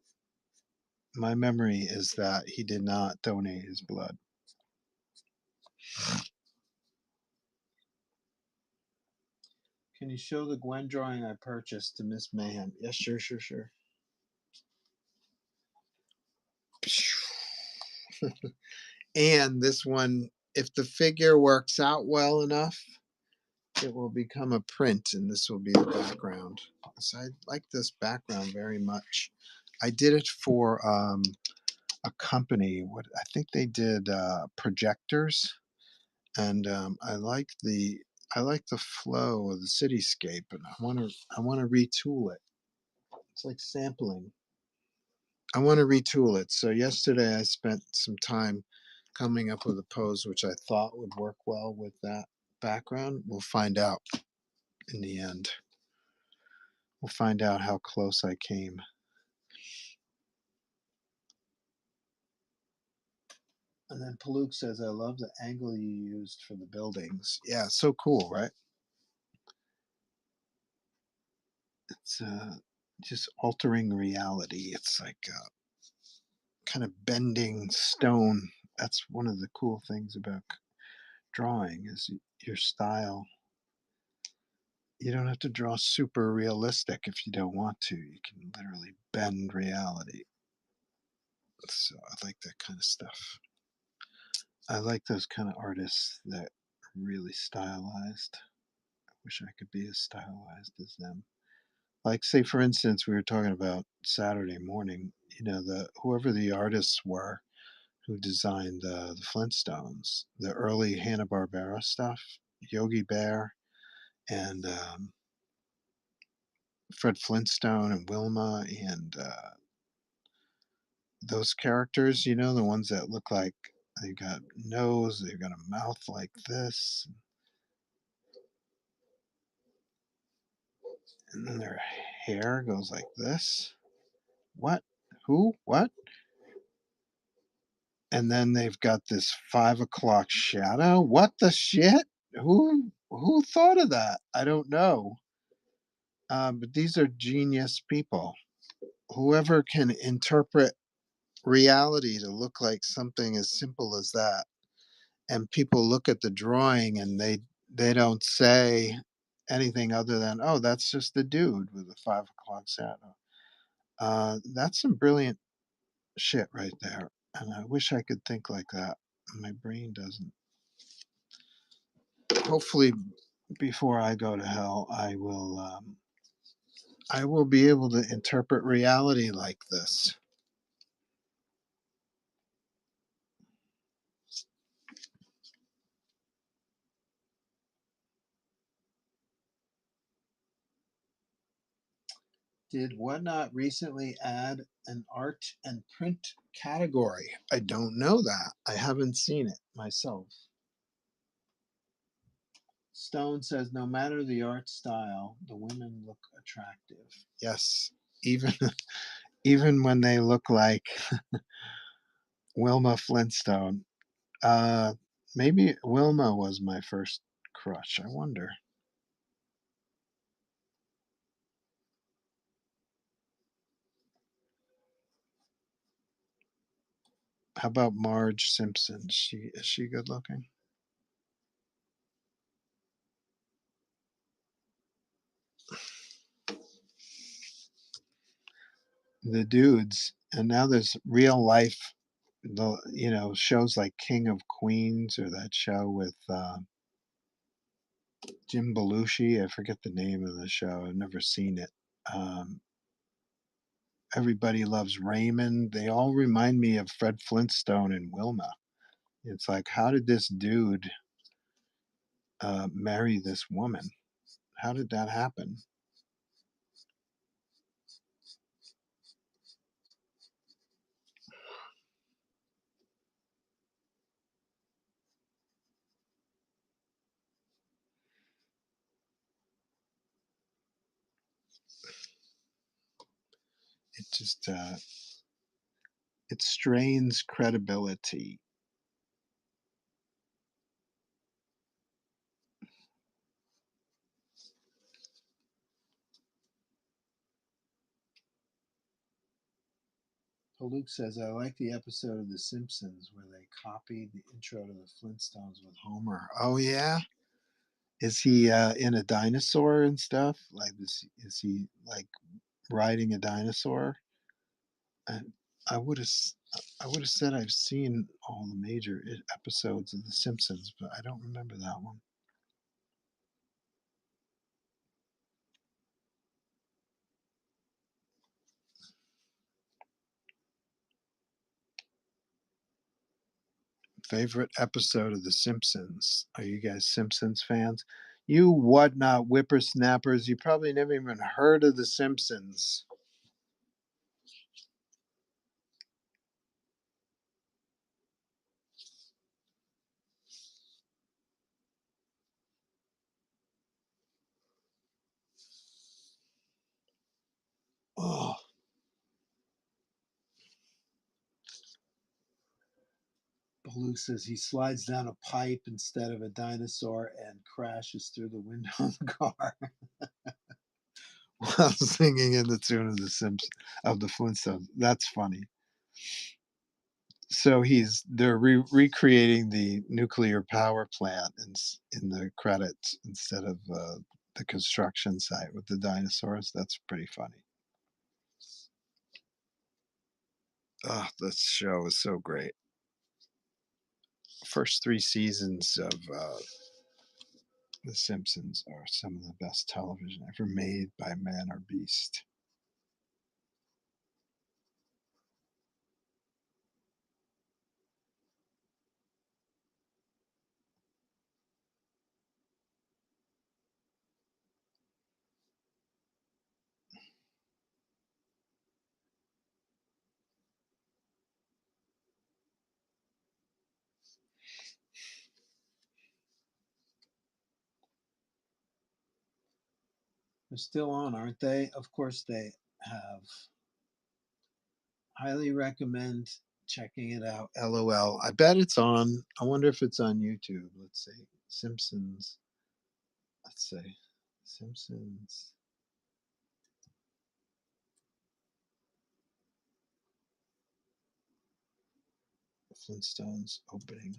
my memory is that he did not donate his blood. Can you show the Gwen drawing I purchased to Miss Mayhem? Yes, sure, sure, sure. And this one, if the figure works out well enough, it will become a print, and this will be the background. So I like this background very much. I did it for a company. What I think they did projectors, and I like the flow of the cityscape, and I want to retool it. It's like sampling. I want to retool it. So yesterday I spent some time coming up with a pose which I thought would work well with that background. We'll find out in the end. We'll find out how close I came. And then Paluk says, I love the angle you used for the buildings. Yeah, so cool, right? It's just altering reality. It's like kind of bending stone. That's one of the cool things about drawing is your style. You don't have to draw super realistic if you don't want to. You can literally bend reality. So I like that kind of stuff. I like those kind of artists that are really stylized. I wish I could be as stylized as them. Like, say, for instance, we were talking about Saturday morning. The whoever the artists were who designed the Flintstones, the early Hanna Barbera stuff, Yogi Bear and Fred Flintstone and Wilma and those characters. The ones that look like they've got nose, they've got a mouth like this, and then their hair goes like this. What? Who? What? And then they've got this 5 o'clock shadow. What the shit? Who thought of that? I don't know. But these are genius people. Whoever can interpret reality to look like something as simple as that, and people look at the drawing and they don't say anything other than, oh, that's just the dude with the 5 o'clock shadow. That's some brilliant shit right there, and I wish I could think like that. My brain doesn't. Hopefully, before I go to hell, I will be able to interpret reality like this. Did Whatnot recently add an art and print category? I don't know that. I haven't seen it myself. Stone says, no matter the art style, the women look attractive. Yes, even even when they look like Wilma Flintstone. Uh, Maybe Wilma was my first crush. I wonder. How about Marge Simpson? Is she good looking? The dudes, and now there's real life. Shows like King of Queens or that show with Jim Belushi. I forget the name of the show. I've never seen it. Um, Everybody Loves Raymond. They all remind me of Fred Flintstone and Wilma. It's like, how did this dude marry this woman? How did that happen? It just it strains credibility. So Luke says, I like the episode of The Simpsons where they copied the intro to the Flintstones with Homer. Oh yeah, is he in a dinosaur and stuff? Like, is he like riding a dinosaur? And I would have, I would have said I've seen all the major episodes of The Simpsons, but I don't remember that one. Favorite episode of The Simpsons? Are you guys Simpsons fans? You what not whippersnappers? You probably never even heard of The Simpsons. Oh, Baloo says he slides down a pipe instead of a dinosaur and crashes through the window of the car while singing in the tune of the Simpsons of the Flintstones. That's funny. So they're recreating the nuclear power plant in the credits instead of the construction site with the dinosaurs. That's pretty funny. Oh, this show is so great. First three seasons of The Simpsons are some of the best television ever made by man or beast. They're still on, aren't they? Of course they have. Highly recommend checking it out. LOL. I bet it's on. I wonder if it's on YouTube. Let's see. Simpsons. Let's see. Simpsons. Flintstones opening.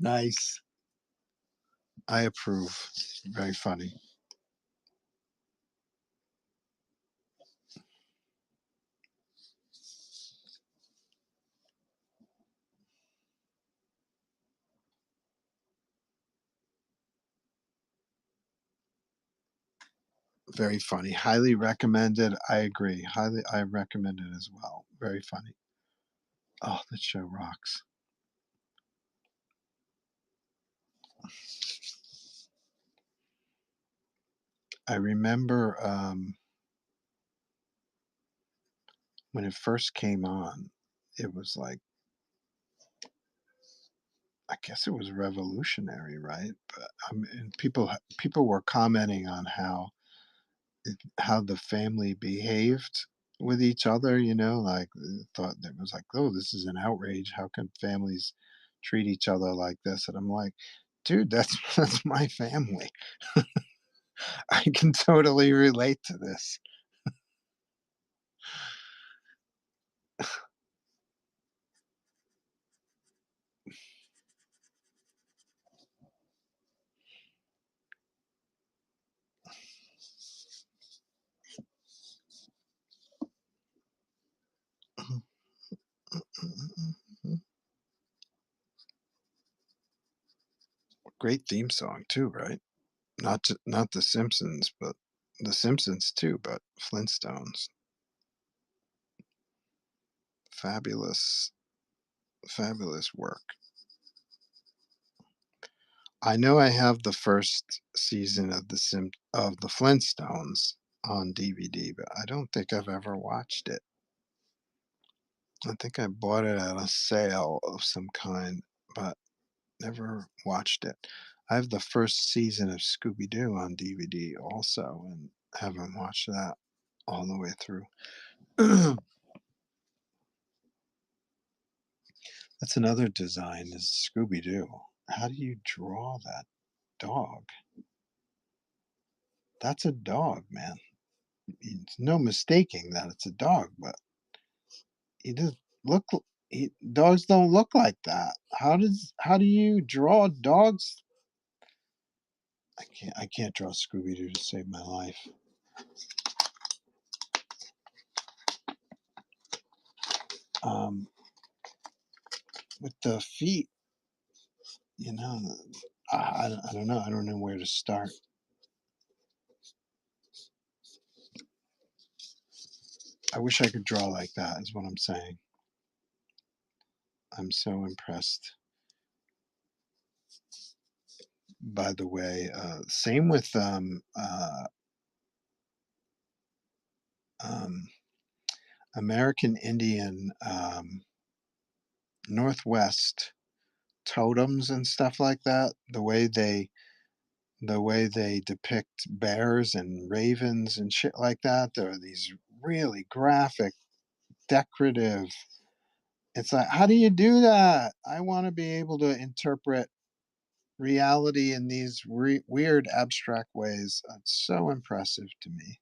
Nice. I approve. Very funny. Very funny. Highly recommended. I agree. Highly, I recommend it as well. Very funny. Oh, that show rocks. I remember when it first came on, it was like I guess it was revolutionary, right? But I mean, people were commenting on how the family behaved with each other, like, thought it was like, "Oh, this is an outrage. How can families treat each other like this?" And I'm like, "Dude, that's that's my family. I can totally relate to this." Great theme song too, right? Not The Simpsons, but The Simpsons too, but Flintstones. Fabulous, fabulous work. I know I have the first season of the Flintstones on DVD, but I don't think I've ever watched it. I think I bought it at a sale of some kind, but never watched it. I have the first season of Scooby Doo on DVD also, and haven't watched that all the way through. That's another design is Scooby Doo. How do you draw that dog? That's a dog, man. It's no mistaking that it's a dog, but he does look. Dogs don't look like that. How do you draw dogs? I can't draw Scooby Doo to save my life. Um, with the feet, you know, I don't know. I don't know where to start. I wish I could draw like that. Is what I'm saying. I'm so impressed. By the way, same with um, American Indian Northwest totems and stuff like that. The way they depict bears and ravens and shit like that. There are these really graphic, decorative. It's like, how do you do that? I want to be able to interpret reality in these weird, abstract ways. It's so impressive to me.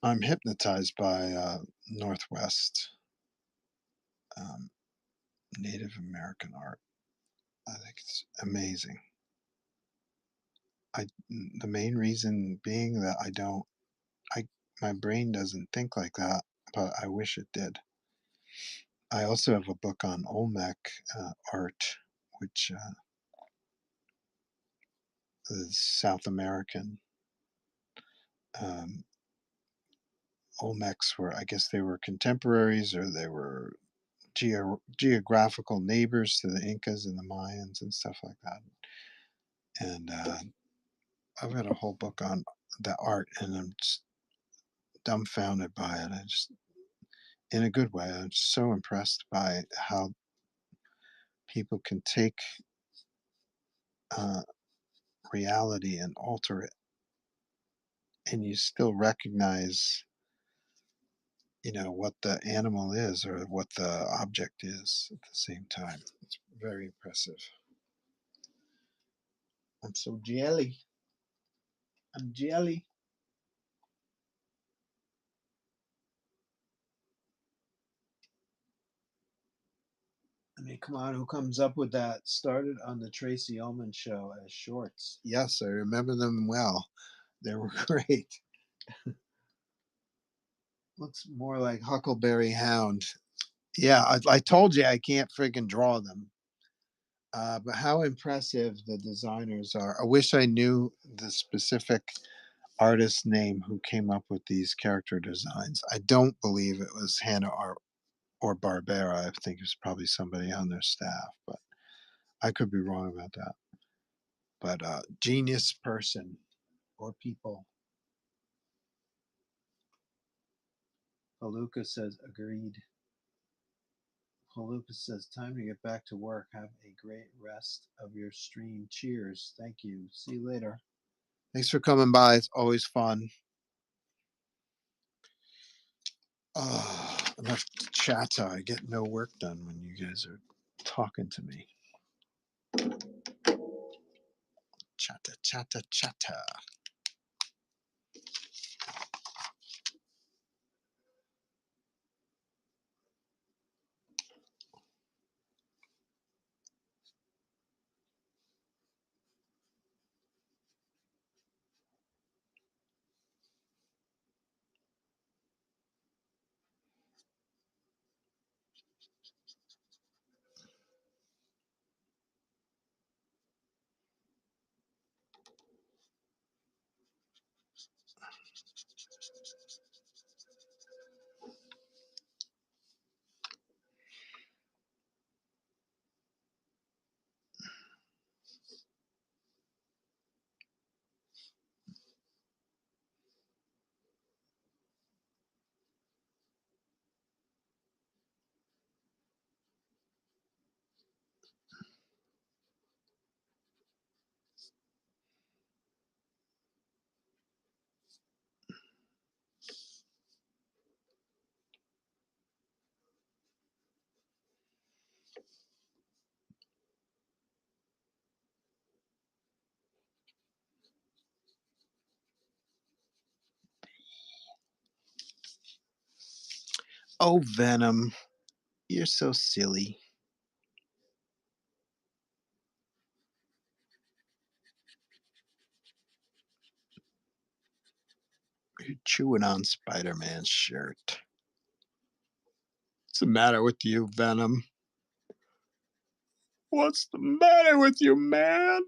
I'm hypnotized by Northwest um, Native American art. I think it's amazing. The main reason being that I my brain doesn't think like that, but I wish it did. I also have a book on Olmec art, which is South American. Um, Olmecs were, I guess, they were contemporaries or they were geographical neighbors to the Incas and the Mayans and stuff like that. And I've got a whole book on the art, and I'm just dumbfounded by it. I just, in a good way, I'm so impressed by how people can take uh, reality and alter it, and you still recognize, what the animal is or what the object is at the same time. It's very impressive. I'm so jelly. I'm jelly. I mean, come on, who comes up with that? Started on the Tracy Ullman show as shorts. Yes, I remember them well. They were great. Looks more like Huckleberry Hound. Yeah, I told you I can't friggin' draw them. But how impressive the designers are. I wish I knew the specific artist name who came up with these character designs. I don't believe it was Hannah or Barbera. I think it was probably somebody on their staff, but I could be wrong about that. But genius person. or people. Haluka says, agreed. Haluka says, time to get back to work. Have a great rest of your stream. Cheers. Thank you. See you later. Thanks for coming by. It's always fun. Enough chatter. I get no work done when you guys are talking to me. Chatter, chatter, chatter. Oh, Venom. You're so silly. You're chewing on Spider-Man's shirt. What's the matter with you, Venom? What's the matter with you, man?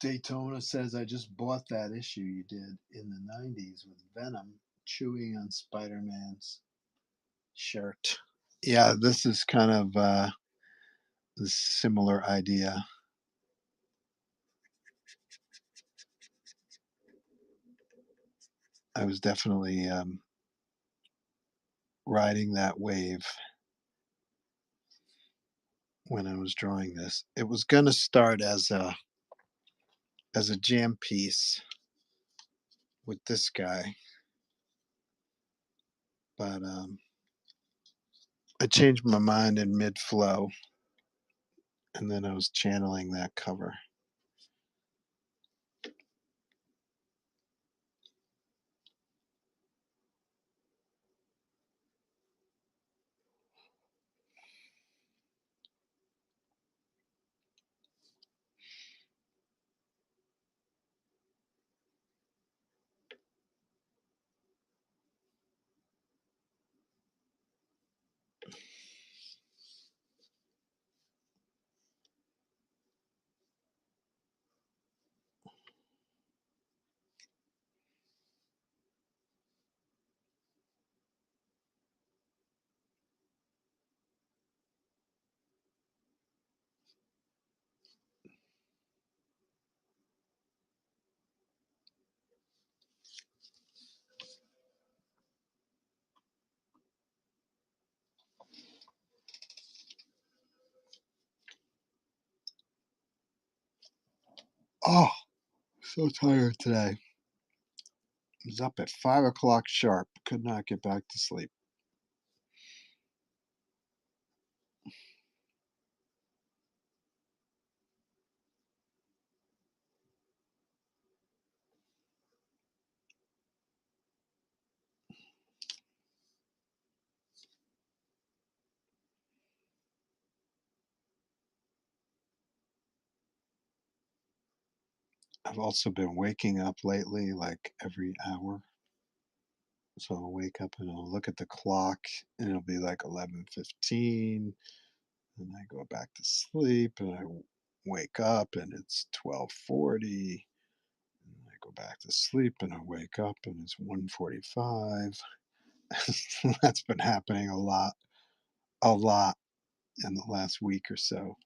Daytona says, I just bought that issue you did in the 90s with Venom chewing on Spider-Man's shirt. Yeah, this is kind of a similar idea. I was definitely riding that wave when I was drawing this. It was going to start as a jam piece with this guy, but I changed my mind in mid-flow, and then I was channeling that cover. Oh, so tired today. Was up at 5 o'clock sharp. Could not get back to sleep. I've also been waking up lately like every hour. So I'll wake up and I'll look at the clock and it'll be like 11:15 and I go back to sleep and wake up and it's 12:40 and I go back to sleep and I wake up and it's 1:45. That's been happening a lot in the last week or so.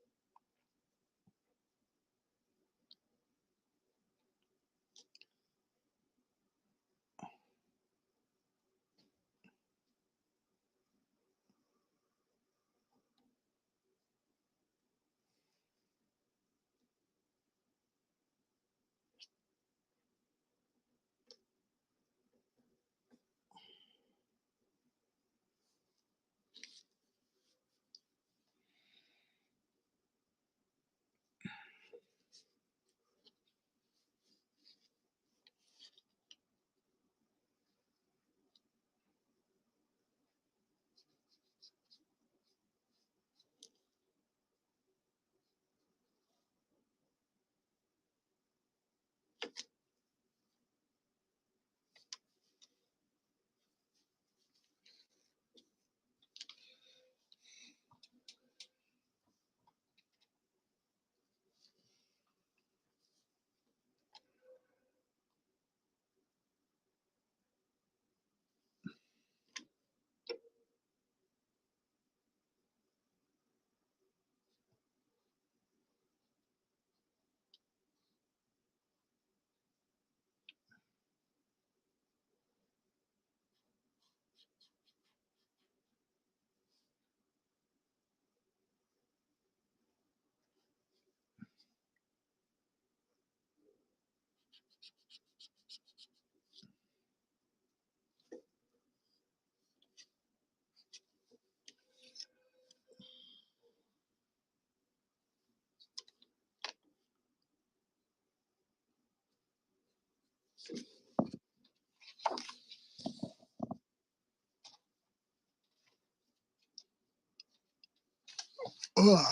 Ugh.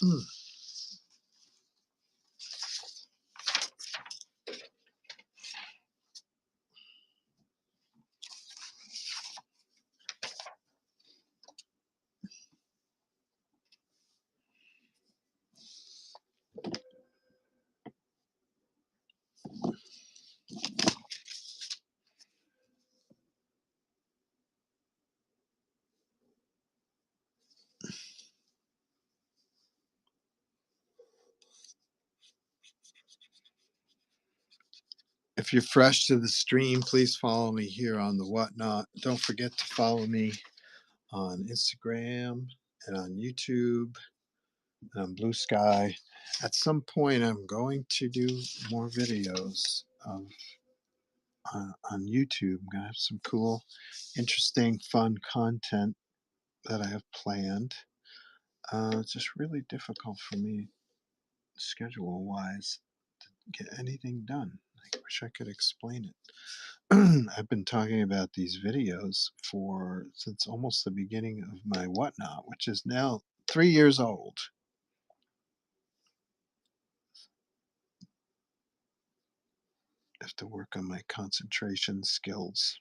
Mm. If you're fresh to the stream, please follow me here on the Whatnot. Don't forget to follow me on Instagram and on YouTube and on Blue Sky. At some point, I'm going to do more videos on YouTube. I'm going to have some cool, interesting, fun content that I have planned. It's just really difficult for me schedule wise to get anything done. I wish I could explain it. I've been talking about these videos for since almost the beginning of my Whatnot, which is now 3 years old. I have to work on my concentration skills.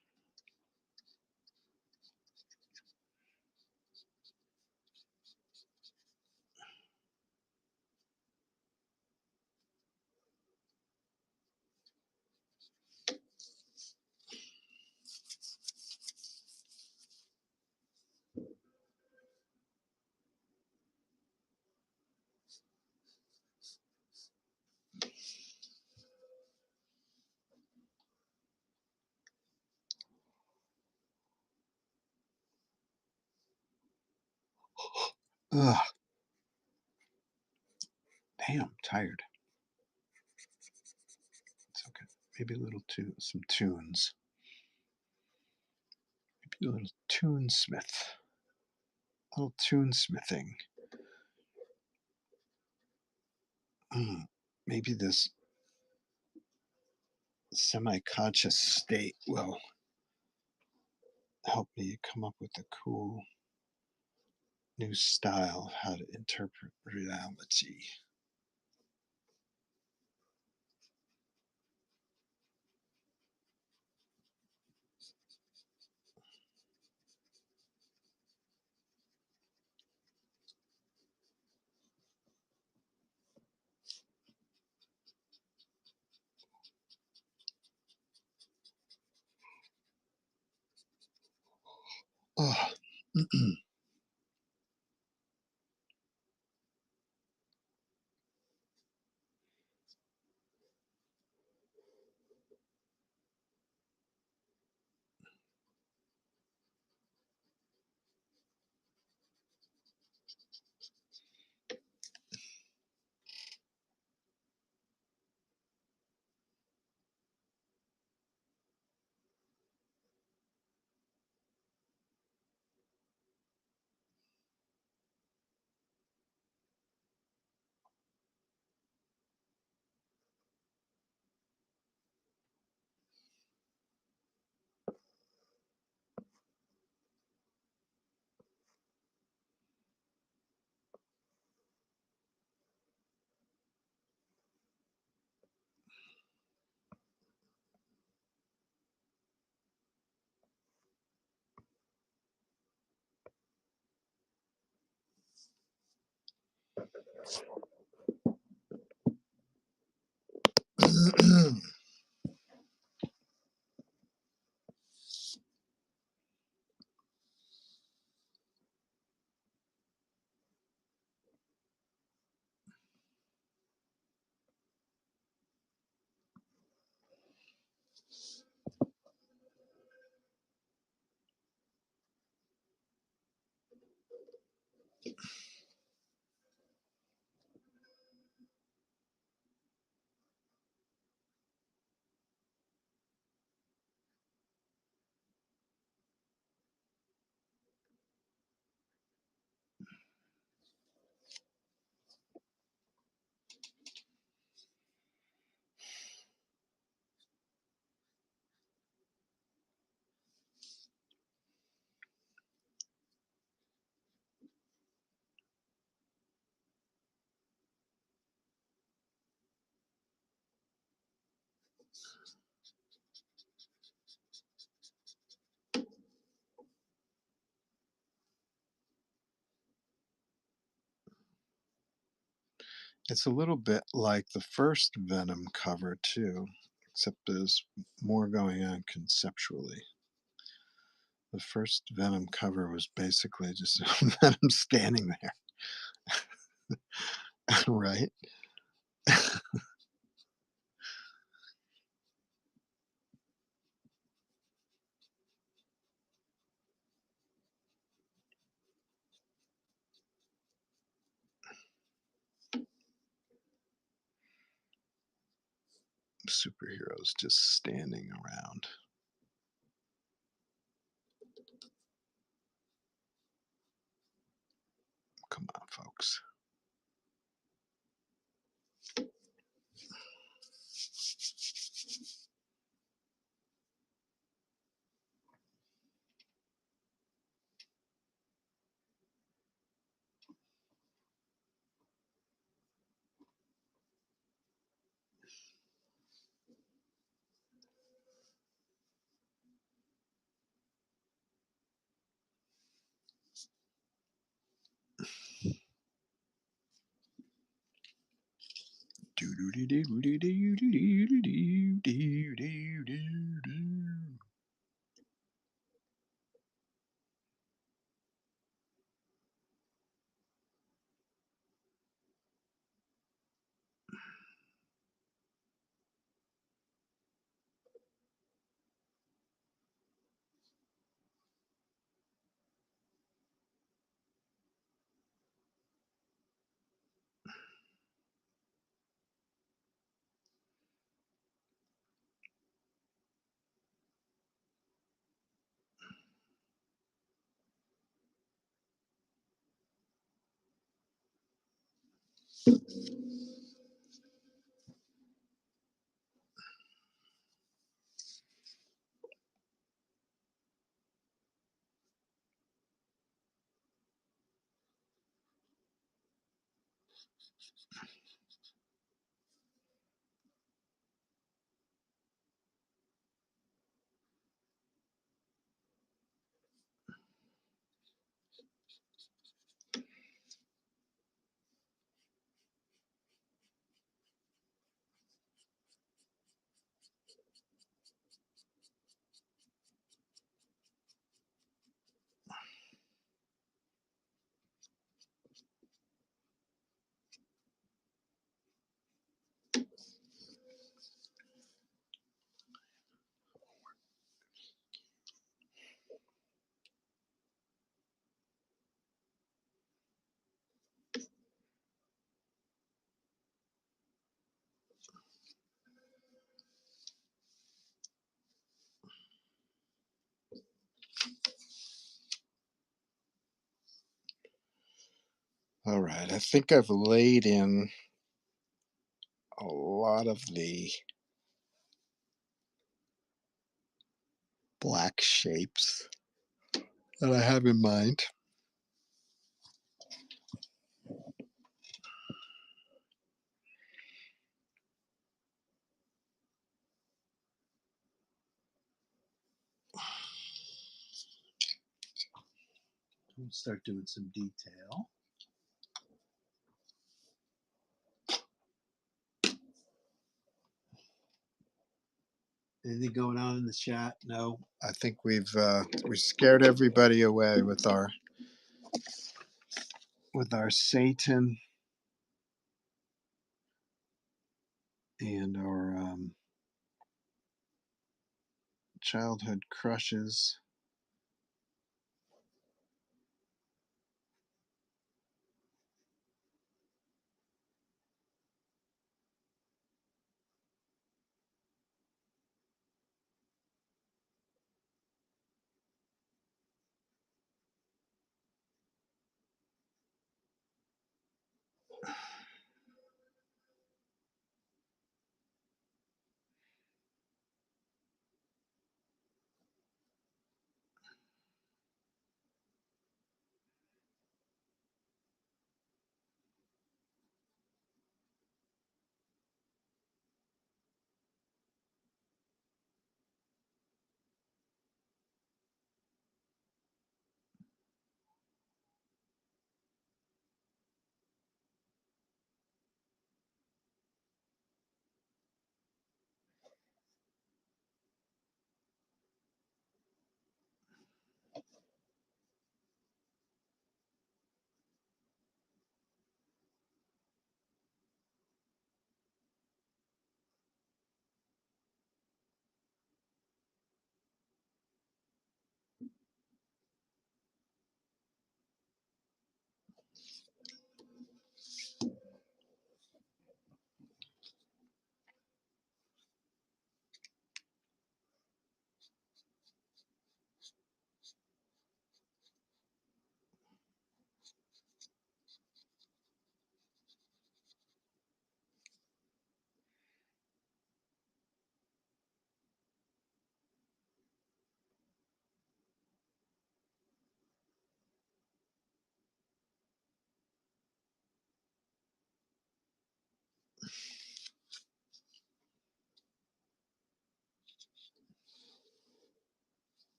Ugh, damn, tired. Maybe a little some tunes. Maybe a little tunesmith. A little tunesmithing. Maybe this semi-conscious state will help me come up with a cool new style of how to interpret reality. Oh. It's a little bit like the first Venom cover too, except there's more going on conceptually. The first Venom cover was basically just Venom standing there, right? Superheroes just standing around. Come on, folks. All right, I think I've laid in a lot of the black shapes that I have in mind. We'll start doing some detail. Anything going on in the chat? No, I think we scared everybody away with our Satan and our childhood crushes.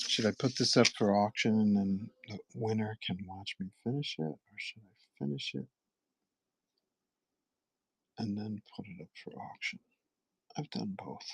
Should I put this up for auction and then the winner can watch me finish it, or should I finish it and then put it up for auction? I've done both.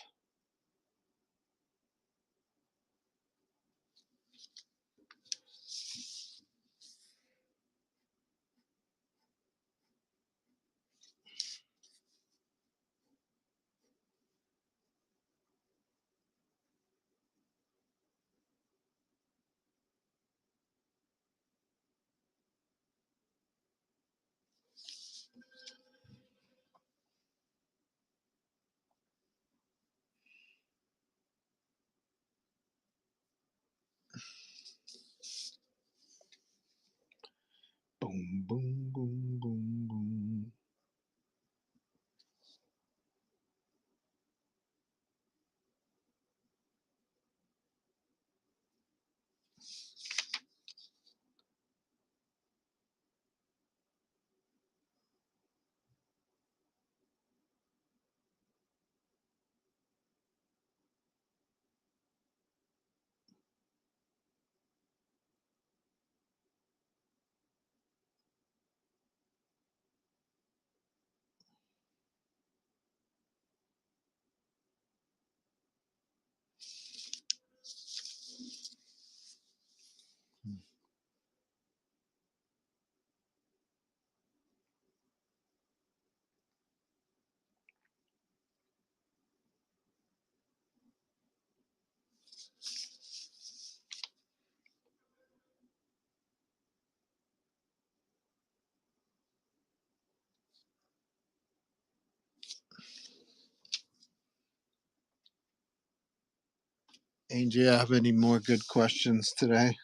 Hey, do you have any more good questions today?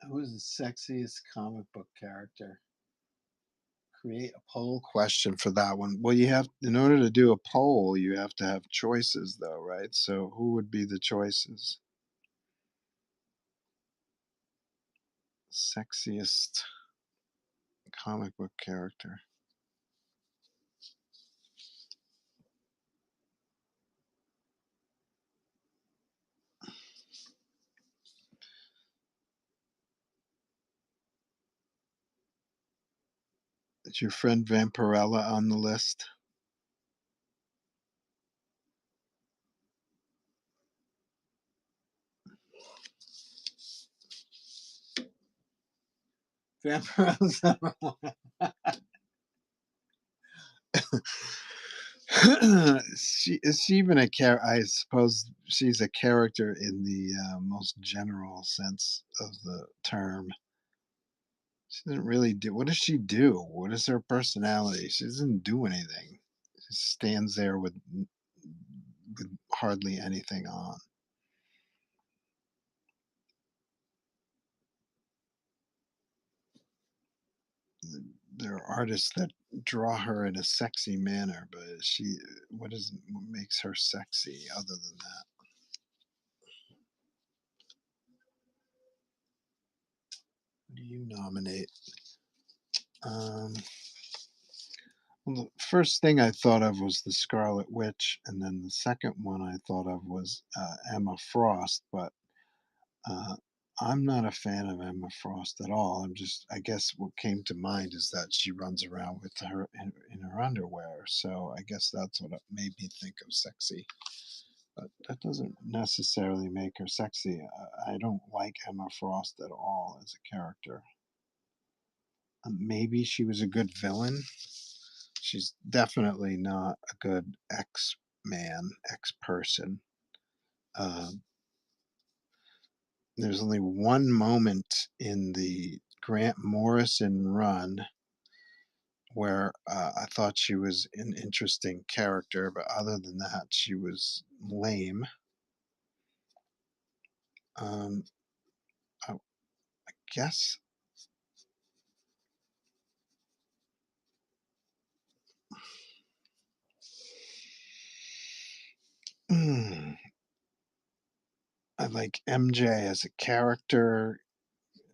Who is the sexiest comic book character? Create a poll question for that one. Well, you have, in order to do a poll, you have to have choices, though, right? So, who would be the choices? Sexiest comic book character. Is your friend Vampirella on the list? Vampirella's number one. Is she even a character? I suppose she's a character in the most general sense of the term. She doesn't really do. What does she do? What is her personality? She doesn't do anything. She stands there with hardly anything on. There are artists that draw her in a sexy manner, but what makes her sexy other than that? What do you nominate? Um, well, the first thing I thought of was the Scarlet Witch, and then the second one I thought of was Emma Frost, but Uh, I'm not a fan of Emma Frost at all. I guess what came to mind is that she runs around with her in her underwear. So I guess that's what made me think of sexy. But that doesn't necessarily make her sexy. I don't like Emma Frost at all as a character. Maybe she was a good villain. She's definitely not a good X man, X person. Uh, There's only one moment in the Grant Morrison run where I thought she was an interesting character, but other than that, she was lame. Um, I guess I like MJ as a character.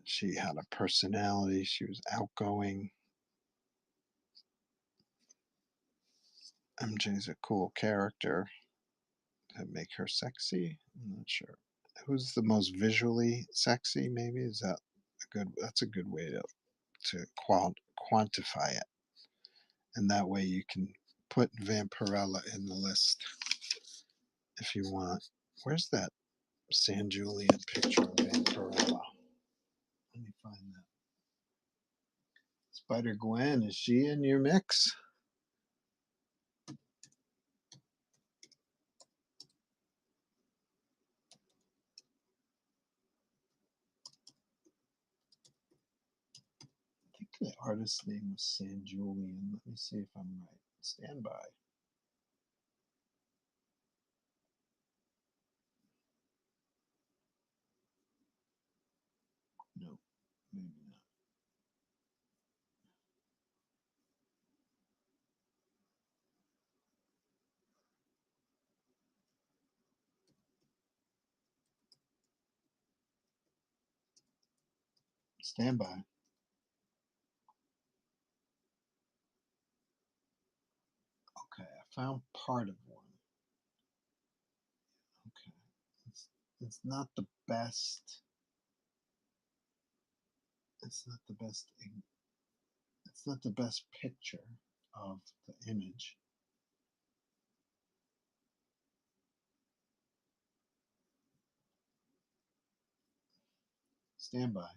She had a personality. She was outgoing. MJ's a cool character. That make her sexy? I'm not sure. Who's the most visually sexy? Maybe is that a good? That's a good way to quantify it, and that way you can put Vampirella in the list if you want. Where's that San Julian picture of Vampirella? Let me find that. Spider Gwen, is she in your mix? I think the artist's name was San Julian. Let me see if I'm right. Stand by. No, maybe not. Stand by. Okay, I found part of one. Okay, it's not the best. It's not the best. It's not the best picture of the image. Stand by.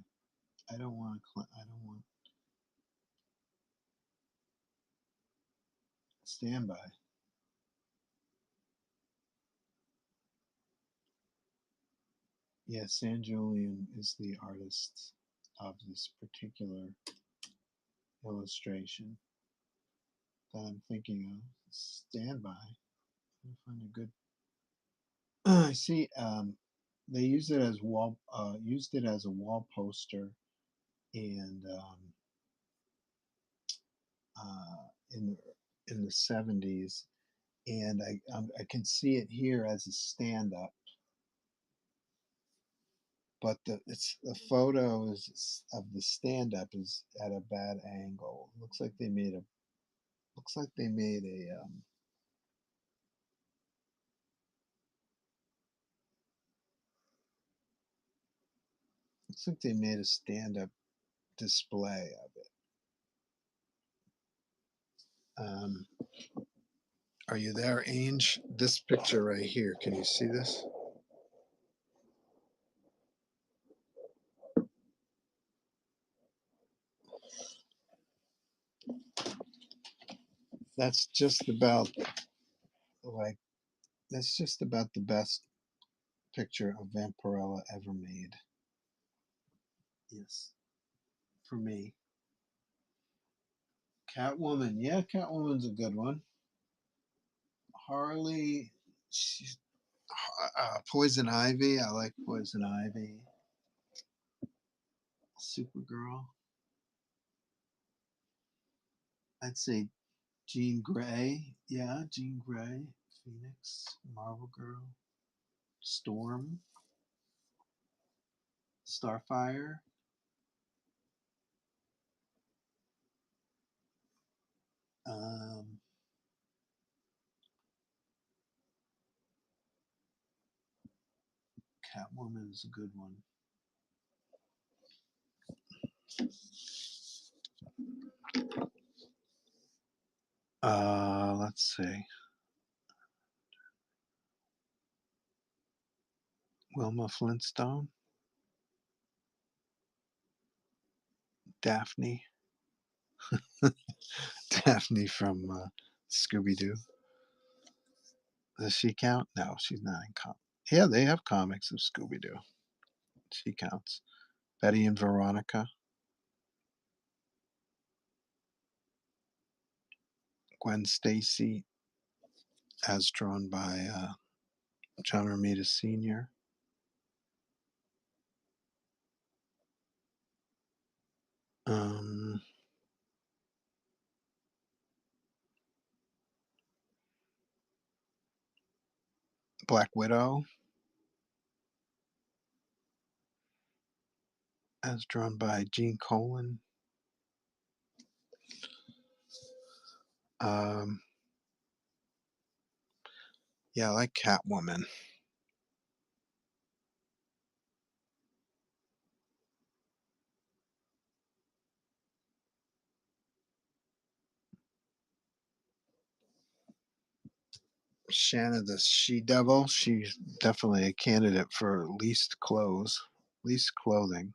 I don't want to. I don't want. Stand by. Yeah, San Julian is the artist of this particular illustration that I'm thinking of. Stand by. I find a good. I see. They used it as a wall poster, and in the 70s, and I can see it here as a stand up, but the photo is of the stand up is at a bad angle. Looks like they made a looks like they made a stand up display of it. Um, are you there, Ange? This picture right here. Can you see this? That's just about like that's just about the best picture of Vampirella ever made. Yes, for me. Catwoman, yeah, Catwoman's a good one. Harley, she's Poison Ivy. I like Poison Ivy. Supergirl. I'd say Jean Grey. Yeah, Jean Grey. Phoenix. Marvel Girl. Storm. Starfire. Um, Catwoman is a good one. Let's see. Wilma Flintstone. Daphne. Daphne from Scooby Doo. Does she count? No, she's not in com. Yeah, they have comics of Scooby Doo. She counts. Betty and Veronica. Gwen Stacy, as drawn by John Romita Sr. Um, Black Widow, as drawn by Gene Colan. Um, yeah, I like Catwoman. Shanna the She Devil. She's definitely a candidate for least clothing.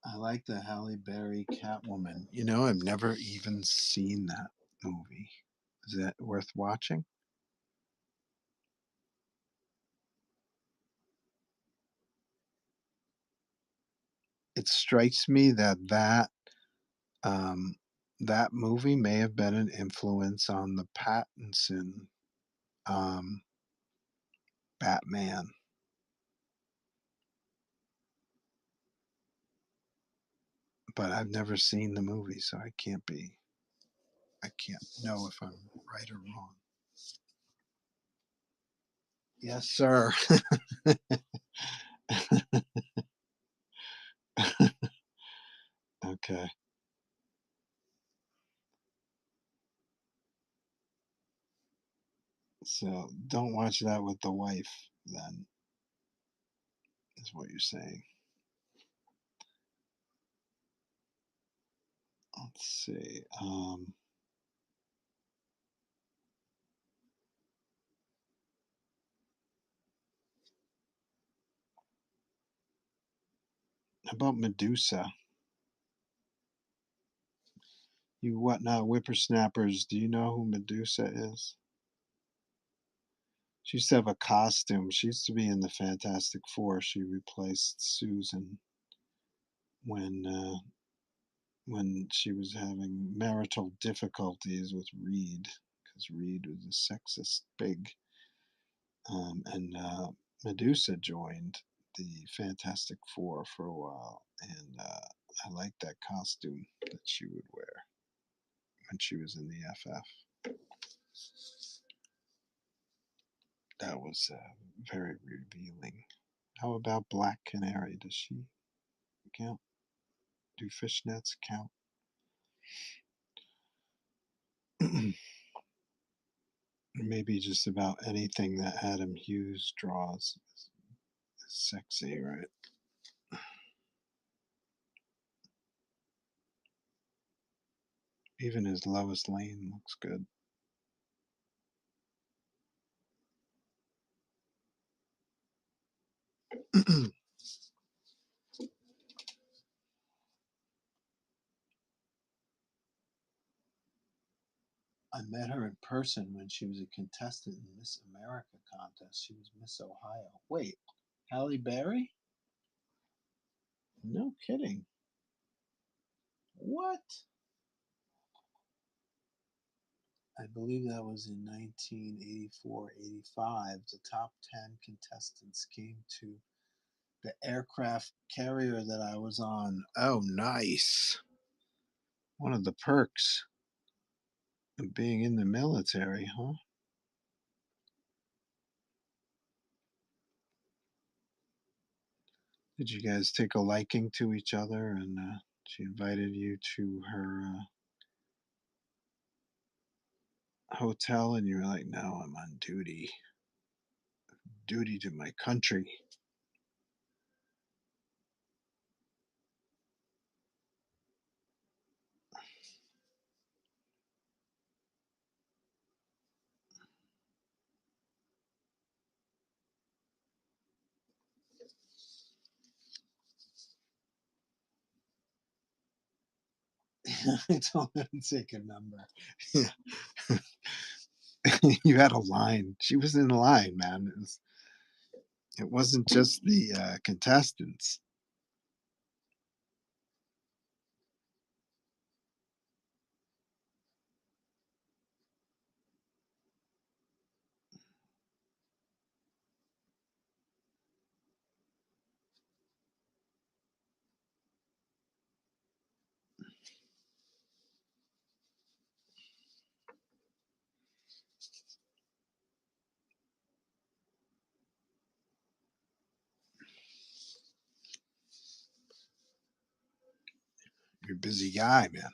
I like the Halle Berry Catwoman. You know, I've never even seen that movie. Is that worth watching? it strikes me um, that movie may have been an influence on the Pattinson, um, Batman, but I've never seen the movie, so I can't know if I'm right or wrong. Yes, sir. Okay. So don't watch that with the wife, then, is what you're saying. Let's see. How about Medusa? You whatnot whippersnappers, do you know who Medusa is? She used to have a costume. She used to be in the Fantastic Four. She replaced Susan when uh, when she was having marital difficulties with Reed, because Reed was a sexist pig. And Medusa joined the Fantastic Four for a while, and I liked that costume that she would wear when she was in the FF. That was very revealing. How about Black Canary? Does she count? Do fishnets count? Maybe just about anything that Adam Hughes draws is sexy, right? Even his Lois Lane looks good. I met her in person when she was a contestant in Miss America contest. She was Miss Ohio. Wait, Halle Berry? No kidding. What? I believe that was in 1984, 85. The top 10 contestants came to the aircraft carrier that I was on. Oh, nice. One of the perks of being in the military, huh? Did you guys take a liking to each other and she invited you to her hotel and you were like, no, I'm on duty, duty to my country? I told her to take a number. You had a line. She was in line, man. It wasn't just the contestants. You're a busy guy, man.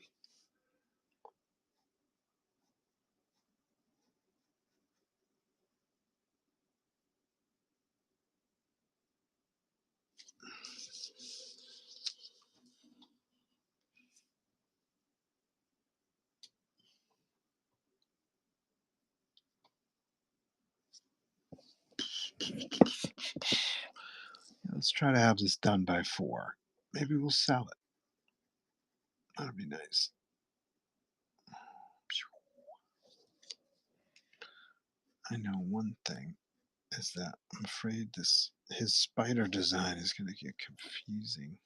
Let's try to have this done by 4. Maybe we'll sell it. That'd be nice. I know one thing is that I'm afraid this his spider design is going to get confusing.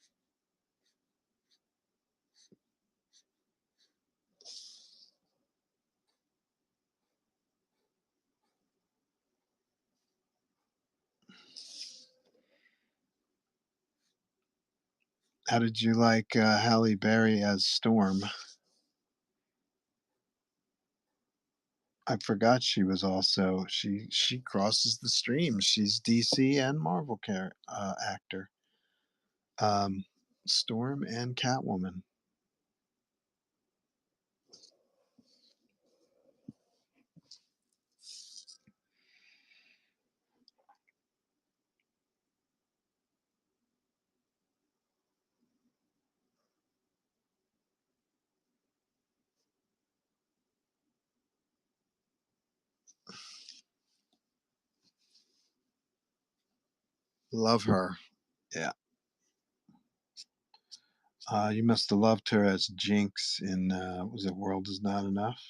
How did you like, Halle Berry as Storm? I forgot she was also she crosses the streams. She's DC and Marvel actor. Um, Storm and Catwoman. Love her. Yeah. You must have loved her as Jinx in, was it World Is Not Enough?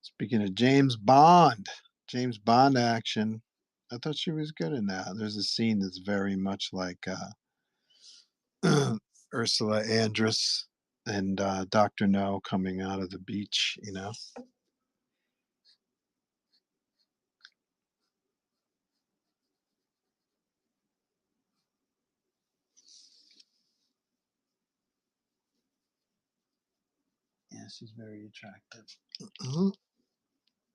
Speaking of James Bond action, I thought she was good in that. There's a scene that's very much like Ursula Andress and Dr. No coming out of the beach, you know? Yeah, she's very attractive. Mhm,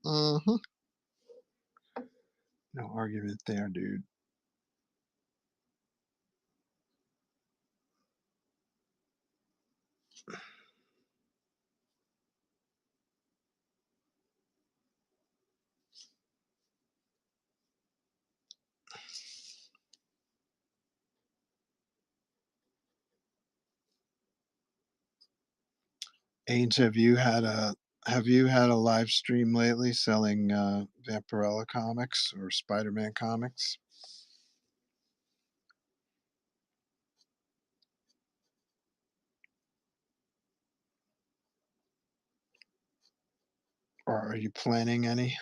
mhm. No argument there, dude. Ainge, have you had a live stream lately selling Vampirella comics or Spider-Man comics? Or are you planning any?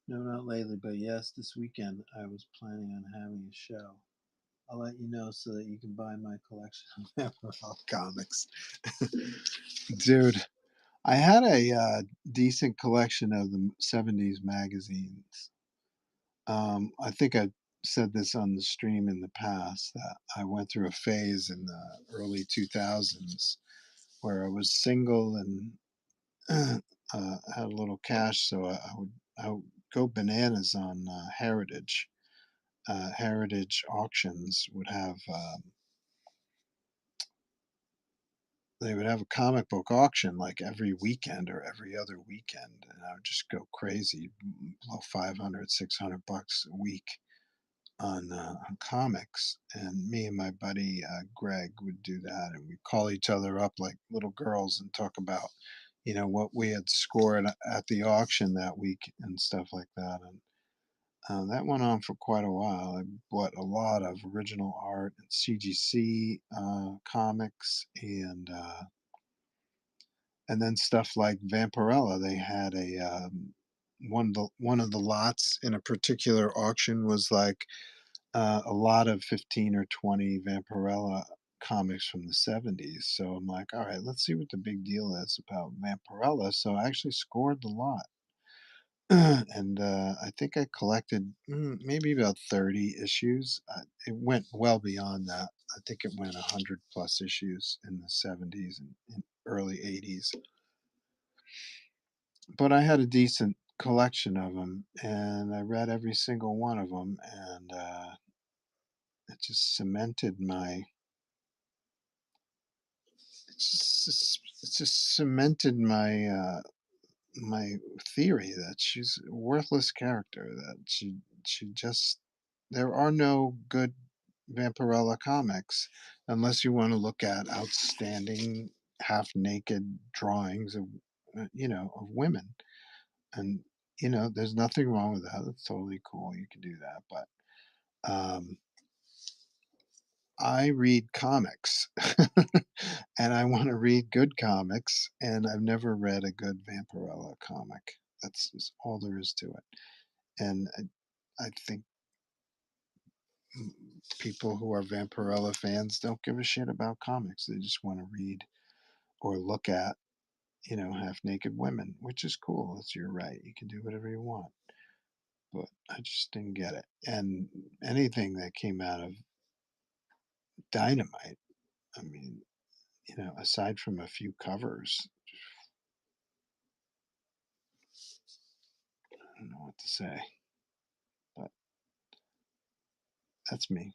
No, not lately, but yes, this weekend I was planning on having a show. I'll let you know so that you can buy my collection of Vampirella comics. Dude, I had a decent collection of the 70s magazines. I think I said this on the stream in the past that I went through a phase in the early 2000s where I was single and had a little cash, so I would go bananas on Heritage. Heritage auctions would have they would have a comic book auction like every weekend or every other weekend, and I would just go crazy, blow 500, $600 a week on comics. And me and my buddy Greg would do that, and we'd call each other up like little girls and talk about, what we had scored at the auction that week and stuff like that. And that went on for quite a while. I bought a lot of original art and CGC comics, and then stuff like Vampirella. They had one of the lots in a particular auction was like a lot of 15 or 20 Vampirella comics from the 70s. So I'm like, all right, let's see what the big deal is about Vampirella. So I actually scored the lot. And I think I collected maybe about 30 issues. It went well beyond that. I think it went 100 plus issues in the 70s and early 80s. But I had a decent collection of them, and I read every single one of them, and it just cemented my it just cemented my theory that she's a worthless character. That she just there are no good Vampirella comics unless you want to look at outstanding half naked drawings of of women. And there's nothing wrong with that. That's totally cool. You can do that, but um, I read comics, and I want to read good comics, and I've never read a good Vampirella comic. That's just all there is to it. And I think people who are Vampirella fans don't give a shit about comics. They just want to read or look at, half naked women, which is cool. It's your right. You can do whatever you want. But I just didn't get it. And anything that came out of Dynamite, I mean, aside from a few covers, I don't know what to say. But that's me.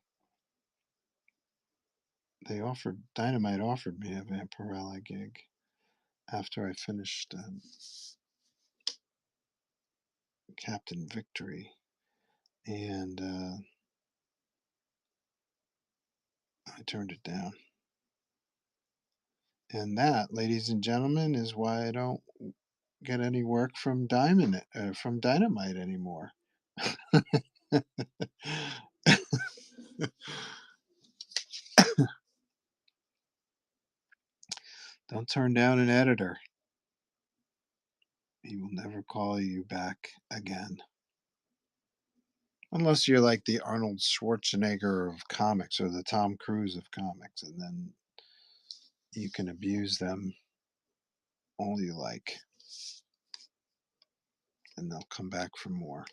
Dynamite offered me a Vampirella gig after I finished Captain Victory, and I turned it down. And that, ladies and gentlemen, is why I don't get any work from Dynamite anymore. Don't turn down an editor. He will never call you back again. Unless you're like the Arnold Schwarzenegger of comics or the Tom Cruise of comics, and then you can abuse them all you like, and they'll come back for more.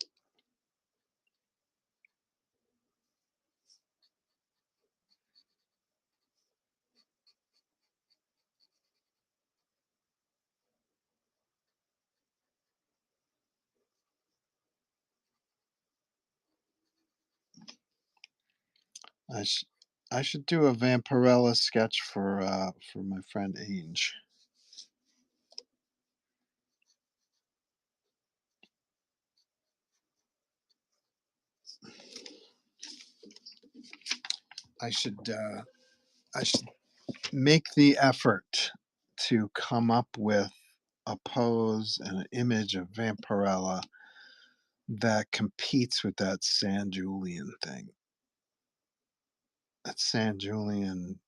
I sh- I should do a Vampirella sketch for my friend Ange. I should I should make the effort to come up with a pose and an image of Vampirella that competes with that San Julian thing. That San Julian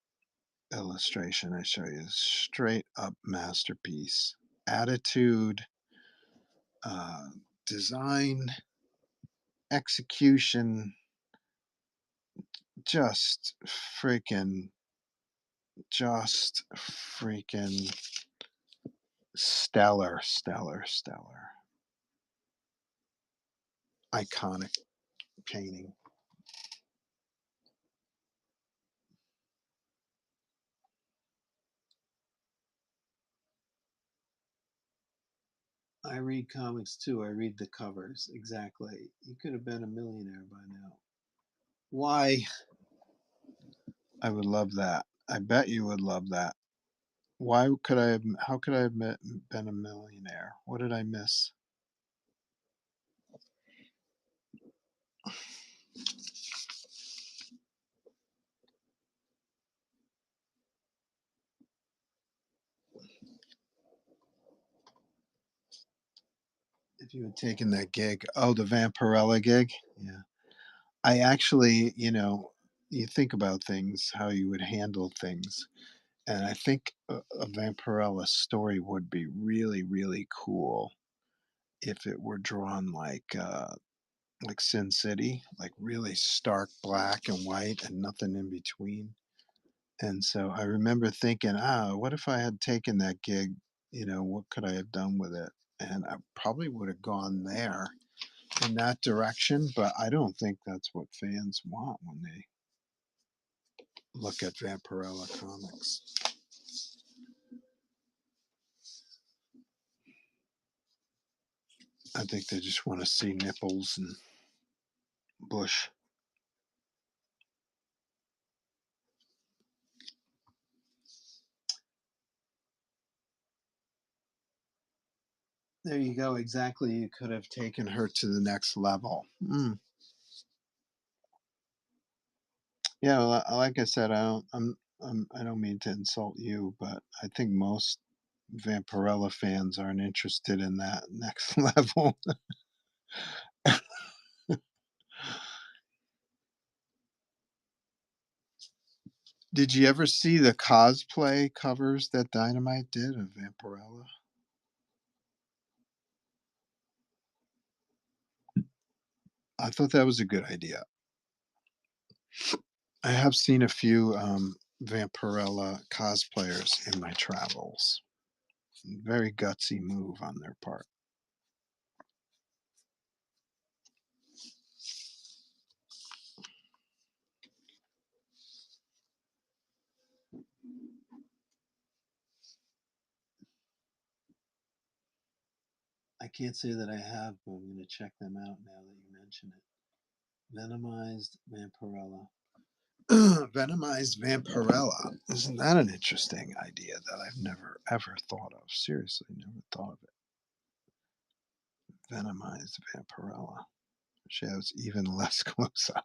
illustration I show you is straight up masterpiece. Attitude, uh, design, execution, just freaking, just freaking stellar, stellar, stellar. Iconic painting. I read comics too. I read the covers. Exactly. You could have been a millionaire by now. Why? I would love that. I bet you would love that. Why could I have, how could I have been a millionaire? What did I miss? If you had taken that gig. Oh, the Vampirella gig? Yeah. I actually, you think about things, how you would handle things. And I think a Vampirella story would be really, really cool if it were drawn like Sin City, like really stark black and white and nothing in between. And so I remember thinking, what if I had taken that gig? What could I have done with it? And I probably would have gone there in that direction, but I don't think that's what fans want when they look at Vampirella comics. I think they just want to see nipples and bush. There you go. Exactly. You could have taken her to the next level. Yeah, well, like I said, I don't mean to insult you, but I think most Vampirella fans aren't interested in that next level. Did you ever see the cosplay covers that Dynamite did of Vampirella? I thought that was a good idea. I have seen a few Vampirella cosplayers in my travels. Very gutsy move on their part. I can't say that I have, but I'm going to check them out now that you mention it. Venomized Vampirella. Venomized Vampirella. Isn't that an interesting idea that I've never ever thought of? Seriously, never thought of it. Venomized Vampirella. Shows even less close up.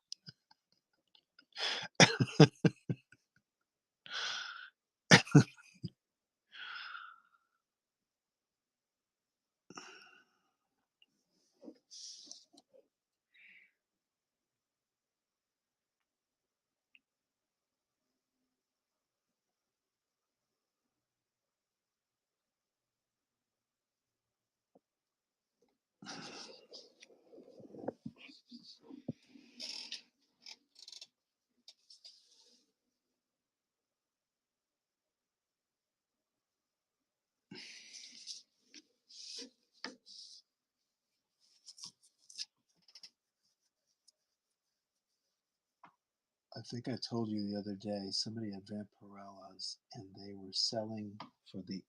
I think I told you the other day somebody had Vampirellas and they were selling for the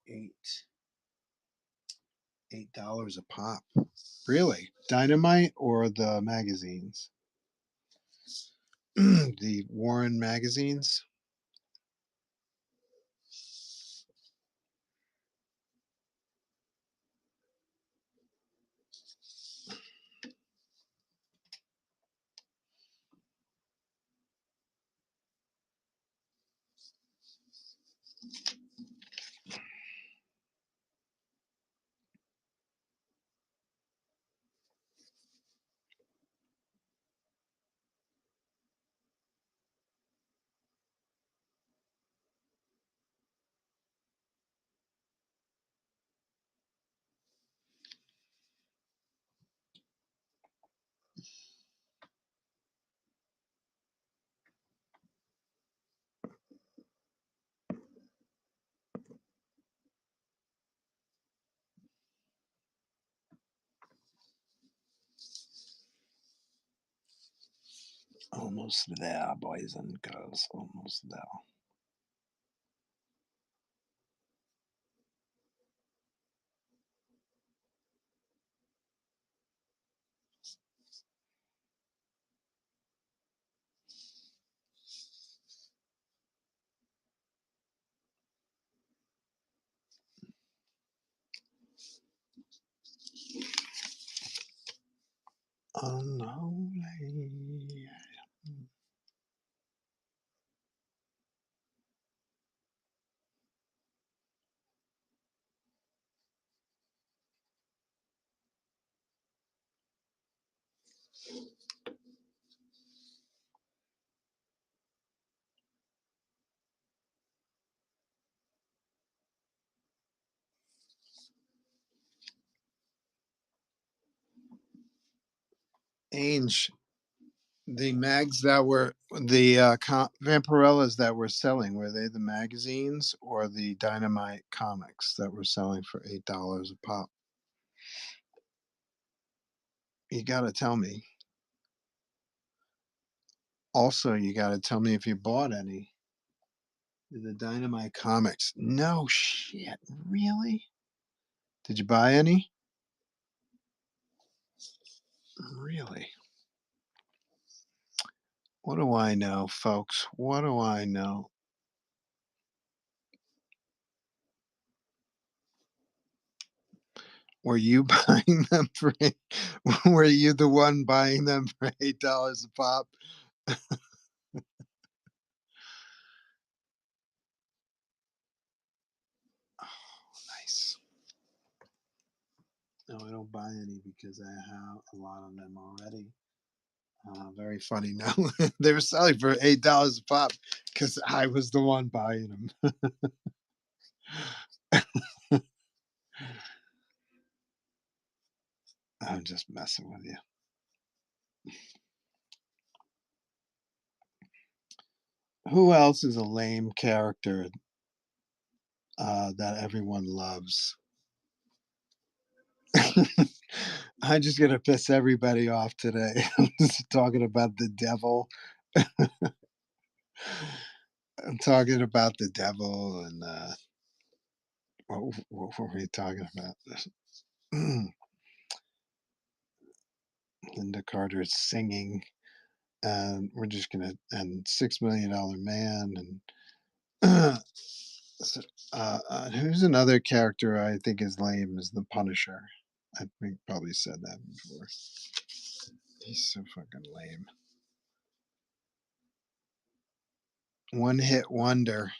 $8 a pop. Really? Dynamite or the magazines? The Warren magazines? Almost there, boys and girls. Almost there. Unholy. Ange, the mags that were the Vampirellas that were selling, were they the magazines or the Dynamite comics that were selling for $8 a pop? You got to tell me. Also, you got to tell me if you bought any. The Dynamite comics. No shit. Really? Did you buy any? Really? What do I know, folks? What do I know? Were you buying them for were you the one buying them for $8 a pop? Oh, nice. No, I don't buy any because I have a lot of them already. Very funny. No, they were selling for $8 a pop because I was the one buying them. I'm just messing with you. Who else is a lame character that everyone loves? I'm just gonna piss everybody off today. I'm just talking about the devil. I'm talking about the devil and what were we talking about? Linda Carter is singing, and we're just gonna and $6 Million Man and who's another character I think is lame is the Punisher. I think probably said that before. He's so fucking lame. One hit wonder.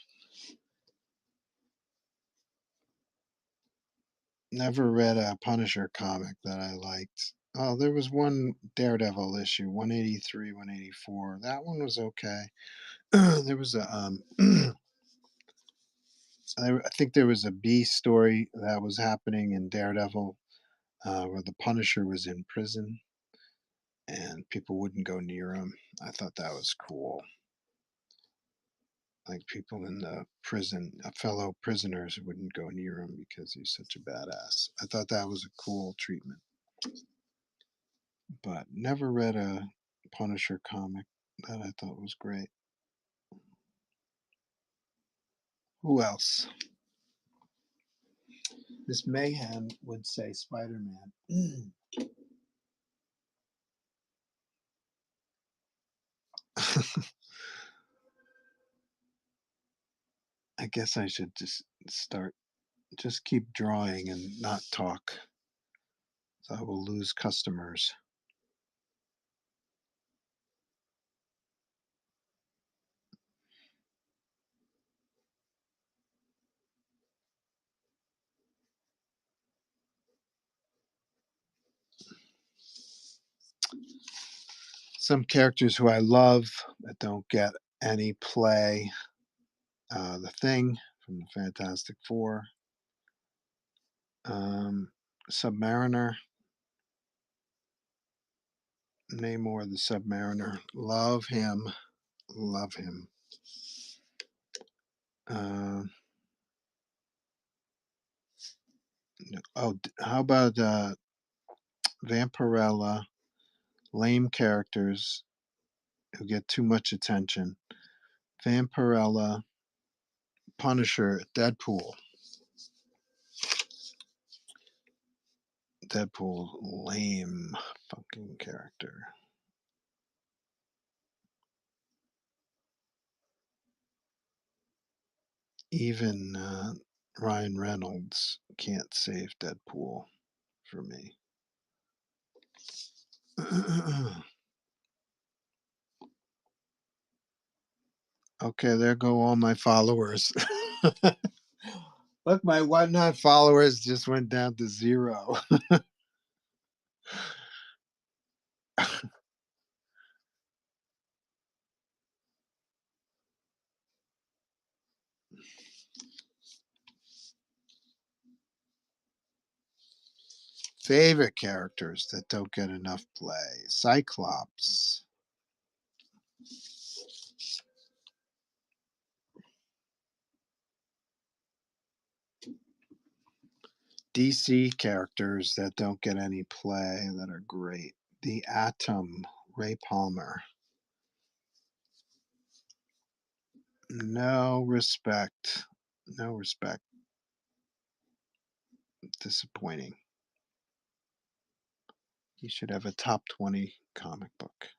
Never read a Punisher comic that I liked. Oh, there was one Daredevil issue, 183, 184. That one was okay. There was a I think there was a B story that was happening in Daredevil where the Punisher was in prison and people wouldn't go near him. I thought that was cool. Like people in the prison, fellow prisoners wouldn't go near him because he's such a badass. I thought that was a cool treatment, but never read a Punisher comic that I thought was great. Who else? Miss Mayhem would say Spider Man. I guess I should just keep drawing and not talk. So I will lose customers. Some characters who I love that don't get any play. The Thing from the Fantastic Four. Um, Submariner. Namor the Submariner. Love him. Love him. Uh, how about Vampirella? Lame characters who get too much attention. Vampirella, Punisher, Deadpool. Deadpool, lame fucking character. Even Ryan Reynolds can't save Deadpool for me. Okay, there go all my followers. Look, my whatnot followers just went down to 0. Favorite characters that don't get enough play. Cyclops. DC characters that don't get any play that are great. The Atom, Ray Palmer. No respect. No respect. Disappointing. He should have a top 20 comic book.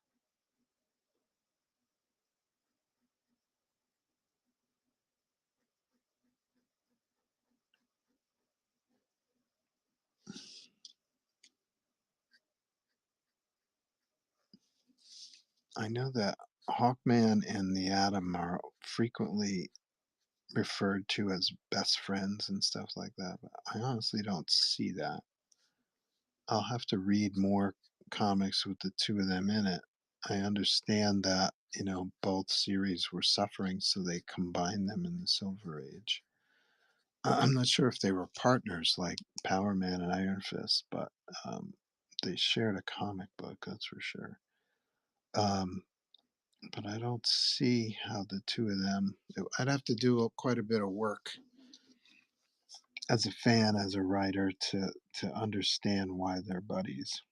I know that Hawkman and the Atom are frequently referred to as best friends and stuff like that, but I honestly don't see that. I'll have to read more comics with the two of them in it. I understand that, both series were suffering, so they combined them in the Silver Age. I'm not sure if they were partners like Power Man and Iron Fist, but they shared a comic book, that's for sure. Um, but I don't see how the two of them. I'd have to do quite a bit of work as a fan, as a writer, to understand why they're buddies.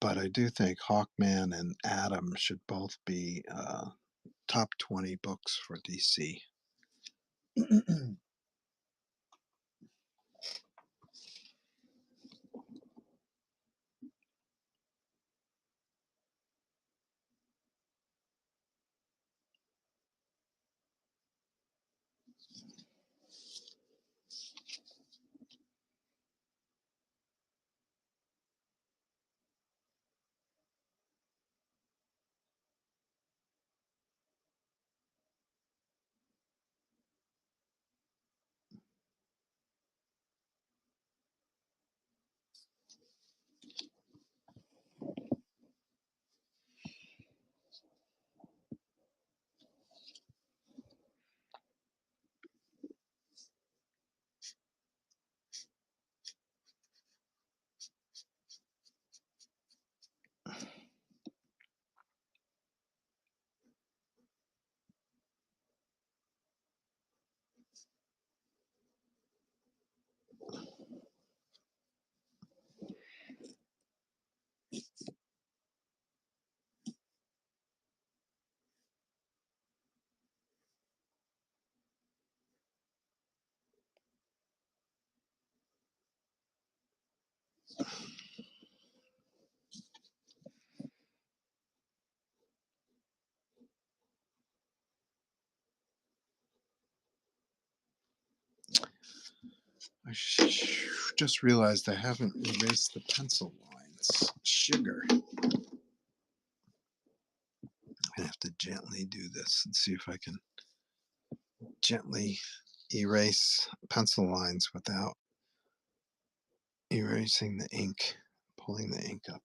But I do think Hawkman and Atom should both be top 20 books for DC. I just realized I haven't erased the pencil lines. Sugar. I have to gently do this and see if I can gently erase pencil lines without erasing the ink, pulling the ink up.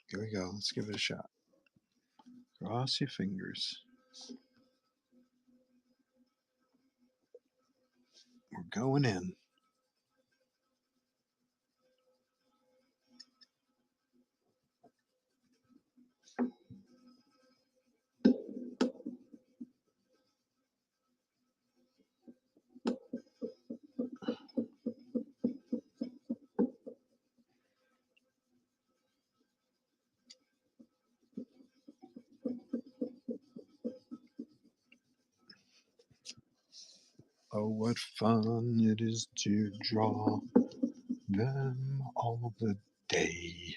Here we go. Let's give it a shot. Cross your fingers. We're going in. Oh, what fun it is to draw them all the day.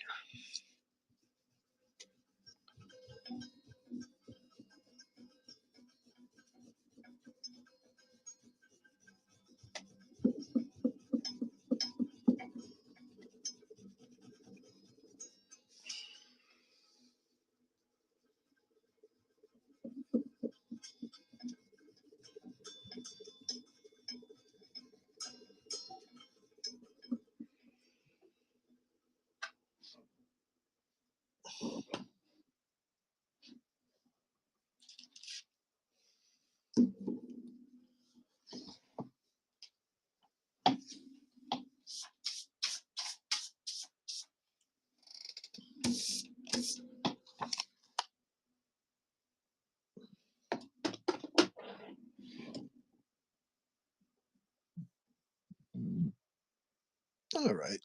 All right.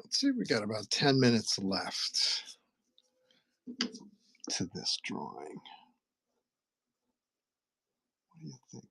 Let's see, we got about 10 minutes left to this drawing. What do you think?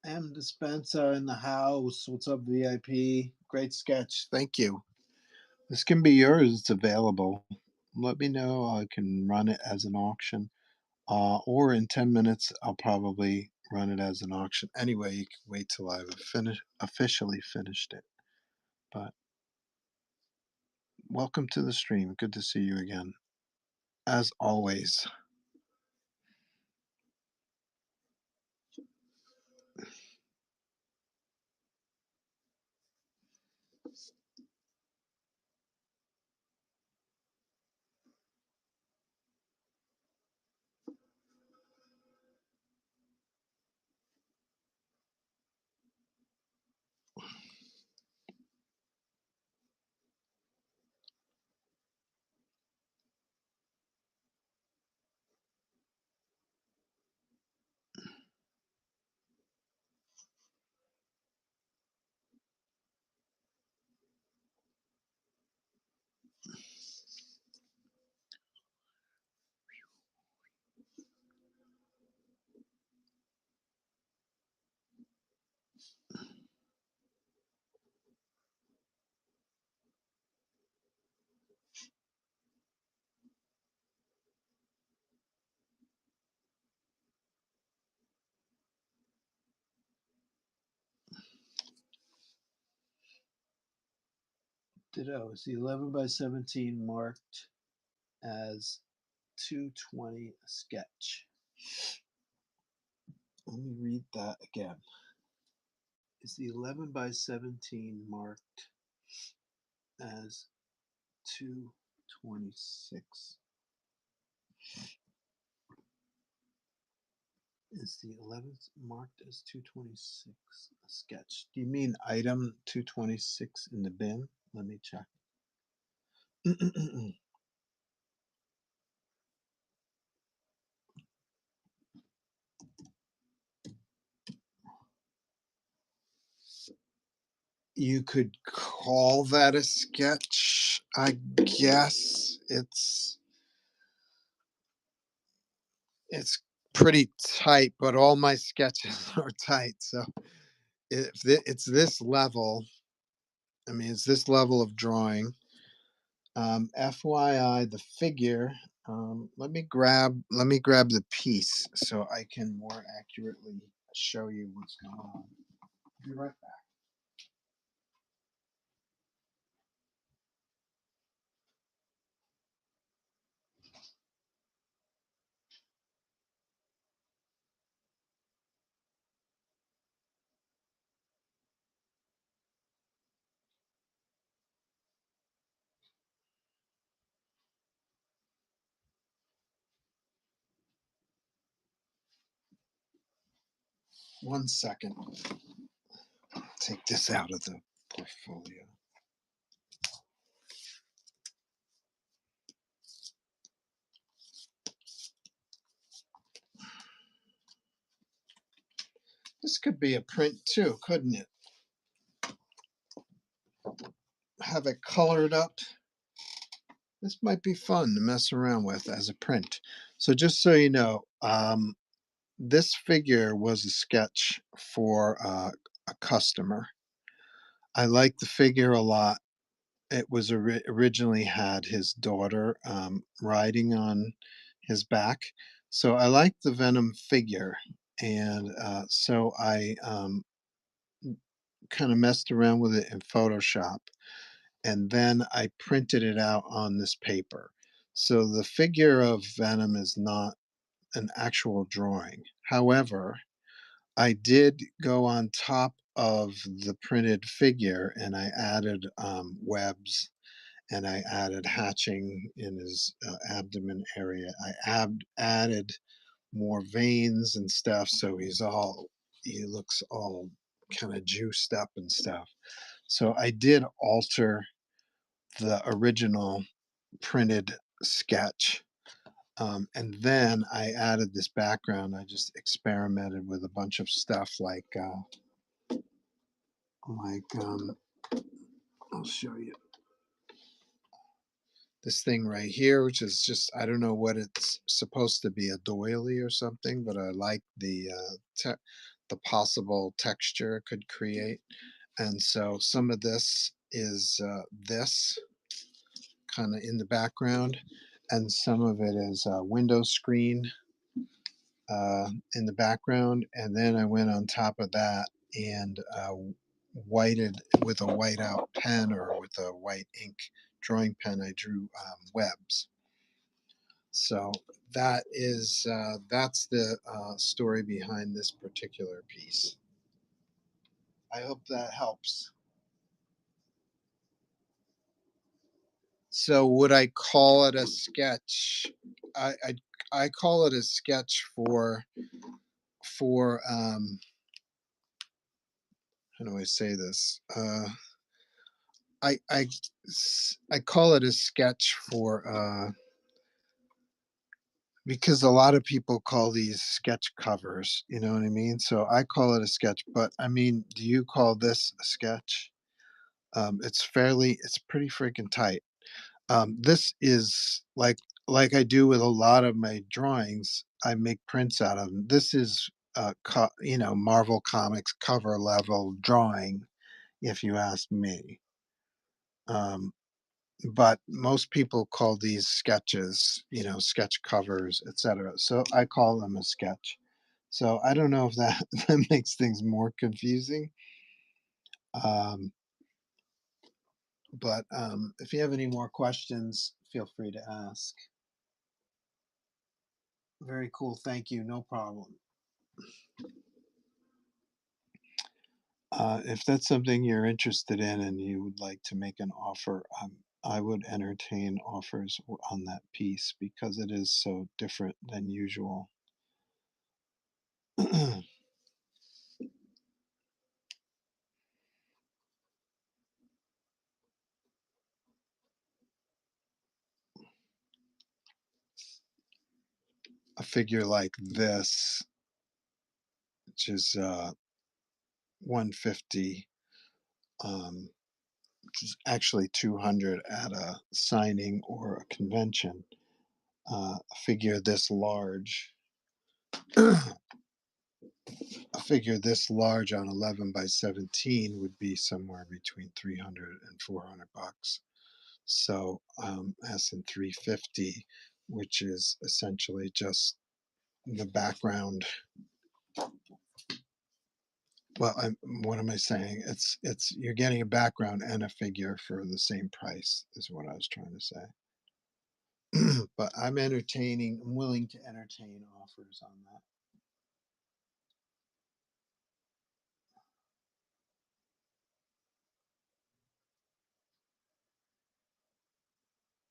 M. Dispenza in the house. What's up, VIP? Great sketch. Thank you. This can be yours. It's available. Let me know. I can run it as an auction. Or in 10 minutes, I'll probably run it as an auction. Anyway, you can wait till I've officially finished it. But welcome to the stream. Good to see you again. As always. Ditto. Is the 11 by 17 marked as 220 sketch? Let me read that again. Is the 11 by 17 marked as 226? Is the 11th marked as 226 sketch? Do you mean item 226 in the bin? Let me check. You could call that a sketch, I guess. It's pretty tight, but all my sketches are tight. So if it's this level, I mean, it's this level of drawing. FYI, the figure. Let me grab the piece so I can more accurately show you what's going on. Be right back. 1 second. Take this out of the portfolio. This could be a print too, couldn't it? Have it colored up. This might be fun to mess around with as a print. So just so you know, this figure was a sketch for a customer. I like the figure a lot. It was originally had his daughter riding on his back. So I like the Venom figure. And so I kind of messed around with it in Photoshop. And then I printed it out on this paper. So the figure of Venom is not an actual drawing. However, I did go on top of the printed figure and I added webs and I added hatching in his abdomen area. I added more veins and stuff, so he looks all kind of juiced up and stuff. So I did alter the original printed sketch. And then I added this background. I just experimented with a bunch of stuff like I'll show you this thing right here, which is just, I don't know what it's supposed to be, a doily or something, but I like the the possible texture it could create. And so some of this is this kind of in the background, and some of it is a window screen in the background. And then I went on top of that and whited with a whiteout pen or with a white ink drawing pen. I drew webs. So that's the story behind this particular piece. I hope that helps. So would I call it a sketch? I call it a sketch for how do I say this? I I I call it a sketch for because a lot of people call these sketch covers. You know what I mean? So I call it a sketch. But I mean, do you call this a sketch? It's pretty freaking tight. This is like I do with a lot of my drawings. I make prints out of them. This is Marvel Comics cover level drawing, if you ask me. Um, but most people call these sketches, sketch covers, etc. So I call them a sketch. So I don't know if that, that makes things more confusing. Um, but if you have any more questions, feel free to ask. Very cool. Thank you. No problem. If that's something you're interested in and you would like to make an offer, I would entertain offers on that piece because it is so different than usual. A figure like this, which is 150, which is actually 200 at a signing or a convention. A figure this large a figure this large on 11 by 17 would be somewhere between 300 and 400 bucks. So as in 350, which is essentially just the background. Well, what am I saying? It's you're getting a background and a figure for the same price is what I was trying to say. But I'm willing to entertain offers on that.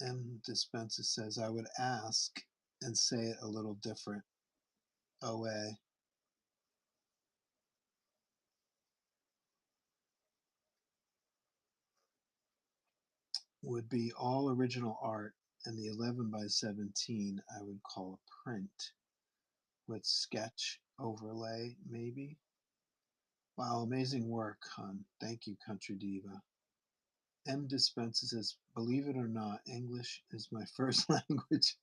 M. Dispenza says I would ask and say it a little different. OA. Would be all original art, and the 11 by 17 I would call a print with sketch overlay, maybe. Wow, amazing work, hon. Thank you, Country Diva. M. Dispenza says, believe it or not, English is my first language.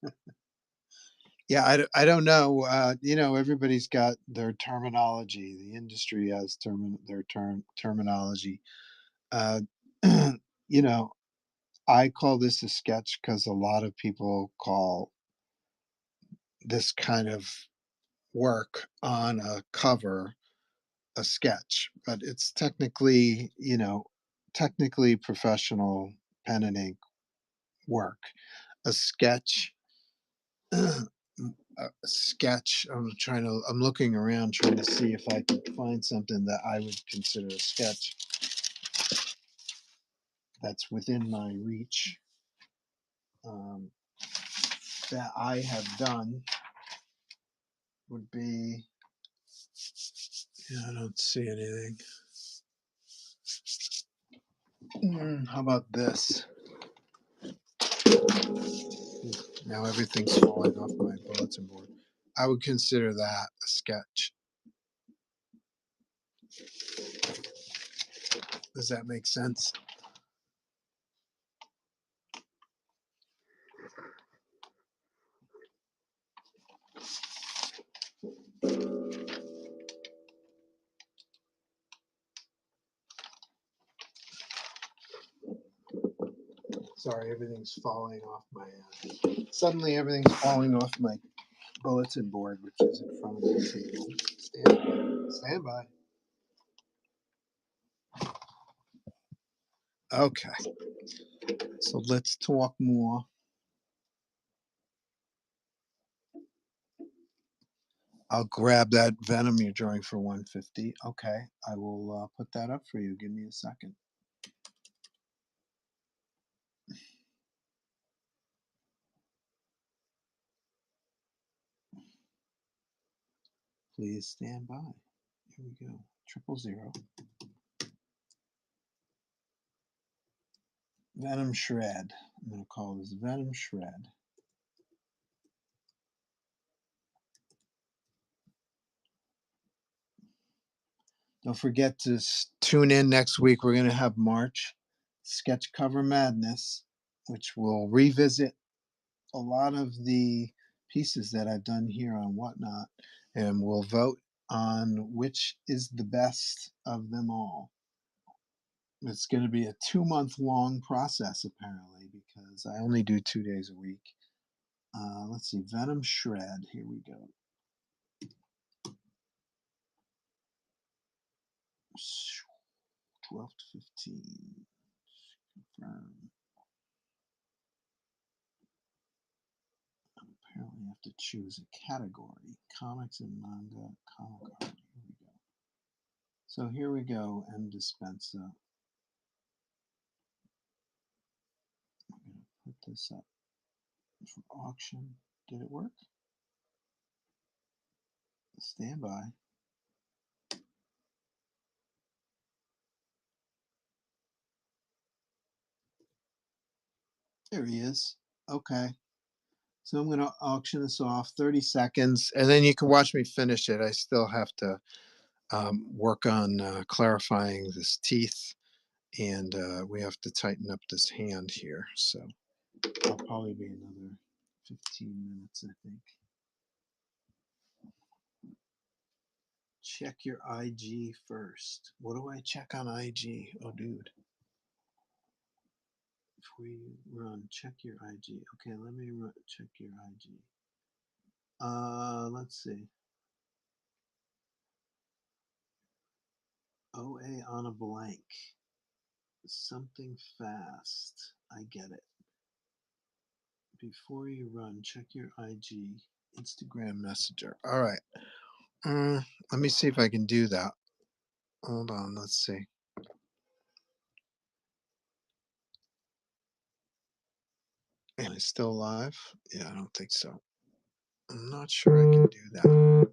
Yeah, I don't know. Everybody's got their terminology. The industry has their terminology. Uh, you know, I call this a sketch because a lot of people call this kind of work on a cover a sketch, but it's technically professional pen and ink work. A sketch, a sketch. I'm looking around trying to see if I can find something that I would consider a sketch that's within my reach um, that I have done would be. Yeah, I don't see anything. How about this? Now everything's falling off my bulletin board. I would consider that a sketch. Does that make sense? Sorry, everything's falling off my. Suddenly, everything's falling off my bulletin board, which is in front of the table. Stand by. Okay, so let's talk more. I'll grab that Venom you're drawing for 150. Okay, I will put that up for you. Give me a second. Please stand by. Here we go. 000. Venom Shred. I'm going to call this Venom Shred. Don't forget to tune in next week. We're going to have March Sketch Cover Madness, which will revisit a lot of the pieces that I've done here on Whatnot, and we'll vote on which is the best of them all. It's going to be a 2-month long process, apparently, because I only do 2 days a week. Let's see, Venom Shred. Here we go. 12 to 15. Confirm. Apparently, I have to choose a category. Comics and manga, comic art. Here we go. So here we go, M. Dispensa. I'm going to put this up for auction. Did it work? Stand by. There he is. Okay. So I'm going to auction this off 30 seconds, and then you can watch me finish it. I still have to work on clarifying this teeth, and we have to tighten up this hand here. So I'll probably be another 15 minutes, I think. Check your IG first. What do I check on IG? Oh, dude. Before you run, check your IG. Okay, let me check your IG. Let's see. OA on a blank. Something fast. I get it. Before you run, check your IG. Instagram Messenger. All right. Let me see if I can do that. Hold on. Let's see. Am I still live? Yeah, I don't think so. I'm not sure I can do that.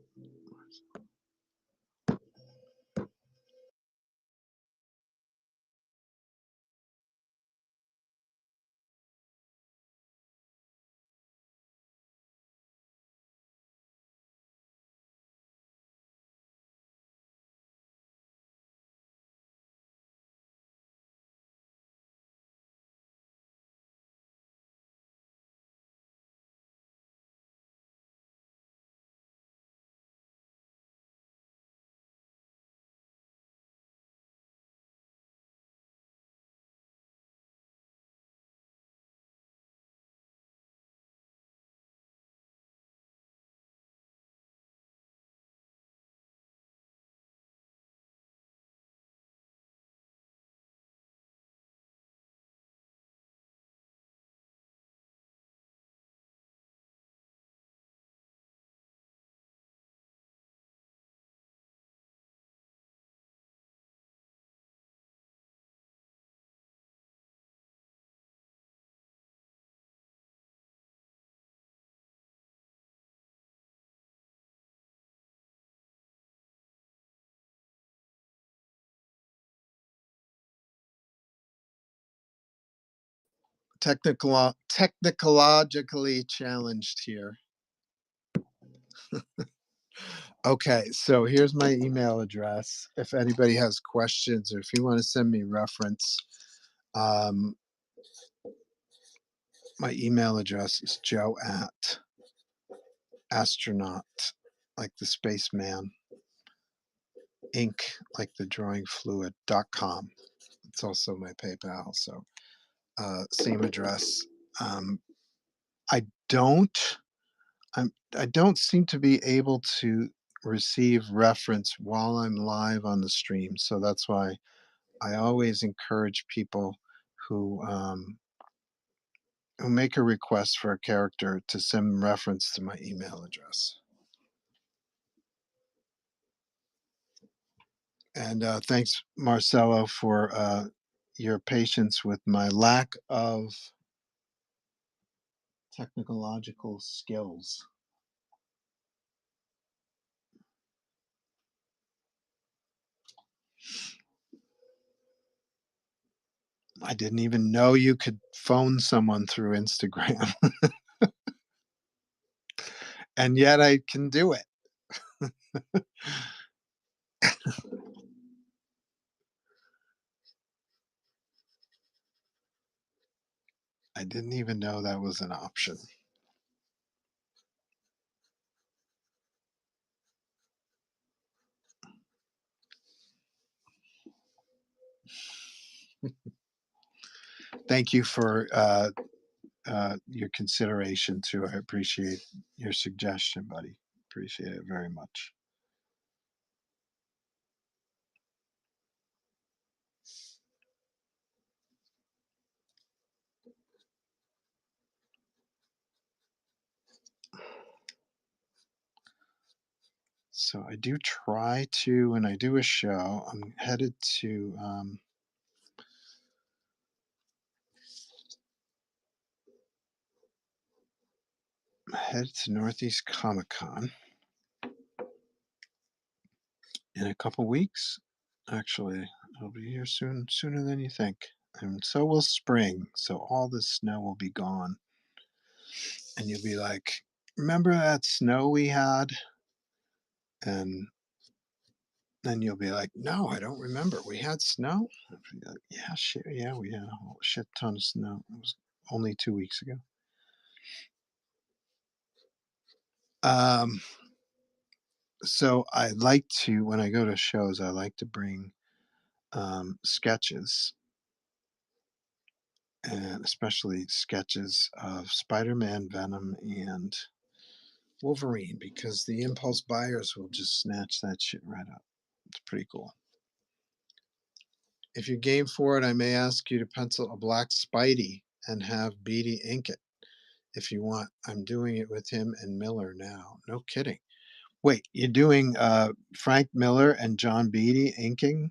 Technologically challenged here. Okay, so here's my email address. If anybody has questions or if you want to send me reference, um, my email address is joe at astronaut, like the spaceman, ink, like the drawing fluid.com. It's also my PayPal. So same address. Um, I don't. I don't seem to be able to receive reference while I'm live on the stream, so that's why I always encourage people who who make a request for a character to send reference to my email address. And thanks, Marcelo, for your patience with my lack of technological skills. I didn't even know you could phone someone through Instagram, and yet I can do it. I didn't even know that was an option. Thank you for your consideration too. I appreciate your suggestion, buddy. Appreciate it very much. So I do try to when I do a show. I'm headed to Northeast Comic Con in a couple weeks. Actually, it'll be here soon, sooner than you think. And so will spring. So all the snow will be gone. And you'll be like, remember that snow we had? And then you'll be like, no, I don't remember. We had snow? I'll be like, yeah, shit. Yeah, we had a whole shit ton of snow. It was only 2 weeks ago. Um, so I like to, when I go to shows, I like to bring sketches, and especially sketches of Spider-Man, Venom, and Wolverine, because the impulse buyers will just snatch that shit right up. It's pretty cool. If you're game for it, I may ask you to pencil a black Spidey and have Beatty ink it if you want. I'm doing it with him and Miller now. No kidding. Wait, you're doing Frank Miller and John Beatty inking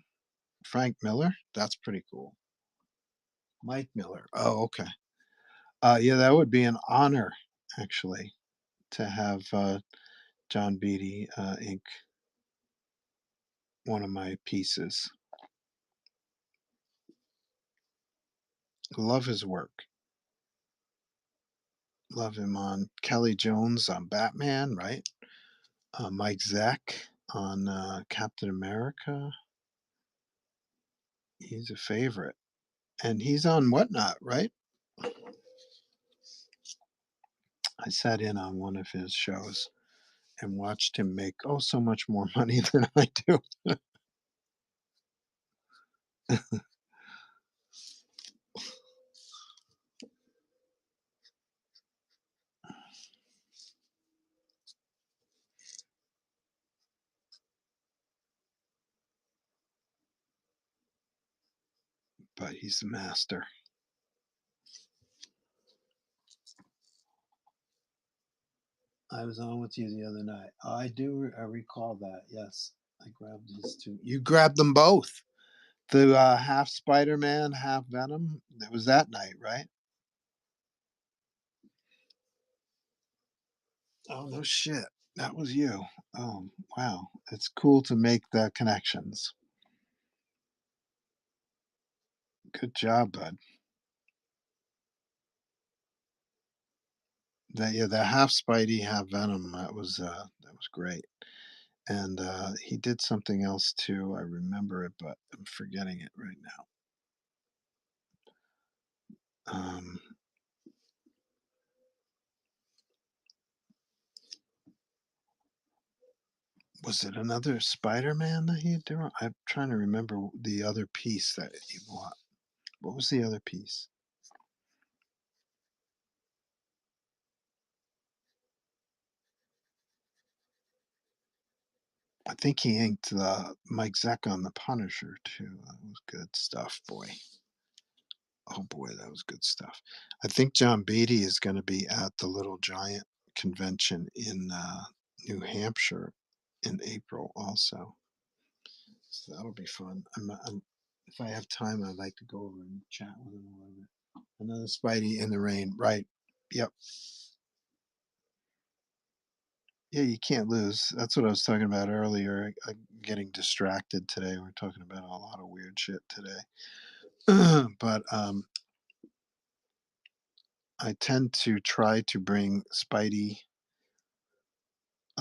Frank Miller? That's pretty cool. Mike Miller. Oh, okay. Yeah, that would be an honor, actually, to have John Beatty ink one of my pieces. Love his work. Love him on Kelly Jones on Batman, right? Mike Zeck on Captain America. He's a favorite. And he's on Whatnot, right? I sat in on one of his shows and watched him make so much more money than I do. But he's the master. I was on with you the other night. I do. I recall that. Yes, I grabbed his two. You grabbed them both. The half Spider-Man, half Venom. It was that night, right? Oh no shit. That was you. Oh wow. It's cool to make the connections. Good job, bud. That yeah, the half Spidey, half Venom. That was great. And he did something else too. I remember it, but I'm forgetting it right now. Was it another Spider-Man that he did? I'm trying to remember the other piece that he bought. What was the other piece? I think he inked the Mike Zeck on the Punisher too. That was good stuff, boy. Oh boy, that was good stuff. I think John Beatty is going to be at the Little Giant convention in New Hampshire in April also. So that'll be fun. If I have time, I'd like to go over and chat with him a little bit. Another Spidey in the rain, right? Yep. Yeah, you can't lose. That's what I was talking about earlier. Getting distracted today. We're talking about a lot of weird shit today. But I tend to try to bring a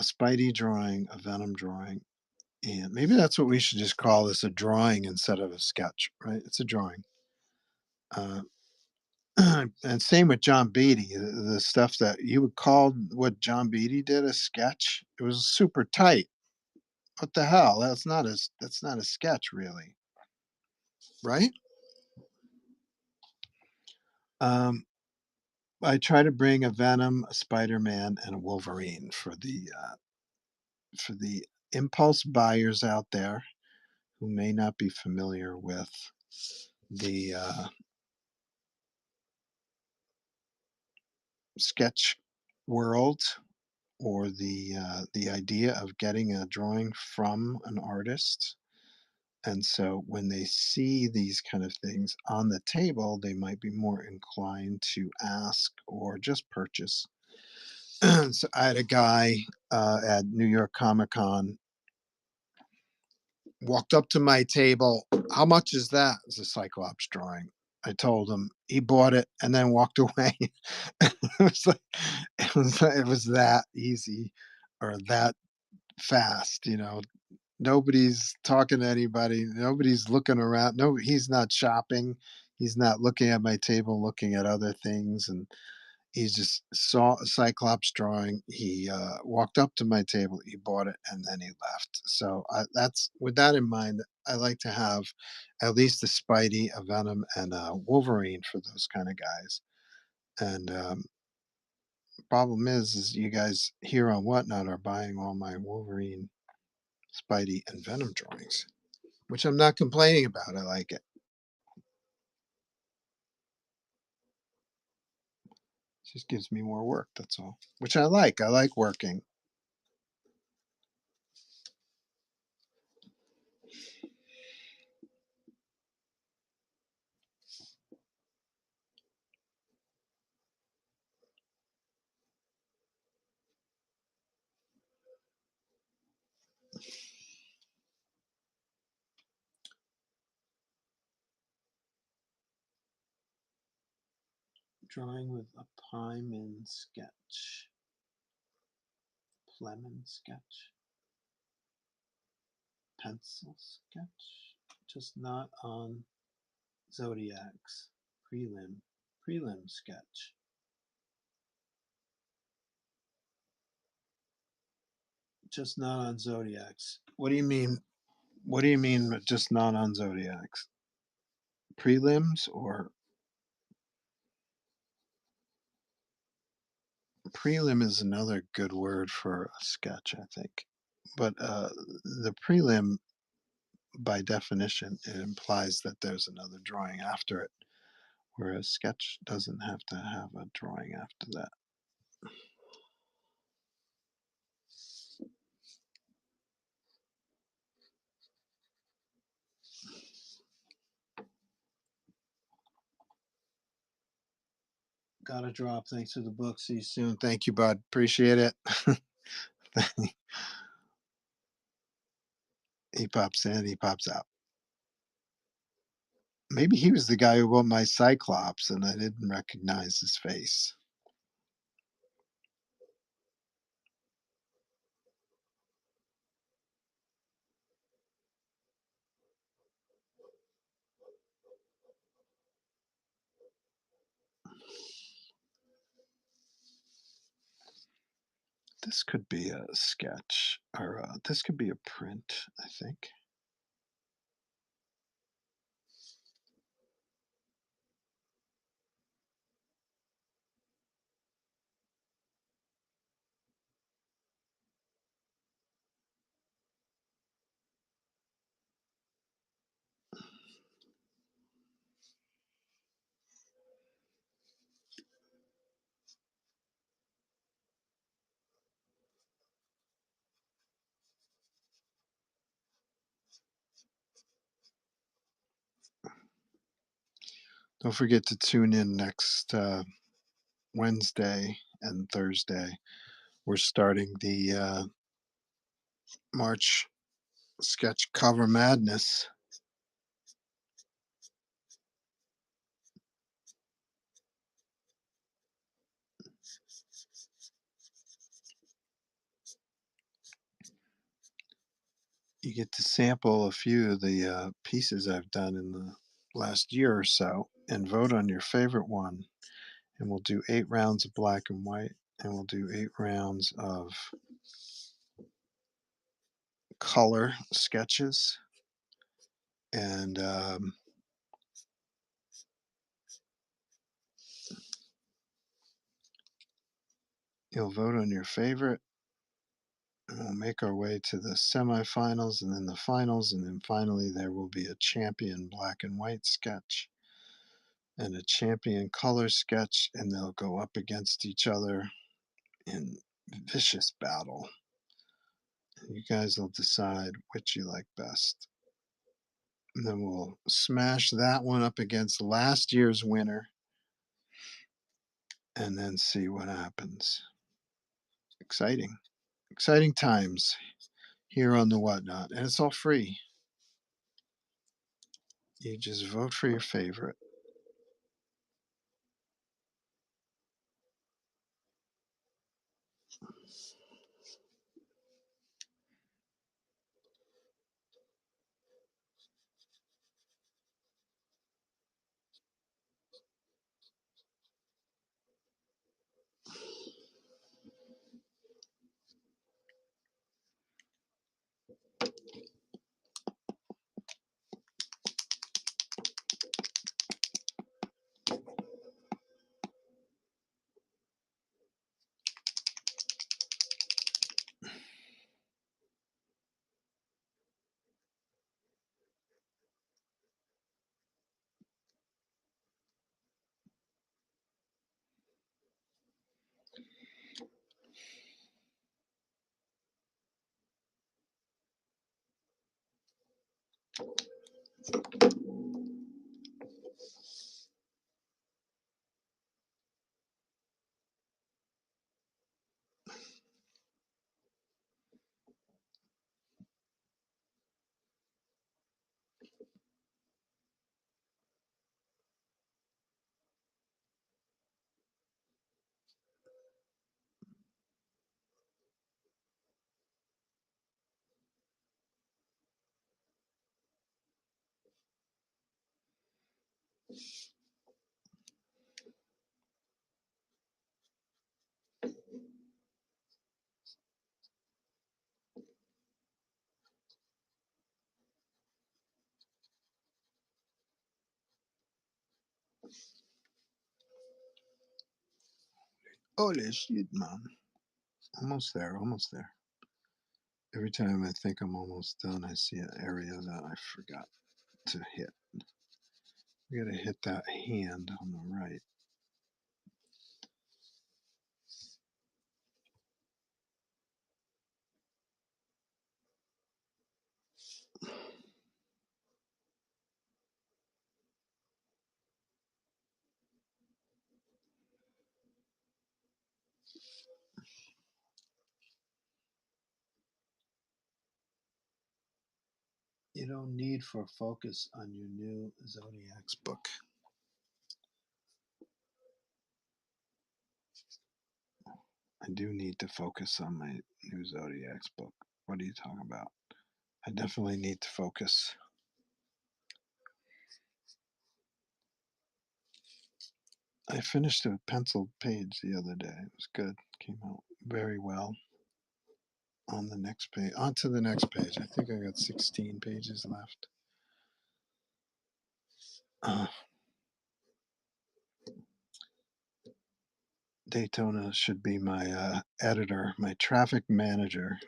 Spidey drawing, a Venom drawing, and maybe that's what we should just call this, a drawing instead of a sketch, right? It's a drawing. Uh, and same with John Beatty. The stuff that you would call what John Beatty did a sketch, it was super tight. What the hell? That's not a sketch, really, right? Um, I try to bring a Venom, a Spider-Man, and a Wolverine for the impulse buyers out there who may not be familiar with the sketch world or the idea of getting a drawing from an artist. And so when they see these kind of things on the table, they might be more inclined to ask or just purchase. So I had a guy at New York Comic Con walked up to my table. How much is that? It's a Cyclops drawing. I told him. He bought it and then walked away. it was like it was that easy or that fast. Nobody's talking to anybody. Nobody's looking around. No, he's not shopping. He's not looking at my table, looking at other things, and he just saw a Cyclops drawing. He walked up to my table, he bought it, and then he left. So that's with that in mind. I like to have at least a Spidey, a Venom, and a Wolverine for those kind of guys. And problem is you guys here on Whatnot are buying all my Wolverine, Spidey, and Venom drawings, which I'm not complaining about. I like it. It just gives me more work. That's all. Which I like. I like working. Drawing with a Pyman sketch. Lemon sketch. Pencil sketch. Just not on Zodiac's prelim sketch. Just not on Zodiac's. What do you mean? What do you mean just not on Zodiac's? Prelims or prelim is another good word for a sketch, I think. But the prelim, by definition, it implies that there's another drawing after it, whereas sketch doesn't have to have a drawing after that. Gotta drop. Thanks for the book. See you soon. Thank you, bud. Appreciate it. He pops in, he pops out. Maybe he was the guy who bought my Cyclops and I didn't recognize his face. This could be a sketch, or this could be a print, I think. Don't forget to tune in next Wednesday and Thursday. We're starting the March sketch cover madness. You get to sample a few of the pieces I've done in the last year or so and vote on your favorite one. And we'll do 8 rounds of black and white, and we'll do 8 rounds of color sketches. And you'll vote on your favorite. And we'll make our way to the semifinals and then the finals. And then finally, there will be a champion black and white sketch and a champion color sketch. And they'll go up against each other in vicious battle. And you guys will decide which you like best. And then we'll smash that one up against last year's winner and then see what happens. Exciting, exciting times here on the Whatnot. And it's all free. You just vote for your favorite. Holy shit, man. Almost there, almost there. Every time I think I'm almost done, I see an area that I forgot to hit. We gotta hit that hand on the right. You don't need for focus on your new Zodiac's book. I do need to focus on my new Zodiac's book. What are you talking about? I definitely need to focus. I finished a penciled page the other day. It was good. Came out very well. On the next page, on to the next page. I think I got 16 pages left. Daytona should be my editor, my traffic manager.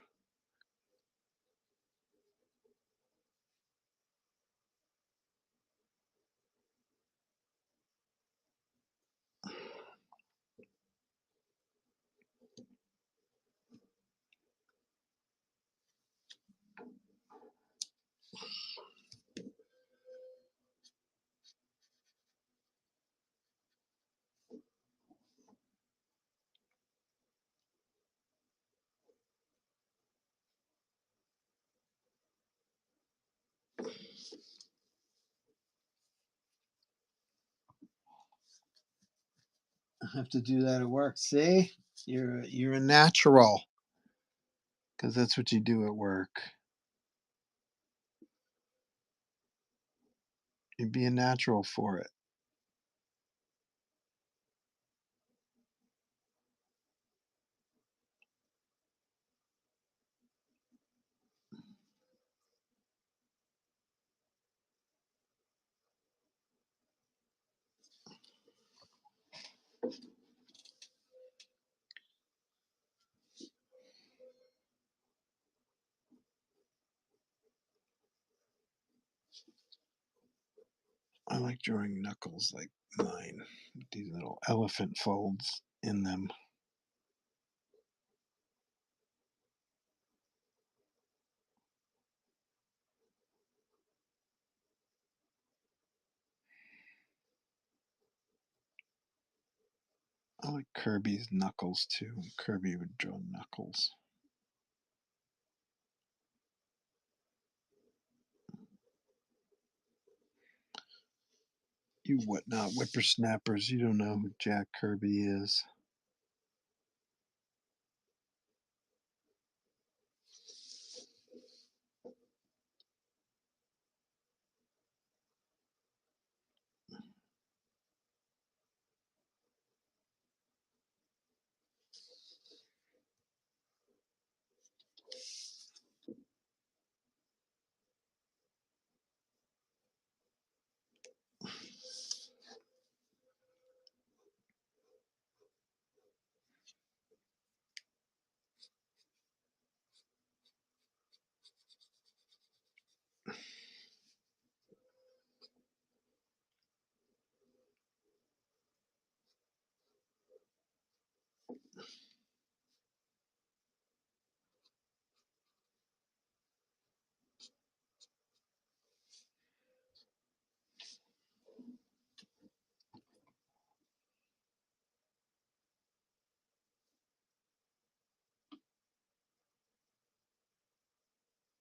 have to do that at work. See, you're a natural because that's what you do at work. You'd be a natural for it. I like drawing knuckles like mine, with these little elephant folds in them. I like Kirby's knuckles too. Kirby would draw knuckles. You whatnot whippersnappers, you don't know who Jack Kirby is.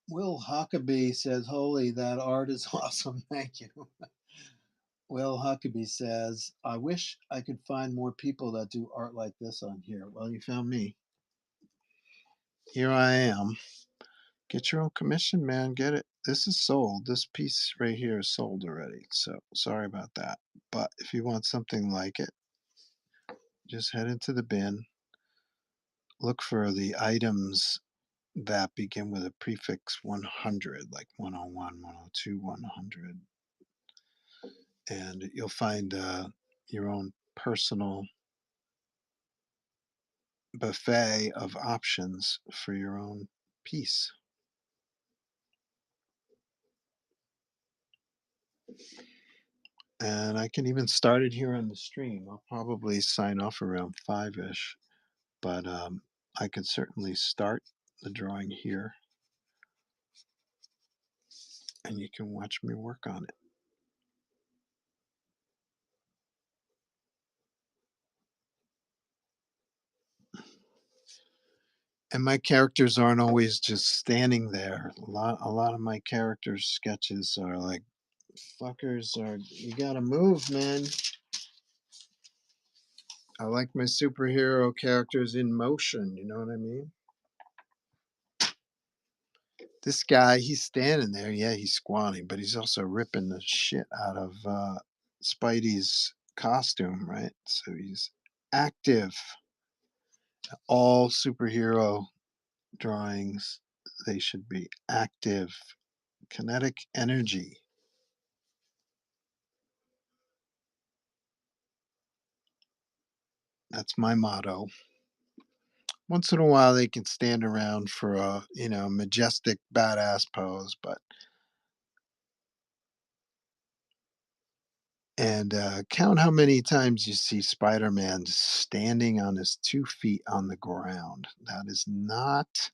Will Huckabee says, "Holy, that art is awesome. Thank you." Will Huckabee says, "I wish I could find more people that do art like this on here." Well, you found me. Here I am. Get your own commission, man. Get it. This is sold. This piece right here is sold already. So sorry about that. But if you want something like it, just head into the bin. Look for the items that begin with a prefix 100, like 101, 102, 100. And you'll find your own personal buffet of options for your own piece. And I can even start it here on the stream. I'll probably sign off around 5-ish, but I could certainly start the drawing here and you can watch me work on it. And my characters aren't always just standing there. A lot of my characters' sketches are like, fuckers are, you gotta move, man. I like my superhero characters in motion, you know what I mean? This guy, he's standing there. Yeah, he's squatting, but he's also ripping the shit out of Spidey's costume, right? So he's active. All superhero drawings, they should be active, kinetic energy. That's my motto. Once in a while, they can stand around for a majestic badass pose, but and count how many times you see Spider-Man standing on his 2 feet on the ground. That is not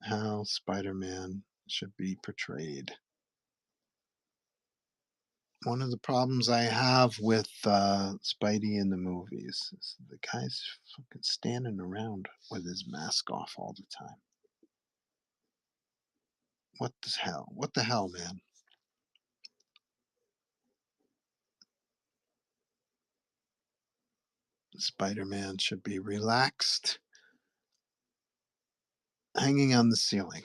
how Spider-Man should be portrayed. One of the problems I have with Spidey in the movies is the guy's fucking standing around with his mask off all the time. What the hell? What the hell, man? Spider-Man should be relaxed, hanging on the ceiling,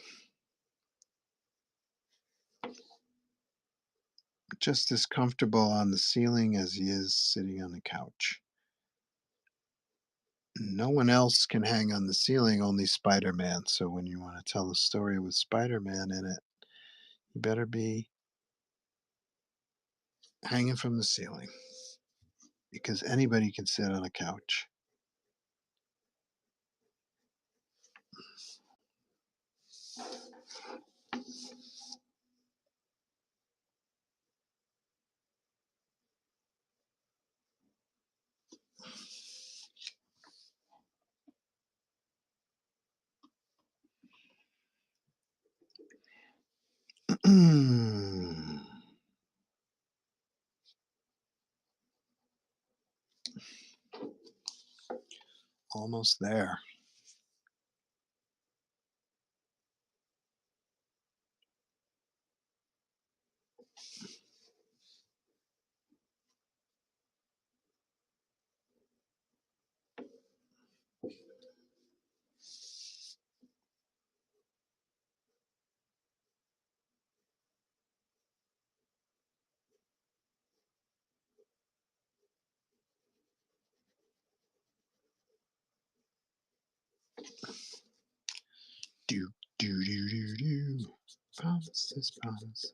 just as comfortable on the ceiling as he is sitting on the couch. No one else can hang on the ceiling, only Spider-Man. So when you want to tell a story with Spider-Man in it, you better be hanging from the ceiling because anybody can sit on a couch. Almost there. Do, do, do, do, do. Promises, promises.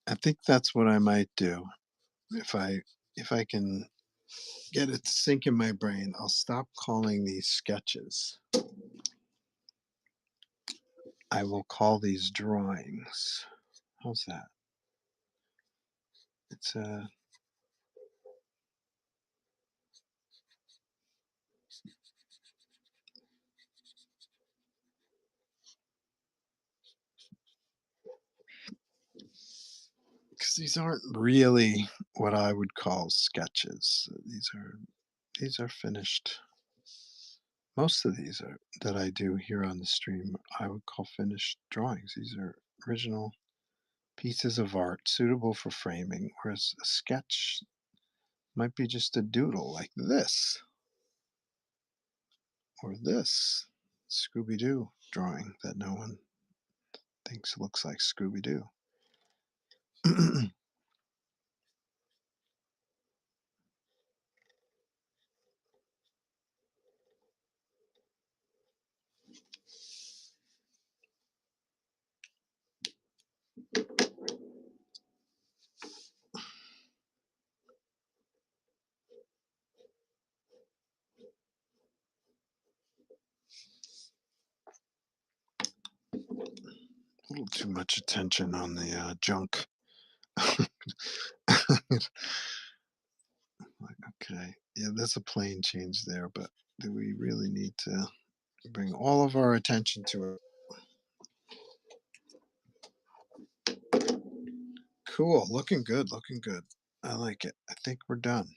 I think that's what I might do. If I if I can get it to sink in my brain, I'll stop calling these sketches. I will call these drawings. How's that? It's because these aren't really what I would call sketches. These are finished. Most of these are that I do here on the stream, I would call finished drawings. These are original pieces of art suitable for framing, whereas a sketch might be just a doodle like this or this Scooby Doo drawing that no one thinks looks like Scooby Doo. A little too much attention on the junk. Okay, yeah, that's a plain change there, but do we really need to bring all of our attention to it? Cool, looking good, looking good. I like it. I think we're done.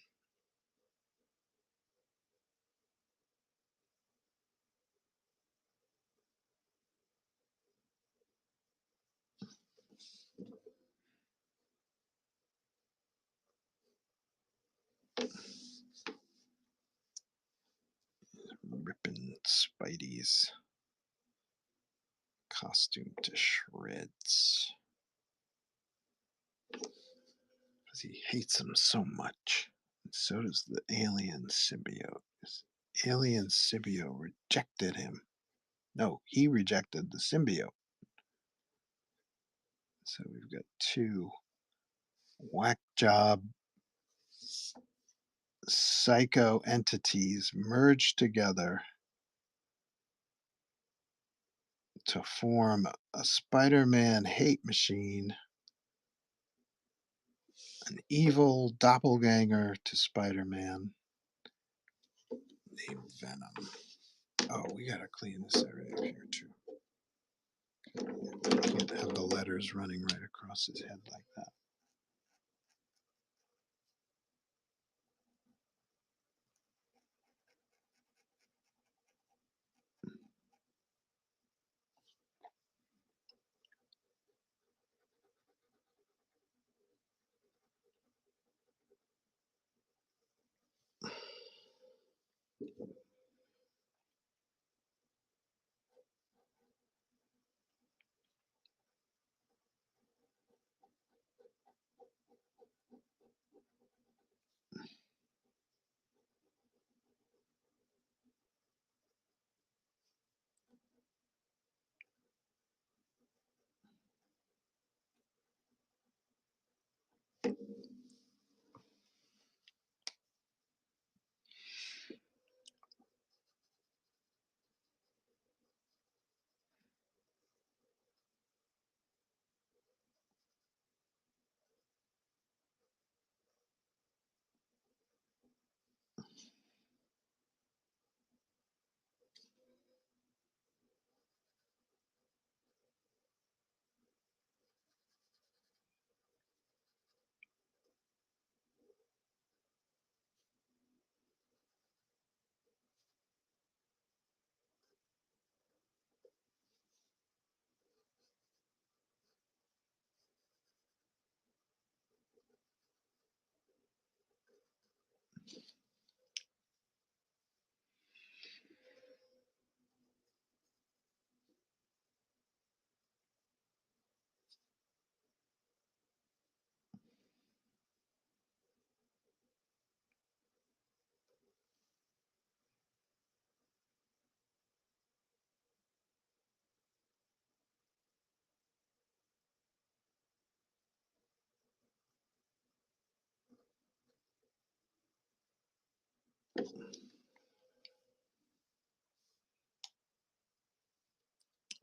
Ripping Spidey's costume to shreds because he hates him so much. And so does the alien symbiote. This alien symbiote rejected him. No, he rejected the symbiote. So we've got two whack job psycho entities merged together to form a Spider-Man hate machine, an evil doppelganger to Spider-Man named Venom. Oh, we gotta clean this area up here too. Can't have the letters running right across his head like that.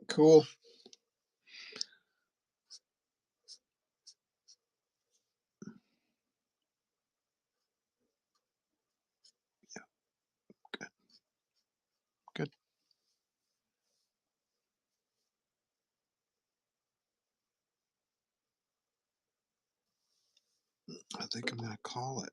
Cool. Good. Good. I think I'm gonna call it.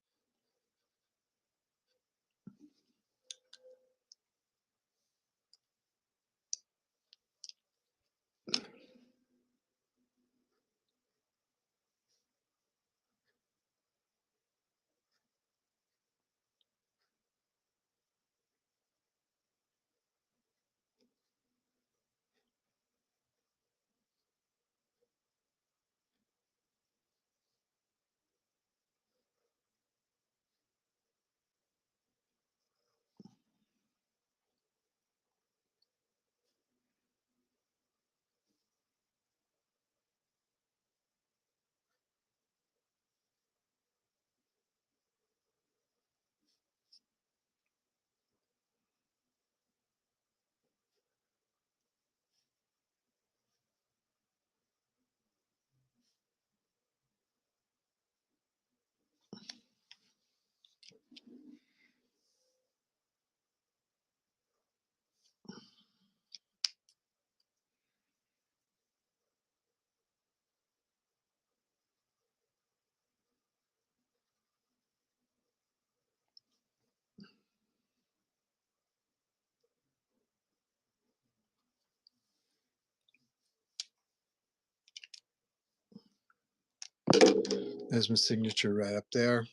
There's my signature right up there.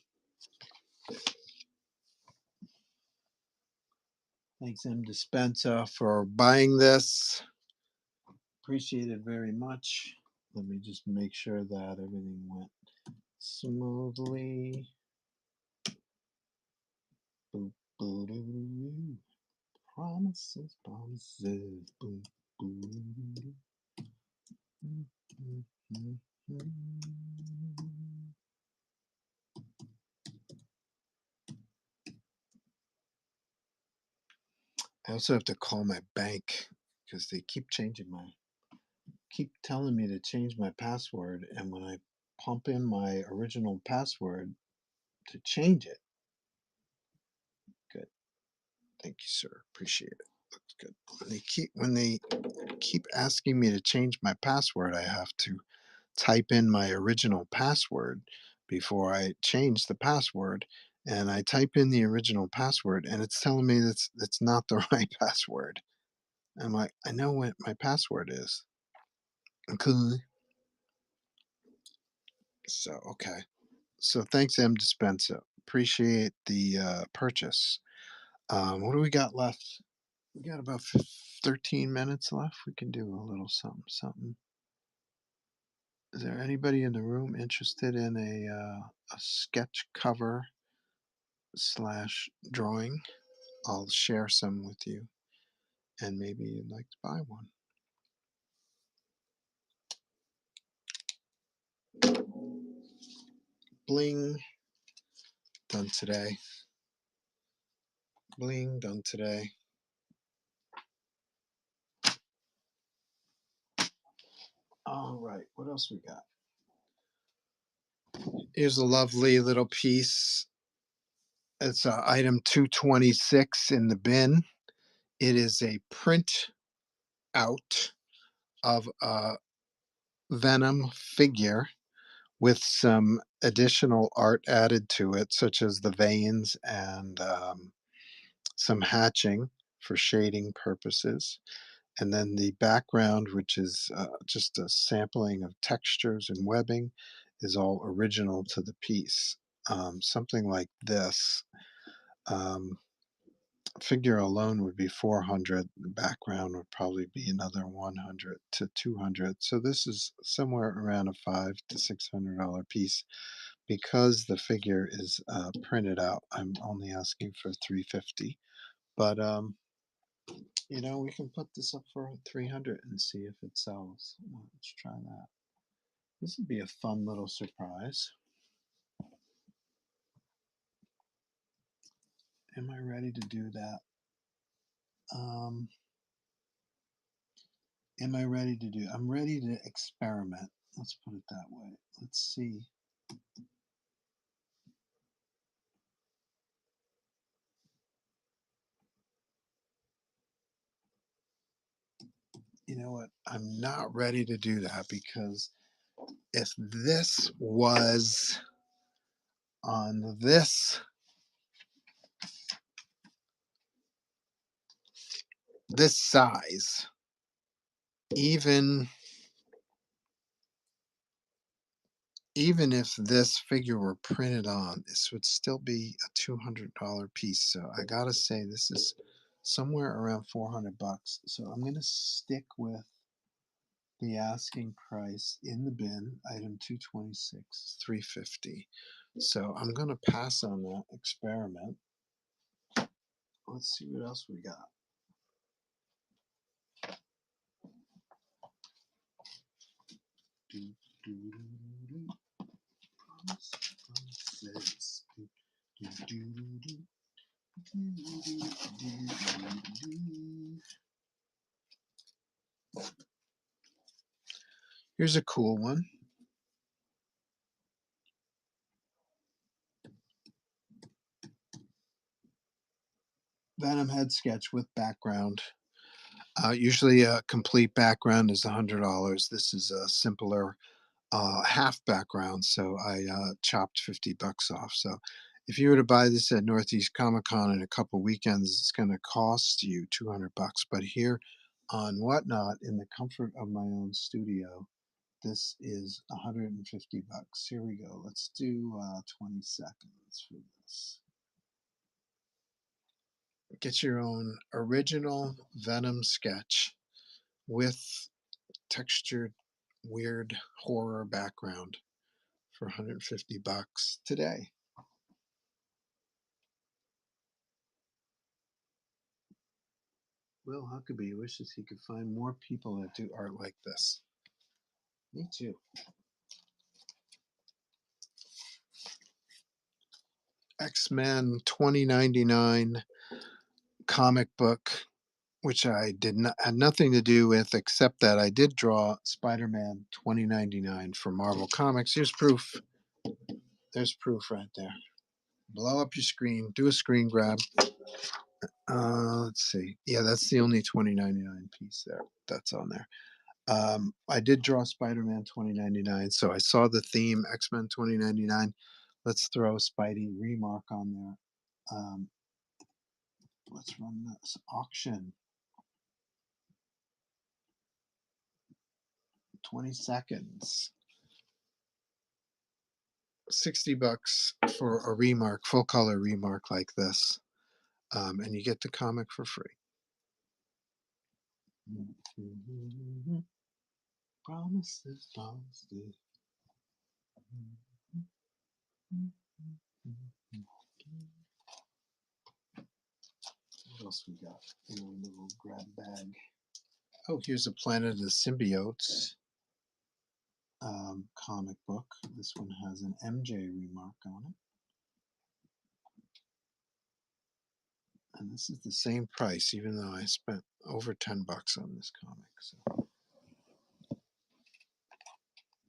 Thanks, M. Dispenza, for buying this. Appreciate it very much. Let me just make sure that everything went smoothly. Boop, boop, boop. Promises, promises. Boom, boom. I also have to call my bank because they keep telling me to change my password, and when I pump in my original password to change it, good. Thank you, sir. Appreciate it. Looks good. When they keep asking me to change my password, I have to type in my original password before I change the password. And I type in the original password, and it's telling me that's not the right password. I'm like, I know what my password is. Okay. So okay. So thanks, M. Dispenza. Appreciate the purchase. What do we got left? We got about 13 minutes left. We can do a little something, something. Is there anybody in the room interested in a sketch cover slash drawing? I'll share some with you, and maybe you'd like to buy one. Bling, done today. Bling, done today. All right, what else we got? Here's a lovely little piece. It's item 226 in the bin. It is a print out of a Venom figure with some additional art added to it, such as the veins and some hatching for shading purposes. And then the background, which is just a sampling of textures and webbing, is all original to the piece. Something like this. Um, Figure alone would be 400. The background would probably be another 100 to 200. So this is somewhere around a $500 to $600 piece. Because the figure is printed out, I'm only asking for 350. But we can put this up for 300 and see if it sells. Let's try that. This would be a fun little surprise. Am I ready to do that? Um, am I ready to do? I'm ready to experiment. Let's put it that way. Let's see. You know what? I'm not ready to do that because if this was on this size, even even if this figure were printed on, this would still be a $200 piece. So I gotta say this is somewhere around 400 bucks. So I'm gonna stick with the asking price in the bin, item 226, 350. So I'm gonna pass on that experiment. Let's see what else we got. Do, do, do, promises. Do, do, do, Here's a cool one. Venom head sketch with background. Usually a complete background is $100. This is a simpler half background, so I chopped 50 bucks off. So if you were to buy this at Northeast Comic Con in a couple weekends, it's going to cost you 200 bucks. But here on Whatnot, in the comfort of my own studio, this is 150 bucks. Here we go. Let's do 20 seconds for this. Get your own original Venom sketch with textured, weird horror background for 150 bucks today. Will Huckabee wishes he could find more people that do art like this. Me too. X-Men 2099 comic book, which I did not had nothing to do with except that I did draw Spider-Man 2099 for Marvel Comics. Here's proof. There's proof right there. Blow up your screen. Do a screen grab. Let's see. Yeah, that's the only 2099 piece there. That's on there. I did draw Spider-Man 2099, so I saw the theme X-Men 2099. Let's throw Spidey remark on there. Let's run this auction. 20 seconds. $60 for a remark, full color remark like this. And you get the comic for free. Promises, promises. What else we got in our little grab bag? Oh, here's a Planet of the Symbiotes comic book. This one has an MJ remark on it. And this is the same price, even though I spent over $10 on this comic. So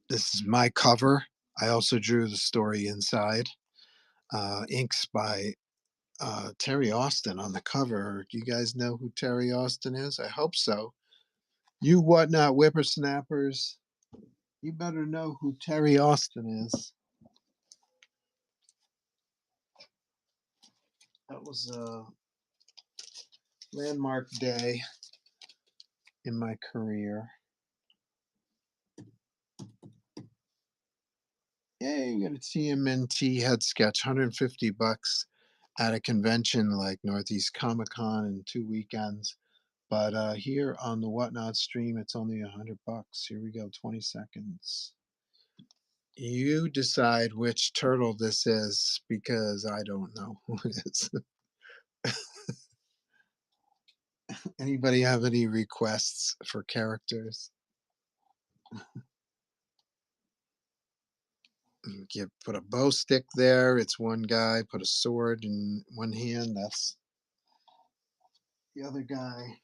this is my cover. I also drew the story inside. Inks by Terry Austin on the cover. Do you guys know who Terry Austin is? I hope so. You whatnot whippersnappers, you better know who Terry Austin is. That was a landmark day in my career. Yeah, you got a TMNT head sketch, $150 at a convention like Northeast Comic Con in 2 weekends. But here on the Whatnot stream, it's only $100. Here we go, 20 seconds. You decide which turtle this is because I don't know who it is. Anybody have any requests for characters? You put a bow stick there. It's one guy. Put a sword in one hand. That's the other guy.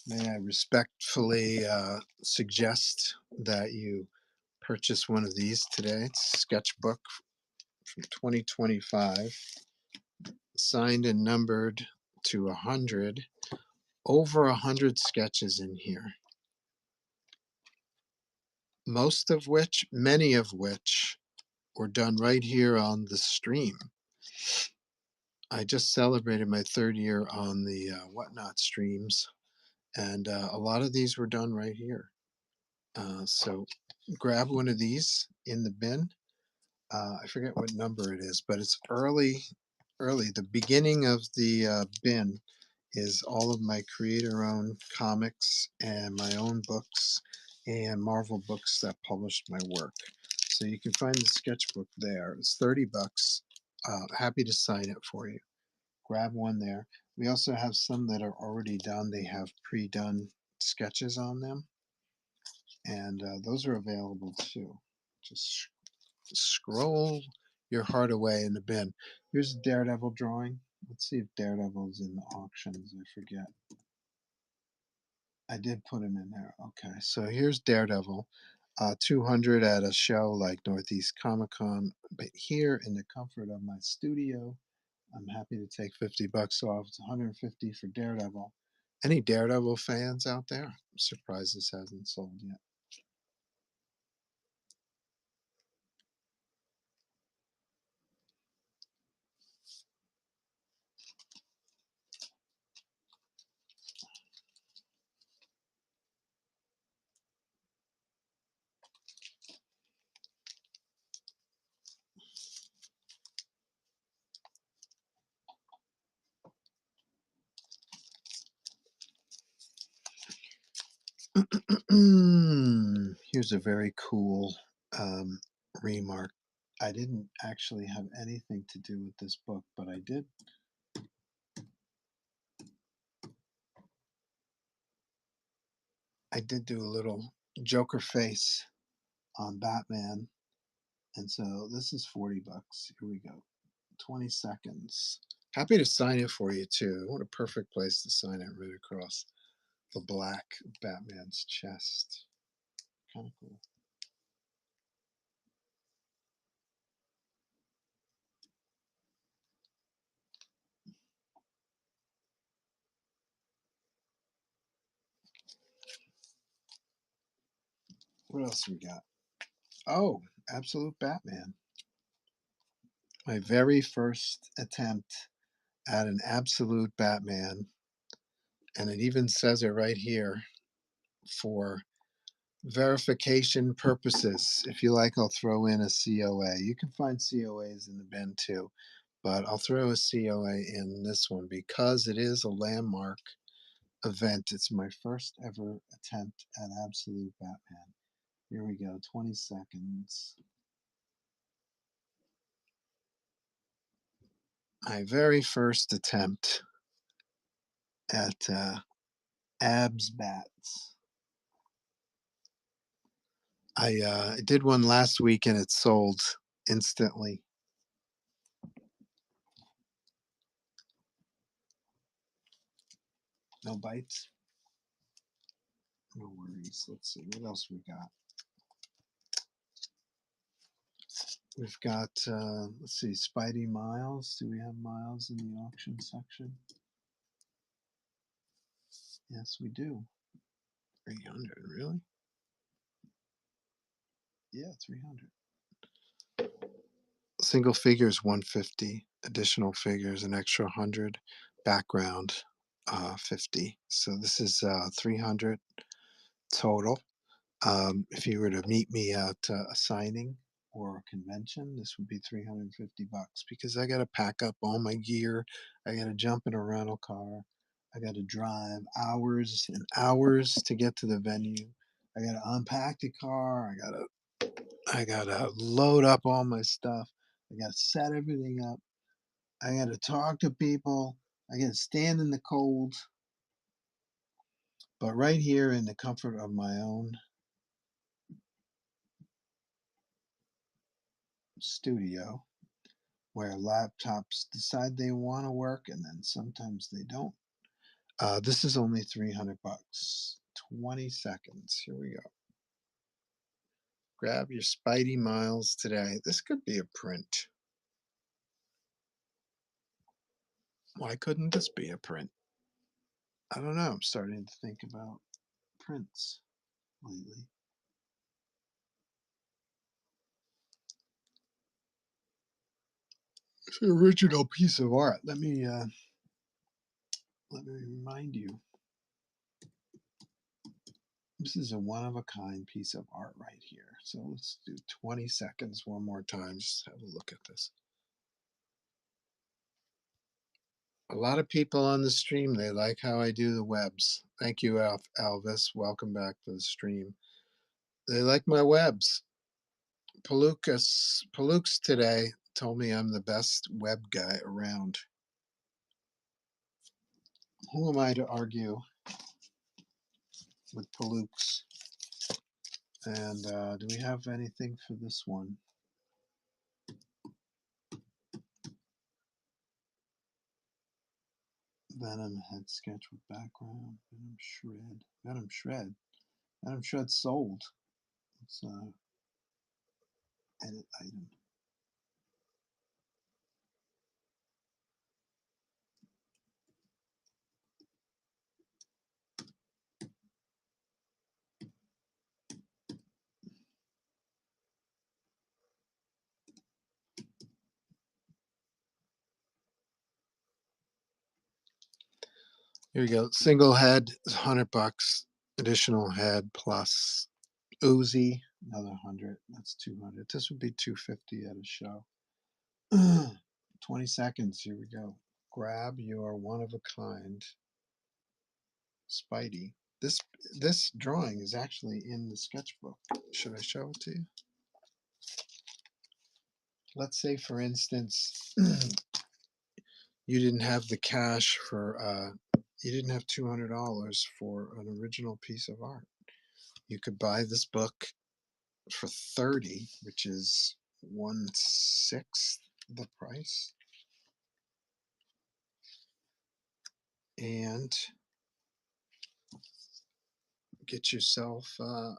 May I respectfully suggest that you purchase one of these today? It's a sketchbook from 2025, signed and numbered to 100. Over 100 sketches in here. Many of which were done right here on the stream. I just celebrated my 3rd year on the Whatnot streams, and a lot of these were done right here. So grab one of these in the bin. I forget what number it is, but it's early. The beginning of the bin is all of my creator-owned comics and my own books and Marvel books that published my work. So you can find the sketchbook there. It's $30. Happy to sign it for you. Grab one there. We also have some that are already done. They have pre-done sketches on them, and those are available too. Just scroll your heart away in the bin. Here's a Daredevil drawing. Let's see if Daredevil's in the auctions. I forget. I did put him in there. Okay, so here's Daredevil. 200 at a show like Northeast Comic Con, but here in the comfort of my studio, I'm happy to take $50 off. It's 150 for Daredevil. Any Daredevil fans out there? I'm surprised this hasn't sold yet. Here's a very cool remark. I didn't actually have anything to do with this book, but I did do a little Joker face on Batman. And so this is 40 bucks. Here we go. 20 seconds. Happy to sign it for you too. What a perfect place to sign it right across the black of Batman's chest. Kind of cool. What else we got? Oh, Absolute Batman. My very first attempt at an Absolute Batman. And it even says it right here for verification purposes. If you like, I'll throw in a COA. You can find COAs in the bin too, but I'll throw a COA in this one because it is a landmark event. It's my first ever attempt at Absolute Batman. Here we go, 20 seconds. My very first attempt at Abs Bats. I did one last week and it sold instantly. No bites? No worries. Let's see what else we got. We've got, let's see, Spidey Miles. Do we have Miles in the auction section? Yes, we do. 300, really? Yeah, 300. Single figures 150, additional figures an extra 100, background 50. So this is 300 total. If you were to meet me at a signing or a convention, this would be 350 bucks because I got to pack up all my gear. I got to jump in a rental car. I got to drive hours and hours to get to the venue. I got to unpack the car. I got to load up all my stuff. I got to set everything up. I got to talk to people. I got to stand in the cold. But right here in the comfort of my own studio, where laptops decide they want to work and then sometimes they don't. This is only 300 bucks. 20 seconds. Here we go. Grab your Spidey Miles today. This could be a print. Why couldn't this be a print? I don't know. I'm starting to think about prints lately. It's an original piece of art. Let me remind you. This is a one of a kind piece of art right here. So let's do 20 seconds one more time. Just have a look at this. A lot of people on the stream, they like how I do the webs. Thank you, Alvis. Welcome back to the stream. They like my webs. Palooks today told me I'm the best web guy around. Who am I to argue with Palooks? And do we have anything for this one? Venom head sketch with background. Venom shred. Venom shred. Venom shred sold. Let's edit item. Here we go. Single head is 100 bucks. Additional head plus Uzi, another 100. That's 200. This would be 250 at a show. 20 seconds. Here we go. Grab your one of a kind Spidey. This this drawing is actually in the sketchbook. Should I show it to you? let's say, for instance, you didn't have the cash for, you didn't have $200 for an original piece of art. You could buy this book for 30, which is 1/6 the price, and get yourself a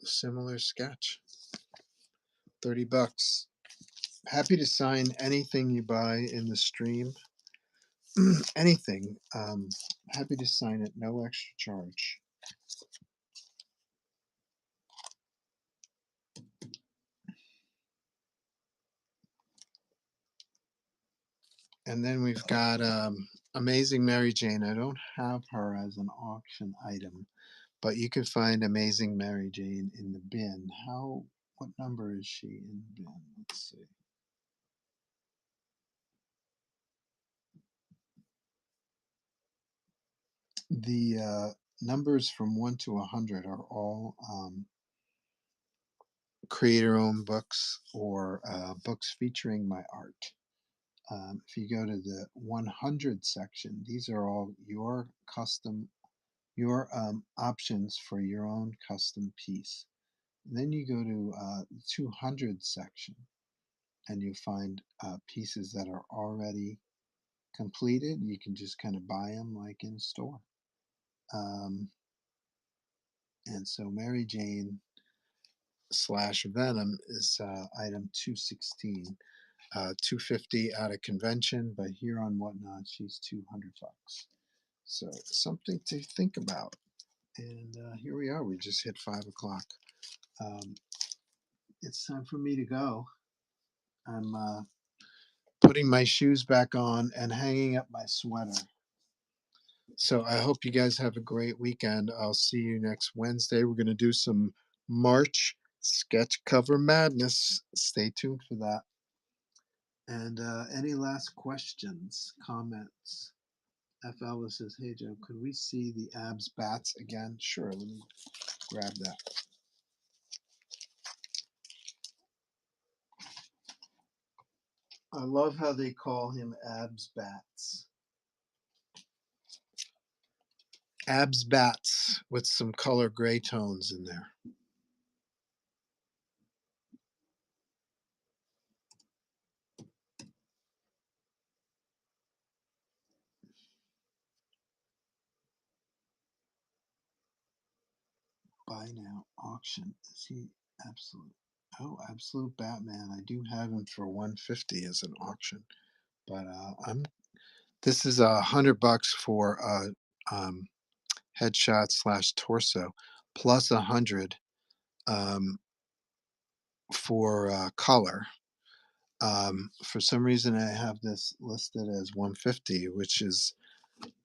similar sketch. 30 bucks. Happy to sign anything you buy in the stream. Anything. Happy to sign it, no extra charge. And then we've got Amazing Mary Jane. I don't have her as an auction item, but you can find Amazing Mary Jane in the bin. What number is she in the bin? Let's see. The numbers from 1 to 100 are all creator-owned books or books featuring my art. If you go to the 100 section, these are all your options for your own custom piece. And then you go to the 200 section, and you find pieces that are already completed. You can just kind of buy them like in a store. And so Mary Jane / Venom is item 216. 250 out of convention, but here on Whatnot, she's 200 bucks. So something to think about. And here we are. We just hit 5 o'clock. It's time for me to go. I'm putting my shoes back on and hanging up my sweater. So I hope you guys have a great weekend. I'll see you next Wednesday. We're going to do some March sketch cover madness. Stay tuned for that. And any last questions, comments? F. Elvis says, "Hey Joe, could we see the abs bats again?" Sure, let me grab that. I love how they call him abs bats. Abs bats with some color gray tones in there. Buy now, auction. Is he absolute? Oh, absolute Batman. I do have him for 150 as an auction, but this is $100 for headshot / torso, plus 100 for color. For some reason, I have this listed as 150, which is,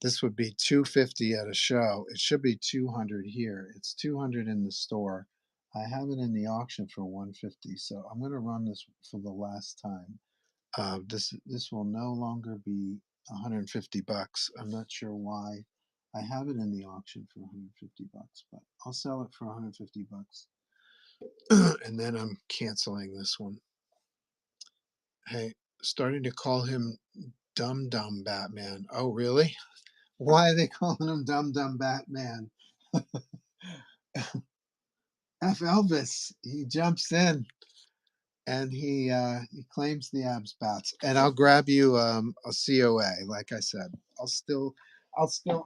this would be 250 at a show. It should be 200 here. It's 200 in the store. I have it in the auction for 150, so I'm going to run this for the last time. This will no longer be 150 bucks. I'm not sure why I have it in the auction for 150 bucks, but I'll sell it for 150 bucks. And then I'm canceling this one. Hey, starting to call him Dum Dum Batman. Oh, really? Why are they calling him Dum Dum Batman? F. Elvis, he jumps in and he claims the abs bats. And I'll grab you a COA. Like I said, I'll still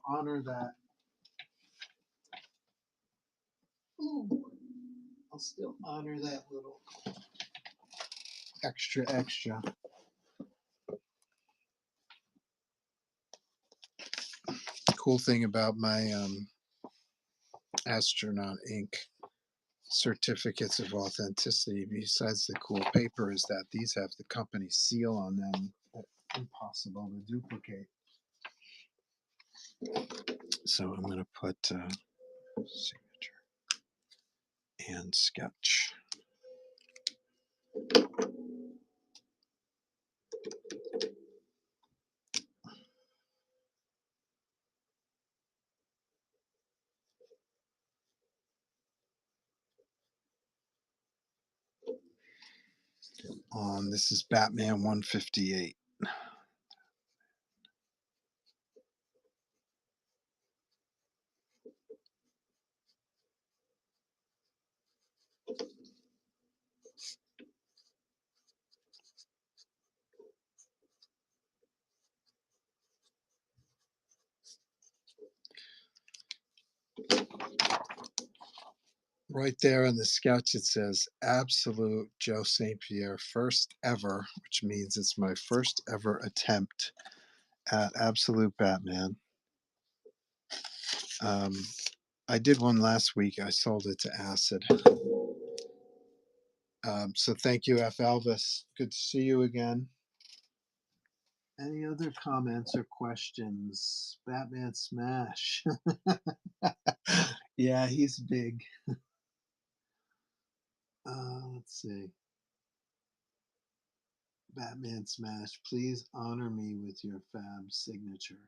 honor that. Ooh, I'll still honor that little extra. Cool thing about my astronaut ink certificates of authenticity, besides the cool paper, is that these have the company seal on them. Impossible to duplicate. So I'm going to put signature and sketch. on. This is Batman 158. Right there on the sketch, it says Absolute Joe St. Pierre, first ever, which means it's my first ever attempt at Absolute Batman. I did one last week. I sold it to Acid. So thank you, F. Elvis. Good to see you again. Any other comments or questions? Batman Smash. Yeah, he's big. Let's see. Batman Smash, please honor me with your fab signature.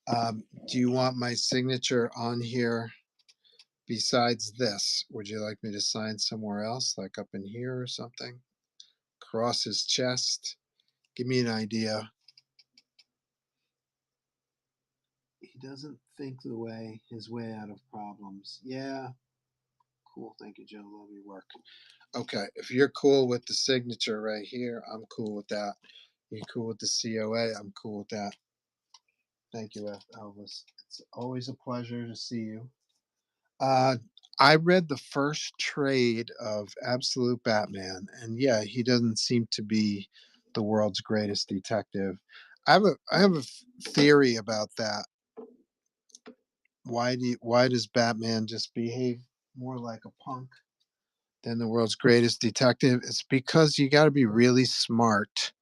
Do you want my signature on here besides this? Would you like me to sign somewhere else, like up in here or something? Across his chest? Give me an idea. He doesn't think his way out of problems. Yeah. Cool. Thank you, Joe. Love your work. Okay. If you're cool with the signature right here, I'm cool with that. You're cool with the COA, I'm cool with that. Thank you, Elvis. It's always a pleasure to see you. Uh, I read the first trade of Absolute Batman, and yeah, he doesn't seem to be the world's greatest detective. I have a theory about that. Why does Batman just behave more like a punk than the world's greatest detective? It's because you got to be really smart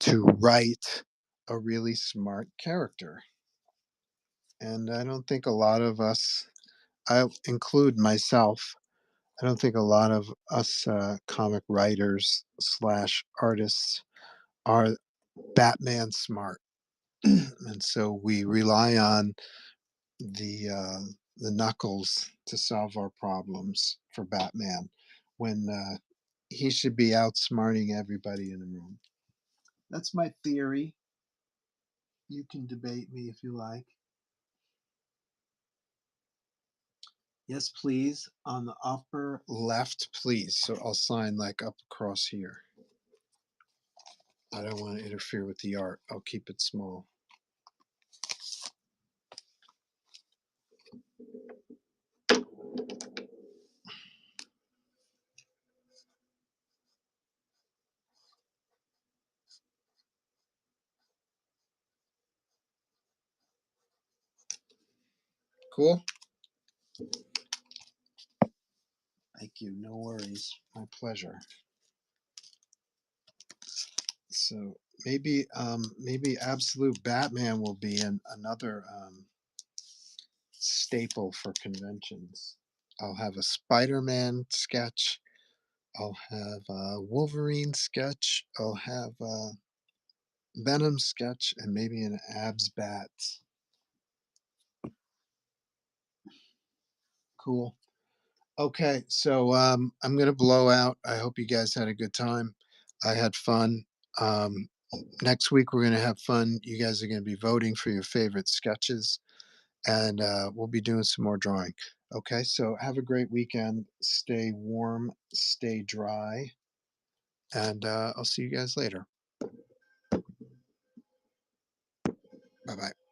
to write a really smart character. And I don't think a lot of us, I include myself, I don't think a lot of us comic writers slash artists are Batman smart. And so we rely on the knuckles to solve our problems for Batman when he should be outsmarting everybody in the room. That's my theory. You can debate me if you like. Yes, please. On the upper left, please. So I'll sign like up across here. I don't want to interfere with the art. I'll keep it small. Cool. Thank you. No worries. My pleasure. So maybe Absolute Batman will be another staple for conventions. I'll have a Spider-Man sketch. I'll have a Wolverine sketch. I'll have a Venom sketch, and maybe an Abs Bat. Cool. Okay, so I'm gonna blow out. I hope you guys had a good time. I had fun. Um, Next week we're gonna have fun. You guys are gonna be voting for your favorite sketches, and we'll be doing some more drawing. Okay, so have a great weekend. Stay warm, stay dry, and I'll see you guys later. Bye bye.